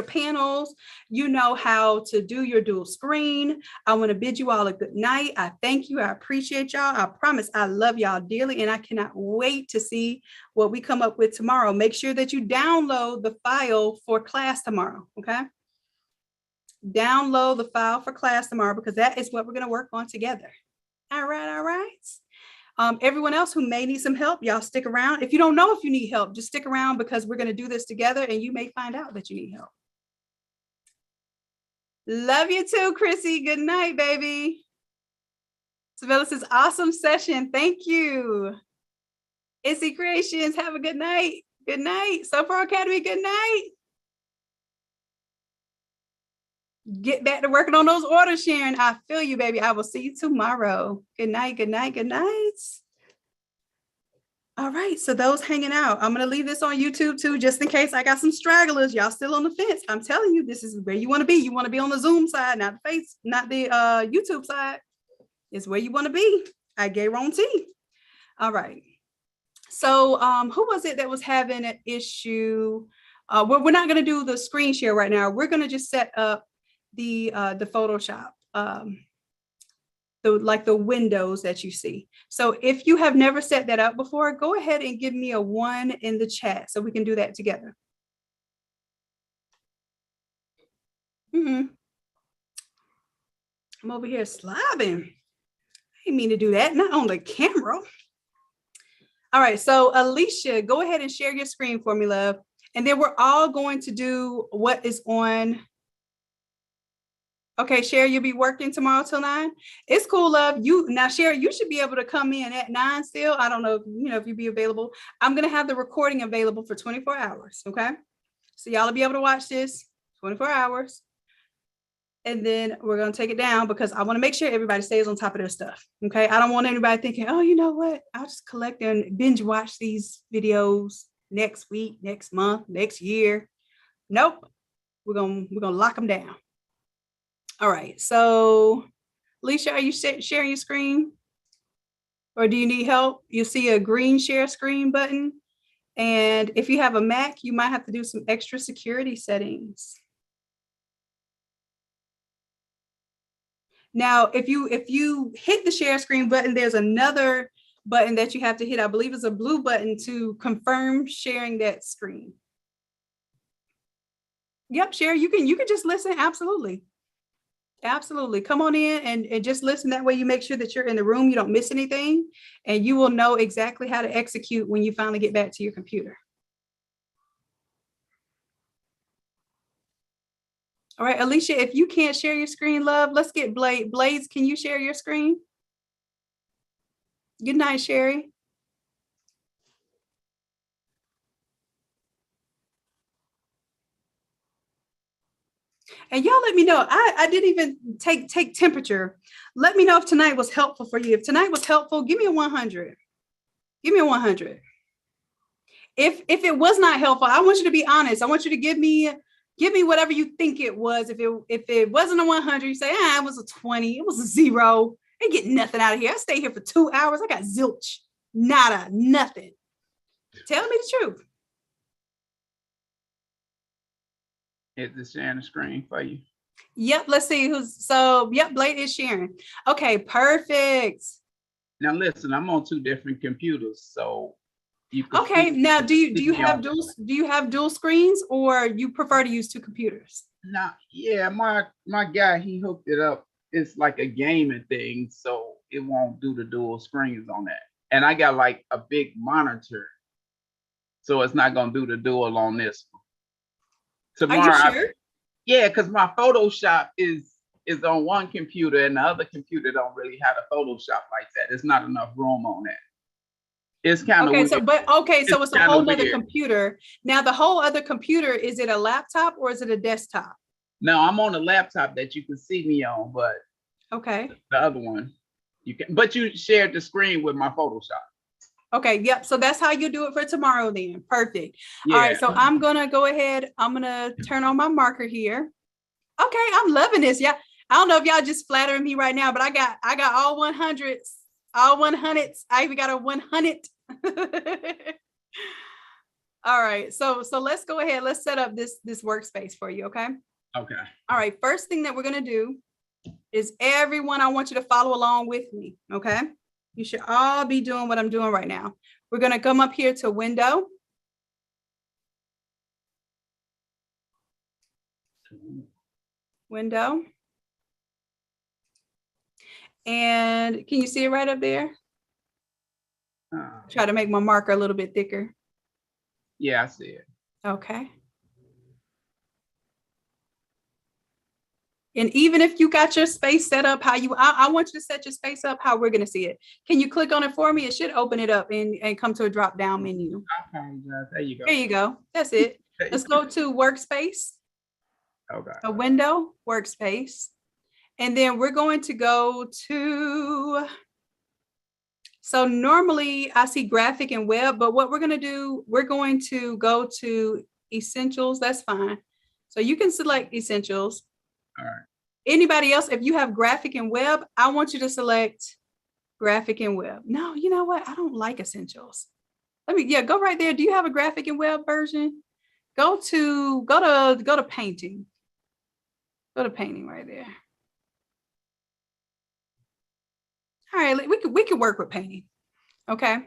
panels, you know how to do your dual screen. I want to bid you all a good night. I thank you. I appreciate y'all. I promise I love y'all dearly, and I cannot wait to see what we come up with tomorrow. Make sure that you download the file for class tomorrow. Okay. Download the file for class tomorrow, because that is what we're going to work on together. All right. All right. Everyone else who may need some help, y'all stick around. If you don't know if you need help, just stick around, because we're going to do this together and you may find out that you need help. Love you too, Chrissy. Good night, baby. Savilla says, awesome session. Thank you. Issy Creations, have a good night. Good night. So Far Academy, good night. Get back to working on those orders, Sharon. I feel you, baby. I will see you tomorrow. Good night, good night, good night. All right, so those hanging out, I'm going to leave this on YouTube too, just in case I got some stragglers. Y'all still on the fence. I'm telling you, this is where you want to be. You want to be on the Zoom side, not the YouTube side. It's where you want to be. I guarantee. All right. So who was it that was having an issue? We're not going to do the screen share right now. We're going to just set up the Photoshop, the windows that you see. So if you have never set that up before, go ahead and give me a 1 in the chat so we can do that together. I'm over here slobbing. I didn't mean to do that, not on the camera. All right, so Alicia, go ahead and share your screen for me, love. And then we're all going to do what is on. Okay, Sherry, you'll be working tomorrow till 9. It's cool, love. Now, Sherry, you should be able to come in at 9 still. I don't know, if you'd be available. I'm gonna have the recording available for 24 hours. Okay, so y'all will be able to watch this 24 hours. And then we're going to take it down because I want to make sure everybody stays on top of their stuff. Okay. I don't want anybody thinking, oh, you know what? I'll just collect and binge watch these videos next week, next month, next year. Nope. We're going to lock them down. All right. So Alicia, are you sharing your screen? Or do you need help? You see a green share screen button. And if you have a Mac, you might have to do some extra security settings. Now, if you hit the share screen button, there's another button that you have to hit. I believe it's a blue button to confirm sharing that screen. Yep, share. You can just listen. Absolutely. Absolutely. Come on in and just listen. That way you make sure that you're in the room, you don't miss anything, and you will know exactly how to execute when you finally get back to your computer. All right, Alicia, if you can't share your screen, love, let's get Blaze, can you share your screen? Good night, Sherry. And y'all let me know. I didn't even take temperature. Let me know if tonight was helpful for you. If tonight was helpful, give me a 100. Give me a 100. If it was not helpful, I want you to be honest. I want you to give me whatever you think it was. If it wasn't a 100, you say, it was a 20. It was a 0. I ain't getting nothing out of here. I stayed here for 2 hours. I got zilch, nada, nothing. Tell me the truth. Is this sharing the screen for you? Yep, let's see yep, Blade is sharing. Okay, perfect. Now listen, I'm on 2 different computers, so you can okay, now do you have dual screens, or you prefer to use 2 computers? Nah, yeah, my guy, he hooked it up. It's like a gaming thing, so it won't do the dual screens on that. And I got like a big monitor, so it's not gonna do the dual on this one. Tomorrow, are you sure? Yeah, because my Photoshop is on one computer, and the other computer don't really have a Photoshop like that. There's not enough room on that. It's kind of okay. So it's a whole other computer. Now the whole other computer, is it a laptop or is it a desktop? No, I'm on a laptop that you can see me on, but okay, the other one you can. But you shared the screen with my Photoshop. Okay, yep. So that's how you do it for tomorrow then. Perfect. Yeah. All right, so I'm gonna go ahead. I'm gonna turn on my marker here. Okay, I'm loving this. Yeah, I don't know if y'all just flattering me right now, but I got all 100s, all 100s. I even got a 100. All right, so let's go ahead. Let's set up this workspace for you. Okay. Okay. All right. First thing that we're gonna do is everyone. I want you to follow along with me. Okay. You should all be doing what I'm doing right now. We're going to come up here to window. Window. And can you see it right up there? Try to make my marker a little bit thicker. Yeah, I see it. Okay. And even if you got your space set up how I want you to set your space up how we're going to see it. Can you click on it for me? It should open it up and come to a drop down menu. Okay, there you go. There you go. That's it. Let's go to workspace. Okay. A window, workspace. And then we're going to go to, so normally I see graphic and web, but what we're going to do, we're going to go to essentials. That's fine. So you can select essentials. All right. Anybody else, if you have graphic and web, I want you to select graphic and web. No, you know what? I don't like essentials. Go right there. Do you have a graphic and web version? Go to painting. Go to painting right there. All right, we could work with painting. Okay.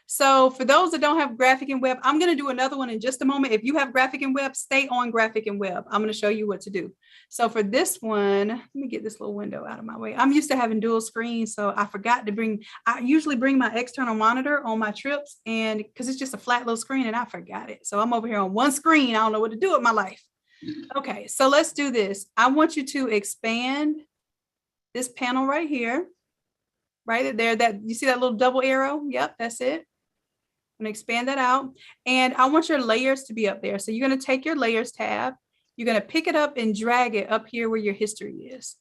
So for those that don't have graphic and web, I'm going to do another one in just a moment. If you have graphic and web, stay on graphic and web. I'm going to show you what to do. So for this one, let me get this little window out of my way. I'm used to having dual screens, so I forgot to I usually bring my external monitor on my trips, and because it's just a flat little screen and I forgot it. So I'm over here on one screen. I don't know what to do with my life. Okay, so let's do this. I want you to expand this panel right here, right there. That you see that little double arrow? Yep, that's it. I'm going to expand that out, and I want your layers to be up there. So you're going to take your layers tab You're going to pick it up and drag it up here where your history is.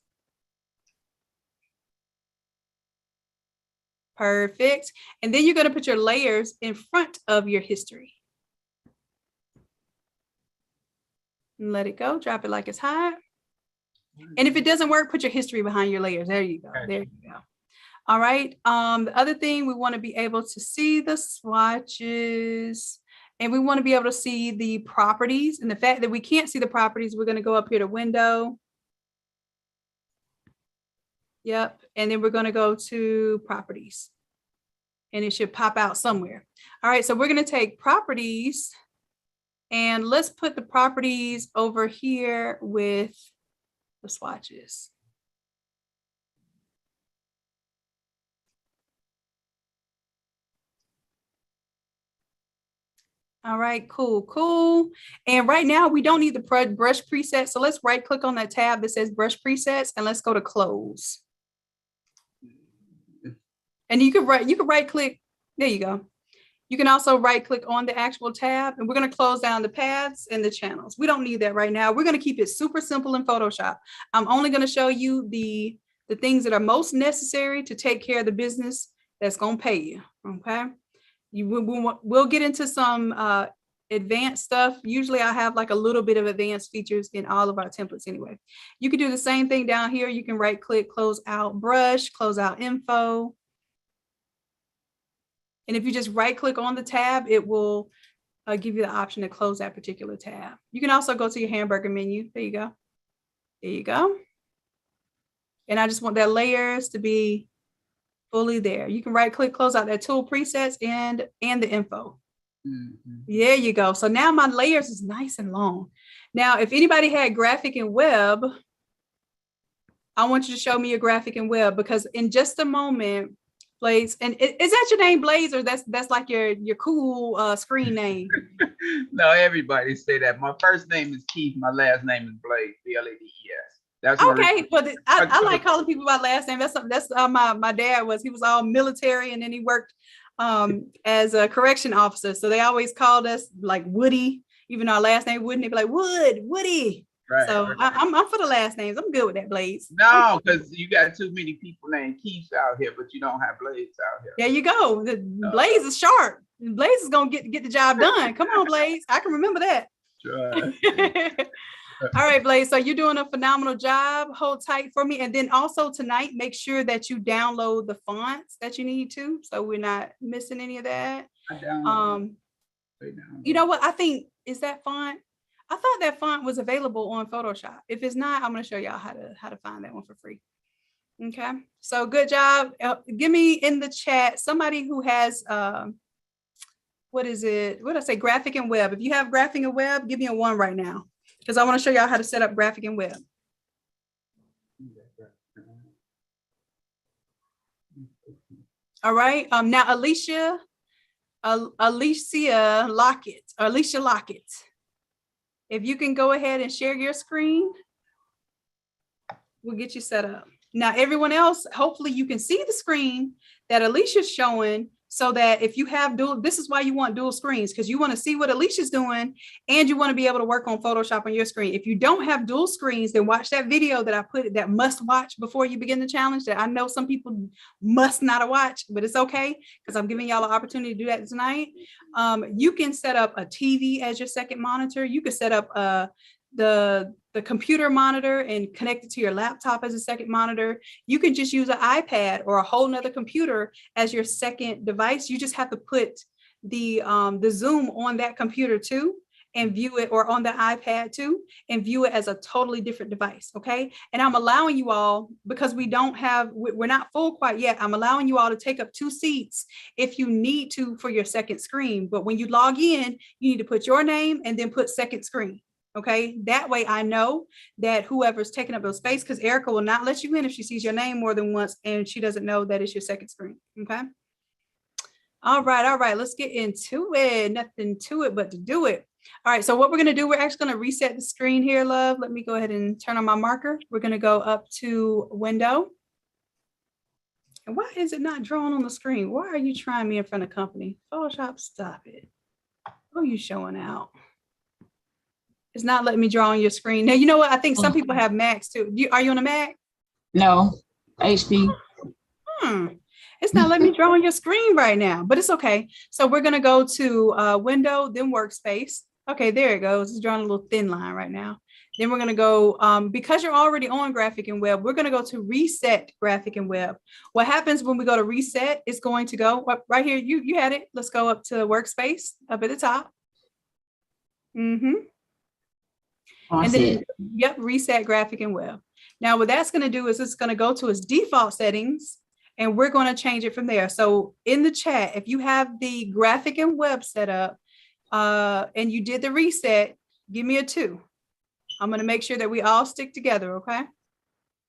Perfect. And then you're going to put your layers in front of your history. And let it go. Drop it like it's hot. And if it doesn't work, put your history behind your layers. There you go. There you go. All right. The other thing, we want to be able to see the swatches, and we want to be able to see the properties. And the fact that we can't see the properties, we're going to go up here to window. Yep. And then we're going to go to properties, and it should pop out somewhere. All right. So we're going to take properties, and let's put the properties over here with the swatches. All right, cool, cool. And right now we don't need the brush preset. So let's right click on that tab that says brush presets, and let's go to close. And you can right click. There you go. You can also right click on the actual tab, and we're going to close down the paths and the channels. We don't need that right now. We're going to keep it super simple in Photoshop. I'm only going to show you the things that are most necessary to take care of the business that's going to pay you. Okay. We'll get into some advanced stuff. Usually I have like a little bit of advanced features in all of our templates anyway. You can do the same thing down here. You can right click, close out brush, close out info. And if you just right click on the tab, it will give you the option to close that particular tab. You can also go to your hamburger menu. There you go. There you go. And I just want that layers to be fully there. You can right click, close out that tool presets and the info. Mm-hmm. There you go. So now my layers is nice and long. Now, if anybody had graphic and web, I want you to show me your graphic and web, because in just a moment, Blaze, and is that your name, Blaze, or that's like your cool screen name? No, everybody say that. My first name is Keith. My last name is Blaze, Blades. That's okay, but I like calling people by last name. That's my dad was. He was all military, and then he worked as a correction officer. So they always called us like Woody, even though our last name wouldn't. They'd be like Woody. Right. So right. I'm for the last names. I'm good with that, Blades. No, because you got too many people named Keiths out here, but you don't have Blades out here. There you go. Blaze is sharp. Blaze is gonna get the job done. Come on, Blaze. I can remember that. Sure. All right, Blaze. So you're doing a phenomenal job. Hold tight for me. And then also tonight, make sure that you download the fonts that you need to, so we're not missing any of that. You know what? I think is that font. I thought that font was available on Photoshop. If it's not, I'm going to show y'all how to find that one for free. Okay. So good job. Give me in the chat somebody who has what is it? What did I say? Graphic and web. If you have graphic and web, give me a 1 right now, because I want to show y'all how to set up graphic and web. All right. Now Alicia Lockett. If you can go ahead and share your screen, we'll get you set up. Now, everyone else, hopefully you can see the screen that Alicia's showing, so that if you have this is why you want dual screens, because you want to see what Alicia's doing, and you want to be able to work on Photoshop on your screen. If you don't have dual screens, then watch that video that I put, that must watch before you begin the challenge, that I know some people must not watch, but it's okay, because I'm giving y'all an opportunity to do that tonight. You can set up a TV as your second monitor. You can set up the computer monitor and connect it to your laptop as a second monitor. You can just use an iPad or a whole nother computer as your second device. You just have to put the Zoom on that computer too, and view it, or on the iPad too, and view it as a totally different device. Okay. And I'm allowing you all, because we're not full quite yet. I'm allowing you all to take up 2 seats if you need to for your second screen. But when you log in, you need to put your name and then put second screen. Okay, that way I know that whoever's taking up those space, because Erica will not let you in if she sees your name more than once and she doesn't know that it's your second screen. Okay. All right. Let's get into it. Nothing to it but to do it. All right. So what we're going to do, we're actually going to reset the screen here, love. Let me go ahead and turn on my marker. We're going to go up to window. And why is it not drawn on the screen? Why are you trying me in front of company? Photoshop, stop it. Oh, you showing out. It's not letting me draw on your screen. Now, you know what? I think some people have Macs too. Are you on a Mac? No, HP. It's not letting me draw on your screen right now, but it's okay. So we're going to go to window, then workspace. Okay, there it goes. It's drawing a little thin line right now. Then we're going to go, because you're already on graphic and web, we're going to go to reset graphic and web. What happens when we go to reset is going to go up right here. You had it. Let's go up to workspace up at the top. And then, yep, reset graphic and web. Now, what that's going to do is it's going to go to its default settings, and we're going to change it from there. So in the chat, if you have the graphic and web set up and you did the reset, give me a 2. I'm going to make sure that we all stick together, okay?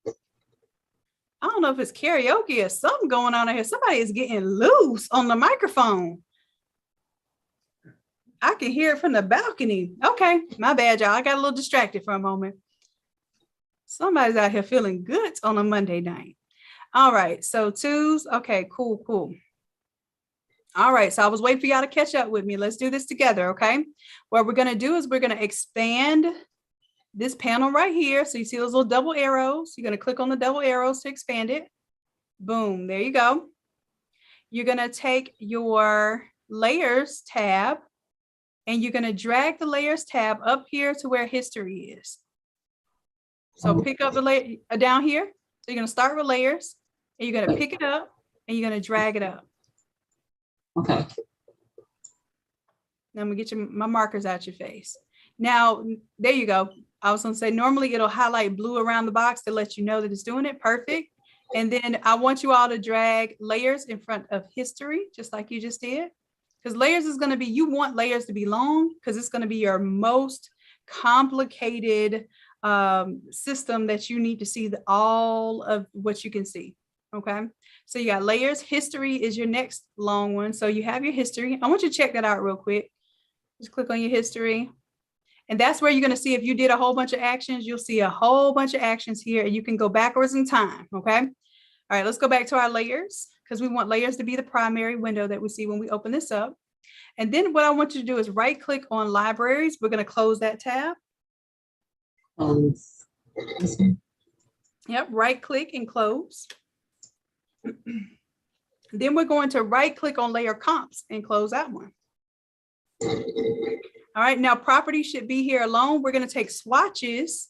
I don't know if it's karaoke or something going on here. Somebody is getting loose on the microphone. I can hear it from the balcony. Okay, my bad, y'all. I got a little distracted for a moment. Somebody's out here feeling good on a Monday night. All right, so 2s. Okay, cool. All right, so I was waiting for y'all to catch up with me. Let's do this together, okay? What we're going to do is we're going to expand this panel right here. So you see those little double arrows. You're going to click on the double arrows to expand it. Boom, there you go. You're going to take your layers tab and you're going to drag the layers tab up here to where history is. So pick up the layer down here. So you're going to start with layers and you're going to pick it up and you're going to drag it up. Okay. Now I'm going to get my markers out your face. Now, there you go. I was going to say, normally it'll highlight blue around the box to let you know that it's doing it. Perfect. And then I want you all to drag layers in front of history, just like you just did. Because layers is going to be, you want layers to be long because it's going to be your most complicated system that you need to see all of what you can see. Okay. So you got layers. History is your next long one. So you have your history. I want you to check that out real quick. Just click on your history. And that's where you're going to see if you did a whole bunch of actions, you'll see a whole bunch of actions here and you can go backwards in time. Okay. All right, let's go back to our layers because we want layers to be the primary window that we see when we open this up. And then what I want you to do is right click on libraries. We're going to close that tab. Yep, right click and close. Then we're going to right click on layer comps and close that one. All right, now properties should be here alone. We're going to take swatches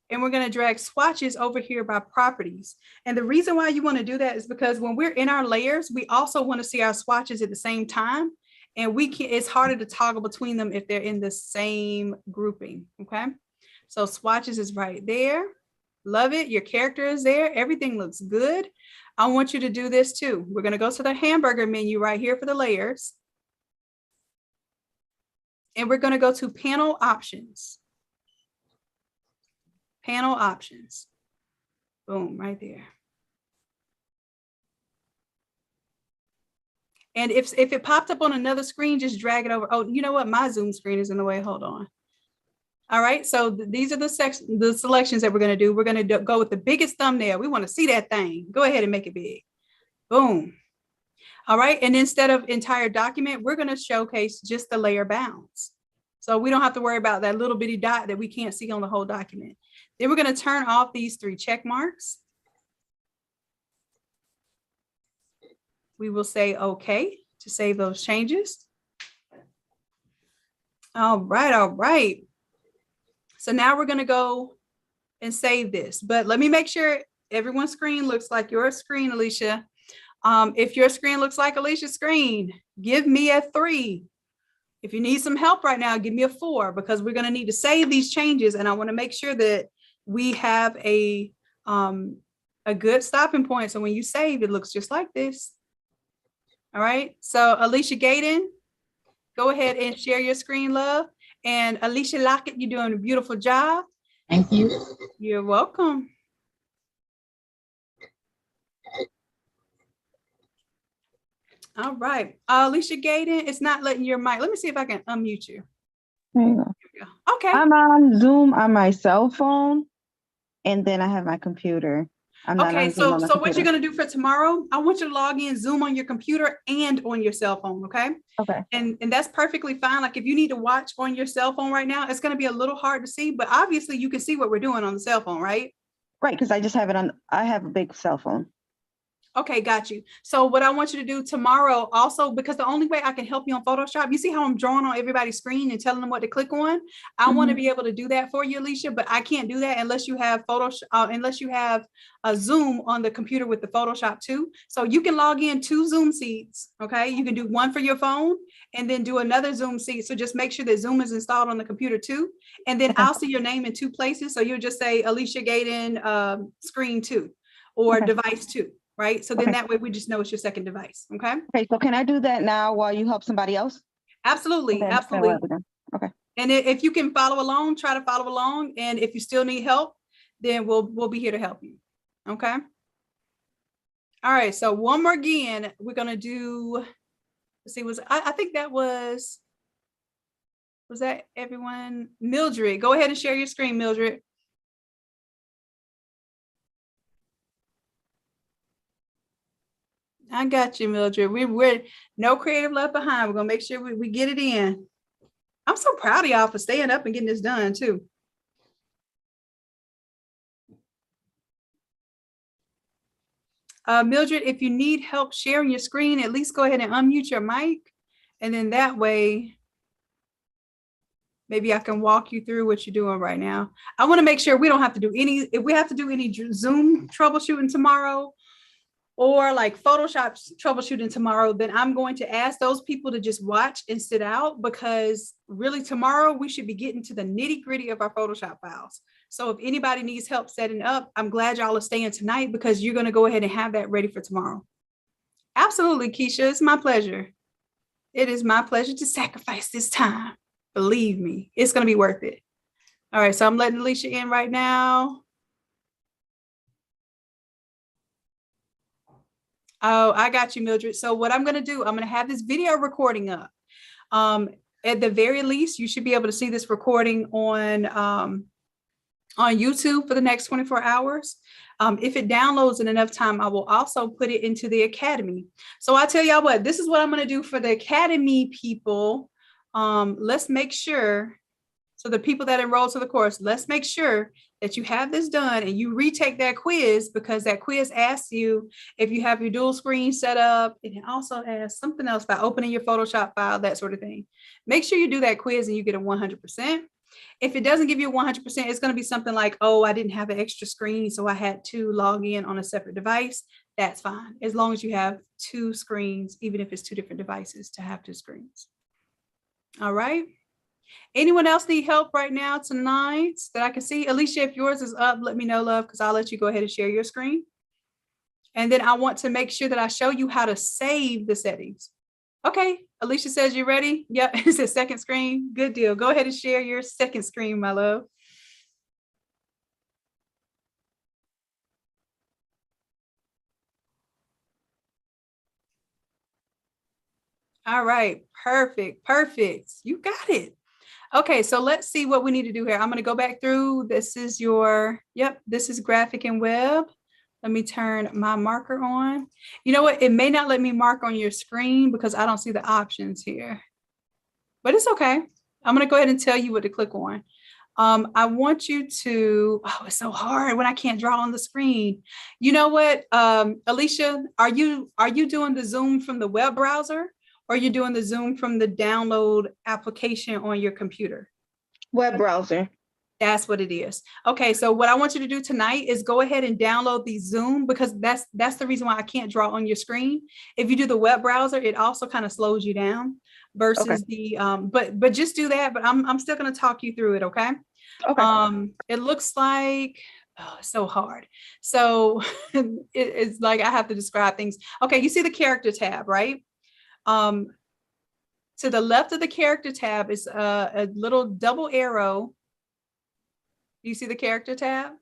and we're going to drag swatches over here by properties. And the reason why you want to do that is because when we're in our layers, we also want to see our swatches at the same time. And it's harder to toggle between them if they're in the same grouping. Okay, so swatches is right there. Love it. Your character is there. Everything looks good. I want you to do this too. We're going to go to the hamburger menu right here for the layers. And we're going to go to panel options. Panel options. Boom, right there. And if it popped up on another screen, just drag it over. Oh, you know what? My Zoom screen is in the way. Hold on. All right. So these are the selections that we're going to do. We're going to go with the biggest thumbnail. We want to see that thing. Go ahead and make it big. Boom. All right. And instead of entire document, we're going to showcase just the layer bounds. So we don't have to worry about that little bitty dot that we can't see on the whole document. Then we're going to turn off these 3 check marks. We will say okay to save those changes. All right. All right. So now we're going to go and save this, but let me make sure everyone's screen looks like your screen, Alicia. If your screen looks like Alicia's screen, give me a 3. If you need some help right now, give me a 4 because we're going to need to save these changes. And I want to make sure that we have a good stopping point. So when you save, it looks just like this. All right. So Alicia Gaydon, go ahead and share your screen, love. And Alicia Lockett, you're doing a beautiful job. Thank you. You're welcome. All right. Alicia Gaydon, it's not letting your mic. Let me see if I can unmute you. There you go. Okay. I'm on Zoom on my cell phone, and then I have my computer. I'm not Okay, on Zoom so on my so what you're computer. gonna do for tomorrow, I want you to log in Zoom on your computer and on your cell phone, okay? Okay. And that's perfectly fine. Like if you need to watch on your cell phone right now, it's gonna be a little hard to see, but obviously you can see what we're doing on the cell phone, right? Right, because I just have it on, I have a big cell phone. Okay, got you. So what I want you to do tomorrow also, because the only way I can help you on Photoshop, you see how I'm drawing on everybody's screen and telling them what to click on? I want to be able to do that for you, Alicia, but I can't do that unless you have Photoshop, unless you have a Zoom on the computer with the Photoshop too. So you can log in 2 Zoom seats, okay? You can do one for your phone and then do another Zoom seat. So just make sure that Zoom is installed on the computer too. And then I'll see your name in 2 places. So you'll just say Alicia Gaden, screen 2 or device 2. Right? So then that way we just know it's your second device. Okay. Okay, so can I do that now while you help somebody else? Absolutely. Okay, Absolutely. okay. And if you can follow along, try to follow along. And if you still need help, then we'll be here to help you. Okay. All right. So one more again, we're gonna do, let's see, I think that was that everyone? Mildred, go ahead and share your screen, Mildred. I got you, Mildred. We're no creative left behind. We're gonna make sure we get it in. I'm so proud of y'all for staying up and getting this done too. Mildred, if you need help sharing your screen, at least go ahead and unmute your mic. And then that way, maybe I can walk you through what you're doing right now. I want to make sure we don't have to do any, if we have to do any Zoom troubleshooting tomorrow, or like Photoshop troubleshooting tomorrow, then I'm going to ask those people to just watch and sit out, because really tomorrow we should be getting to the nitty gritty of our Photoshop files. So if anybody needs help setting up, I'm glad y'all are staying tonight, because you're going to go ahead and have that ready for tomorrow. Absolutely, Keisha, it's my pleasure. It is my pleasure to sacrifice this time. Believe me, it's going to be worth it. All right, so I'm letting Alicia in right now. Oh, I got you, Mildred. So what I'm going to do, I'm going to have this video recording up. At the very least, you should be able to see this recording on YouTube for the next 24 hours. If it downloads in enough time, I will also put it into the Academy. So I tell y'all what, this is what I'm going to do for the Academy people. Let's make sure, so the people that enroll to the course, let's make sure that you have this done and you retake that quiz, because that quiz asks you if you have your dual screen set up. And it also asks something else about opening your Photoshop file, that sort of thing. Make sure you do that quiz and you get a 100%. If it doesn't give you 100%, it's going to be something like, oh, I didn't have an extra screen, so I had to log in on a separate device. That's fine, as long as you have 2 screens, even if it's 2 different devices, to have 2 screens. All right. Anyone else need help right now tonight that I can see? Alicia, if yours is up, let me know, love, because I'll let you go ahead and share your screen. And then I want to make sure that I show you how to save the settings. Okay, Alicia says you're ready. Yep, it's a second screen. Good deal. Go ahead and share your second screen, my love. All right, perfect, perfect. You got it. Okay, so let's see what we need to do here. I'm going to go back through. This is your, yep, this is graphic and web. Let me turn my marker on. You know what? It may not let me mark on your screen because I don't see the options here, but it's okay. I'm going to go ahead and tell you what to click on. I want you to, oh, it's so hard when I can't draw on the screen. You know what, Alicia, are you doing the Zoom from the web browser, or you're doing the Zoom from the download application on your computer? Web browser. That's what it is. Okay, so what I want you to do tonight is go ahead and download the Zoom, because that's the reason why I can't draw on your screen. If you do the web browser, it also kind of slows you down versus the but just do that. But I'm still going to talk you through it. Okay. Okay. It looks like, oh, it's so hard. So it's like I have to describe things. Okay, you see the character tab, right? To the left of the character tab is a little double arrow. Do you see the character tab?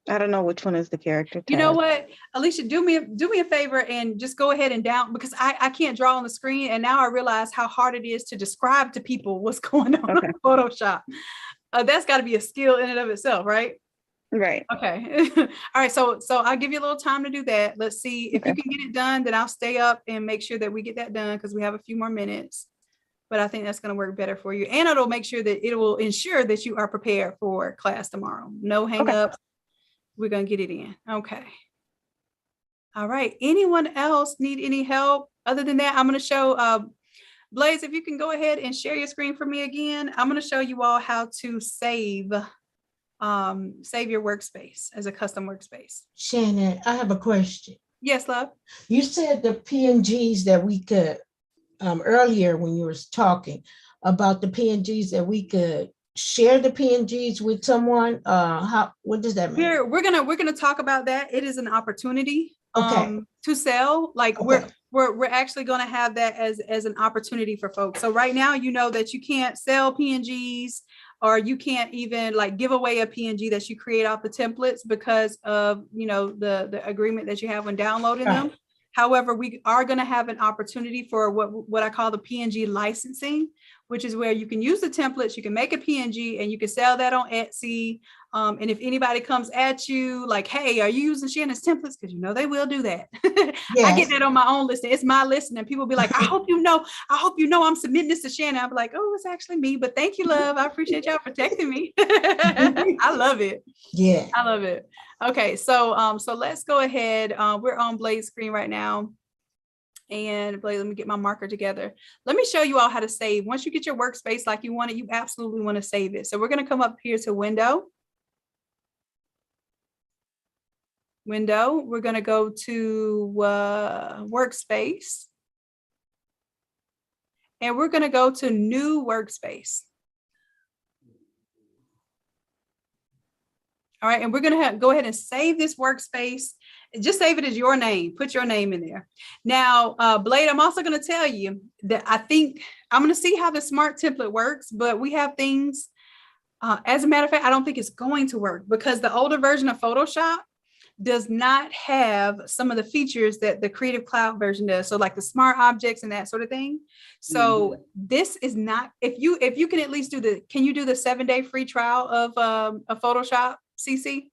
I don't know which one is the character tab. You know what, Alicia, do me a favor and just go ahead and because I can't draw on the screen, and now I realize how hard it is to describe to people what's going on in Photoshop. That's got to be a skill in and of itself, right? Right. Okay. All right. So I'll give you a little time to do that. Let's see if you Okay. can get it done, then I'll stay up and make sure that we get that done because we have a few more minutes. But I think that's going to work better for you. And it'll make sure that it will ensure that you are prepared for class tomorrow. No hangups. We're going to get it in. Okay. All right. Anyone else need any help? Other than that, I'm going to show Blaze, if you can go ahead and share your screen for me again. I'm going to show you all how to save your workspace as a custom workspace. Shannon, I have a question. Yes, love. You said the PNGs that we could, earlier when you were talking about the PNGs that we could share the PNGs with someone. What does that mean? We're gonna talk about that. It is an opportunity Okay. to sell. Like Okay. we're actually gonna have that as an opportunity for folks. So right now, you know that you can't sell PNGs or you can't even like give away a PNG that you create off the templates because of, you know, the agreement that you have when downloading them. However, we are going to have an opportunity for what I call the PNG licensing, which is where you can use the templates, you can make a PNG and you can sell that on Etsy. And if anybody comes at you like, hey, are you using Shannon's templates? Because you know they will do that. I get that on my own listing. It's my listing. And people be like, I hope you know I'm submitting this to Shannon. I'm like, oh, it's actually me. But thank you, love. I appreciate y'all protecting me. I love it. Yeah. I love it. Okay, so let's go ahead. We're on Blaze screen right now. And Blaze, let me get my marker together. Let me show you all how to save. Once you get your workspace like you want it, you absolutely want to save it. So we're going to come up here to Window. We're going to go to Workspace. And we're going to go to New Workspace. All right, and we're going to go ahead and save this workspace. Just save it as your name. Put your name in there. Now, Blade, I'm also going to tell you that I think I'm going to see how the smart template works, but we have things, as a matter of fact, I don't think it's going to work because the older version of Photoshop does not have some of the features that the Creative Cloud version does. So like the smart objects and that sort of thing. So this is not, if you can at least can you do the 7-day free trial of a Photoshop CC?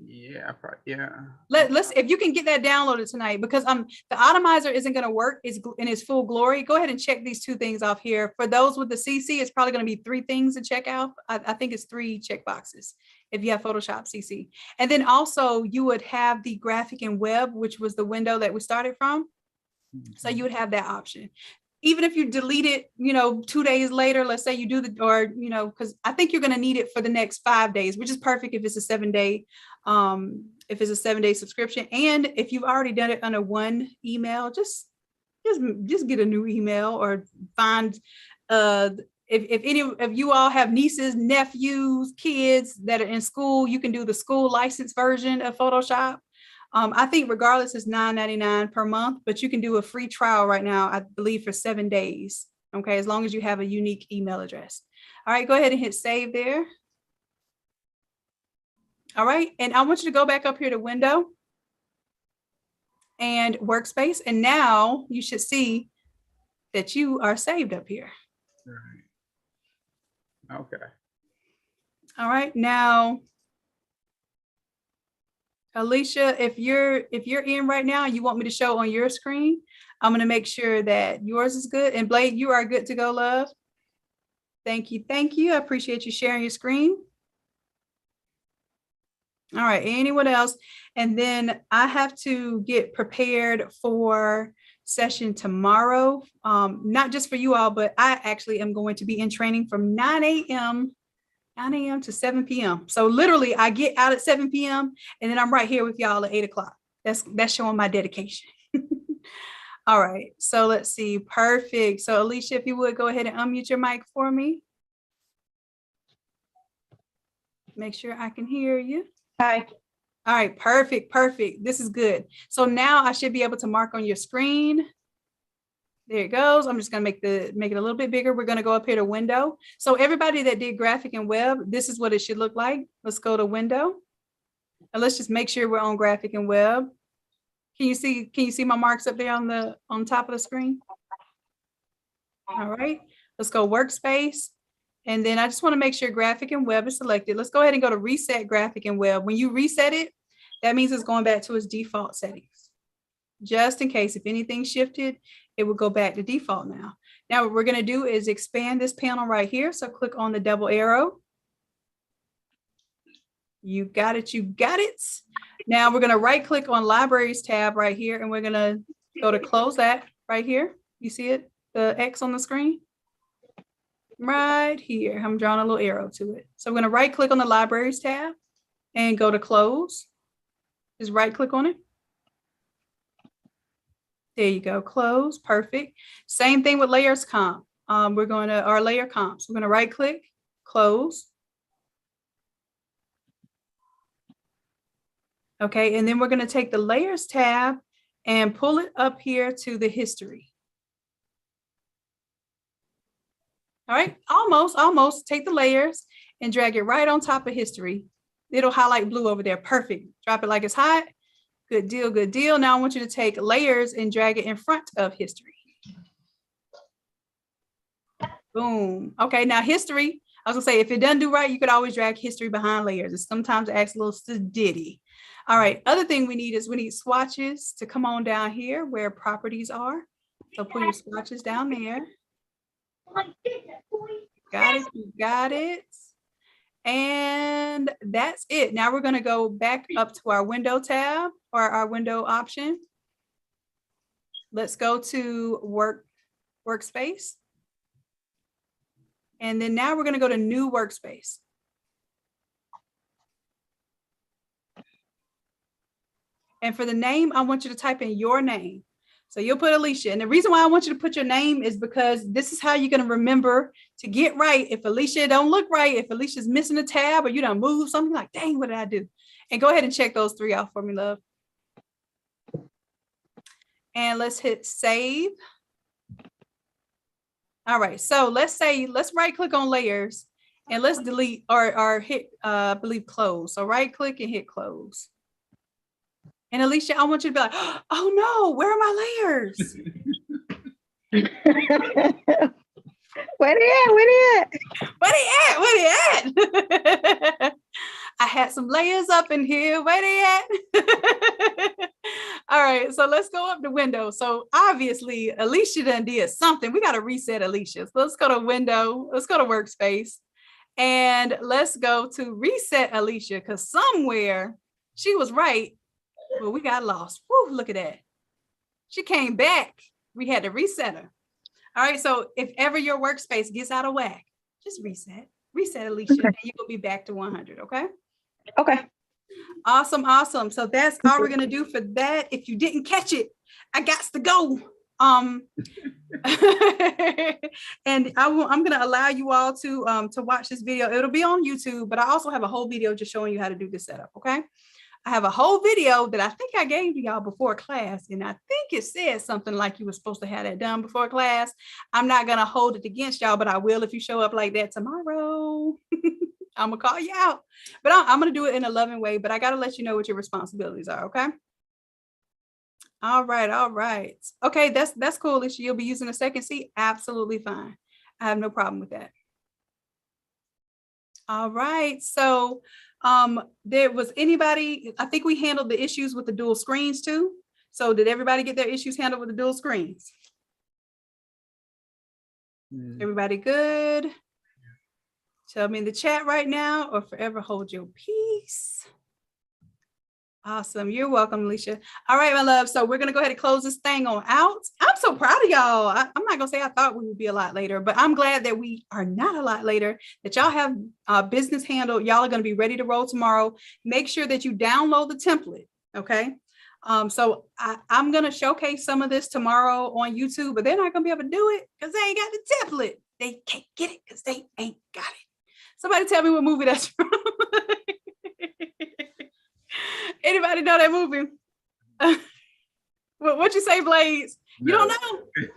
Yeah, yeah. Let's if you can get that downloaded tonight, because the Automizer isn't going to work in its full glory. Go ahead and check these 2 things off here. For those with the CC, it's probably going to be 3 things to check out. I think it's 3 check boxes if you have Photoshop CC. And then also you would have the graphic and web, which was the window that we started from. So you would have that option. Even if you delete it, 2 days later, let's say you do because I think you're going to need it for the next 5 days, which is perfect if it's a 7-day, if it's a 7-day subscription. And if you've already done it under one email, just get a new email or find, if any of you all have nieces, nephews, kids that are in school, you can do the school license version of Photoshop. I think regardless it's $9.99 per month, but you can do a free trial right now, I believe for 7 days. Okay, as long as you have a unique email address. All right, go ahead and hit save there. All right, and I want you to go back up here to Window and Workspace. And now you should see that you are saved up here. Right. Okay. All right, now, Alicia, if you're in right now and you want me to show on your screen, I'm going to make sure that yours is good. And Blade, you are good to go, love. Thank you. Thank you. I appreciate you sharing your screen. All right. Anyone else? And then I have to get prepared for session tomorrow. Not just for you all, but I actually am going to be in training from 9 a.m. to 7 p.m. So literally I get out at 7 p.m. and then I'm right here with y'all at 8 o'clock. That's showing my dedication. All right. So let's see. Perfect. So Alicia, if you would go ahead and unmute your mic for me. Make sure I can hear you. Hi. All right. Perfect. Perfect. This is good. So now I should be able to mark on your screen. There it goes. I'm just going to make it a little bit bigger. We're going to go up here to Window. So everybody that did graphic and web, this is what it should look like. Let's go to Window. And let's just make sure we're on graphic and web. Can you see my marks up there on top of the screen? All right. Let's go Workspace. And then I just want to make sure graphic and web is selected. Let's go ahead and go to reset graphic and web. When you reset it, that means it's going back to its default settings. Just in case if anything shifted, it will go back to default now. Now what we're going to do is expand this panel right here. So click on the double arrow. You got it, you got it. Now we're going to right click on libraries tab right here, and we're going to go to close that right here. You see it, the X on the screen? Right here, I'm drawing a little arrow to it. So I'm going to right click on the libraries tab and go to close. Just right click on it. There you go, close, perfect. Same thing with layers comp. We're going to our layer comps. We're going to right click, close. Okay, and then we're going to take the layers tab and pull it up here to the history. All right, almost take the layers and drag it right on top of history. It'll highlight blue over there. Perfect. Drop it like it's hot. Good deal, good deal. Now I want you to take layers and drag it in front of history. Boom. Okay, now history. I was gonna say, if it doesn't do right, you could always drag history behind layers. It's sometimes it acts a little ditty. All right, other thing we need is we need swatches to come on down here where properties are. So put your swatches down there. Got it, you got it. And that's it. Now we're gonna go back up to our window tab or our window option. Let's go to workspace. And then now we're gonna go to new workspace. And for the name, I want you to type in your name. So you'll put Alicia. And the reason why I want you to put your name is because this is how you're going to remember to get right. If Alicia don't look right, if Alicia's missing a tab or you don't move something like, dang, what did I do? And go ahead and check those 3 off for me, love. And let's hit save. All right. So let's right click on layers and let's delete or hit, I believe, close. So right click and hit close. And Alicia, I want you to be like, oh no, where are my layers? Where they at? Where they at? Where they at? Where they at? I had some layers up in here. Where they at? All right, so let's go up the window. So obviously, Alicia done did something. We got to reset Alicia. So let's go to window. Let's go to workspace. And let's go to reset Alicia because somewhere she was right. Well, we got lost. Woo, look at that. She came back. We had to reset her. All right. So if ever your workspace gets out of whack, just reset. Reset, Alicia, Okay. and you will be back to 100. Okay. Okay. Awesome. Awesome. So that's all we're going to do for that. If you didn't catch it, I got to go. And I'm going to allow you all to watch this video. It'll be on YouTube, but I also have a whole video just showing you how to do this setup. Okay. I have a whole video that I think I gave y'all before class, and I think it said something like you were supposed to have that done before class. I'm not going to hold it against y'all, but I will if you show up like that tomorrow. I'm going to call you out, but I'm going to do it in a loving way, but I got to let you know what your responsibilities are, okay? All right, all right. Okay, that's cool. If you'll be using a second seat, absolutely fine. I have no problem with that. All right, so there was anybody, I think we handled the issues with the dual screens too. So did everybody get their issues handled with the dual screens? Everybody good? Tell me in the chat right now or forever hold your peace. Awesome. You're welcome, Alicia. All right, my love. So we're going to go ahead and close this thing on out. I'm so proud of y'all. I'm not going to say I thought we would be a lot later, but I'm glad that we are not a lot later, that y'all have business handled. Y'all are going to be ready to roll tomorrow. Make sure that you download the template. Okay. So I'm going to showcase some of this tomorrow on YouTube, but they're not going to be able to do it because they ain't got the template. They can't get it because they ain't got it. Somebody tell me what movie that's from. Anybody know that movie? What'd you say, Blaze? No. You don't know? 5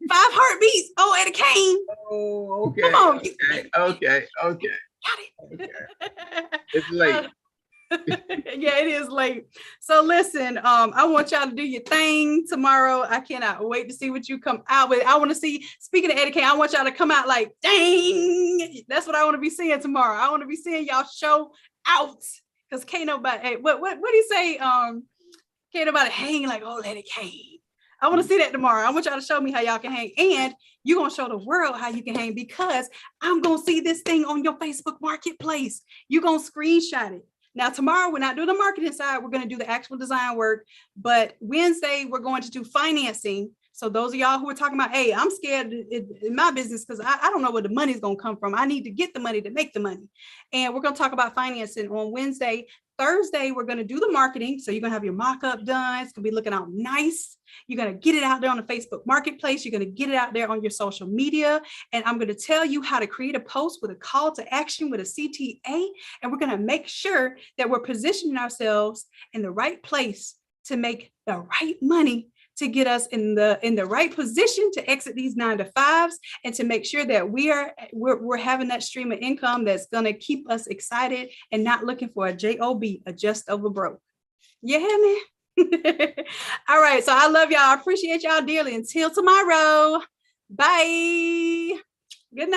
Heartbeats. Oh, and a cane. Oh, okay. Come on. Okay. Got it. It's late. Yeah, it is late. So listen, I want y'all to do your thing tomorrow. I cannot wait to see what you come out with. I want to see, speaking of Eddie Kane, I want y'all to come out like, dang, that's what I want to be seeing tomorrow. I want to be seeing y'all show out. Because can't nobody, hey, what do you say? Can't nobody hang like old Eddie Kane. I want to see that tomorrow. I want y'all to show me how y'all can hang. And you're going to show the world how you can hang, because I'm going to see this thing on your Facebook marketplace. You're going to screenshot it. Now, tomorrow, we're not doing the marketing side. We're going to do the actual design work. But Wednesday, we're going to do financing. So those of y'all who are talking about, hey, I'm scared in my business because I don't know where the money's going to come from. I need to get the money to make the money. And we're going to talk about financing on Wednesday. Thursday, we're going to do the marketing. So you're going to have your mock-up done. It's going to be looking out nice. You're going to get it out there on the Facebook marketplace. You're going to get it out there on your social media. And I'm going to tell you how to create a post with a call to action with a CTA. And we're going to make sure that we're positioning ourselves in the right place to make the right money, to get us in the right position to exit these 9-to-5s, and to make sure that we're having that stream of income that's going to keep us excited and not looking for a job, a just over broke. You hear me? All right, so I love y'all. I appreciate y'all dearly. Until tomorrow, bye.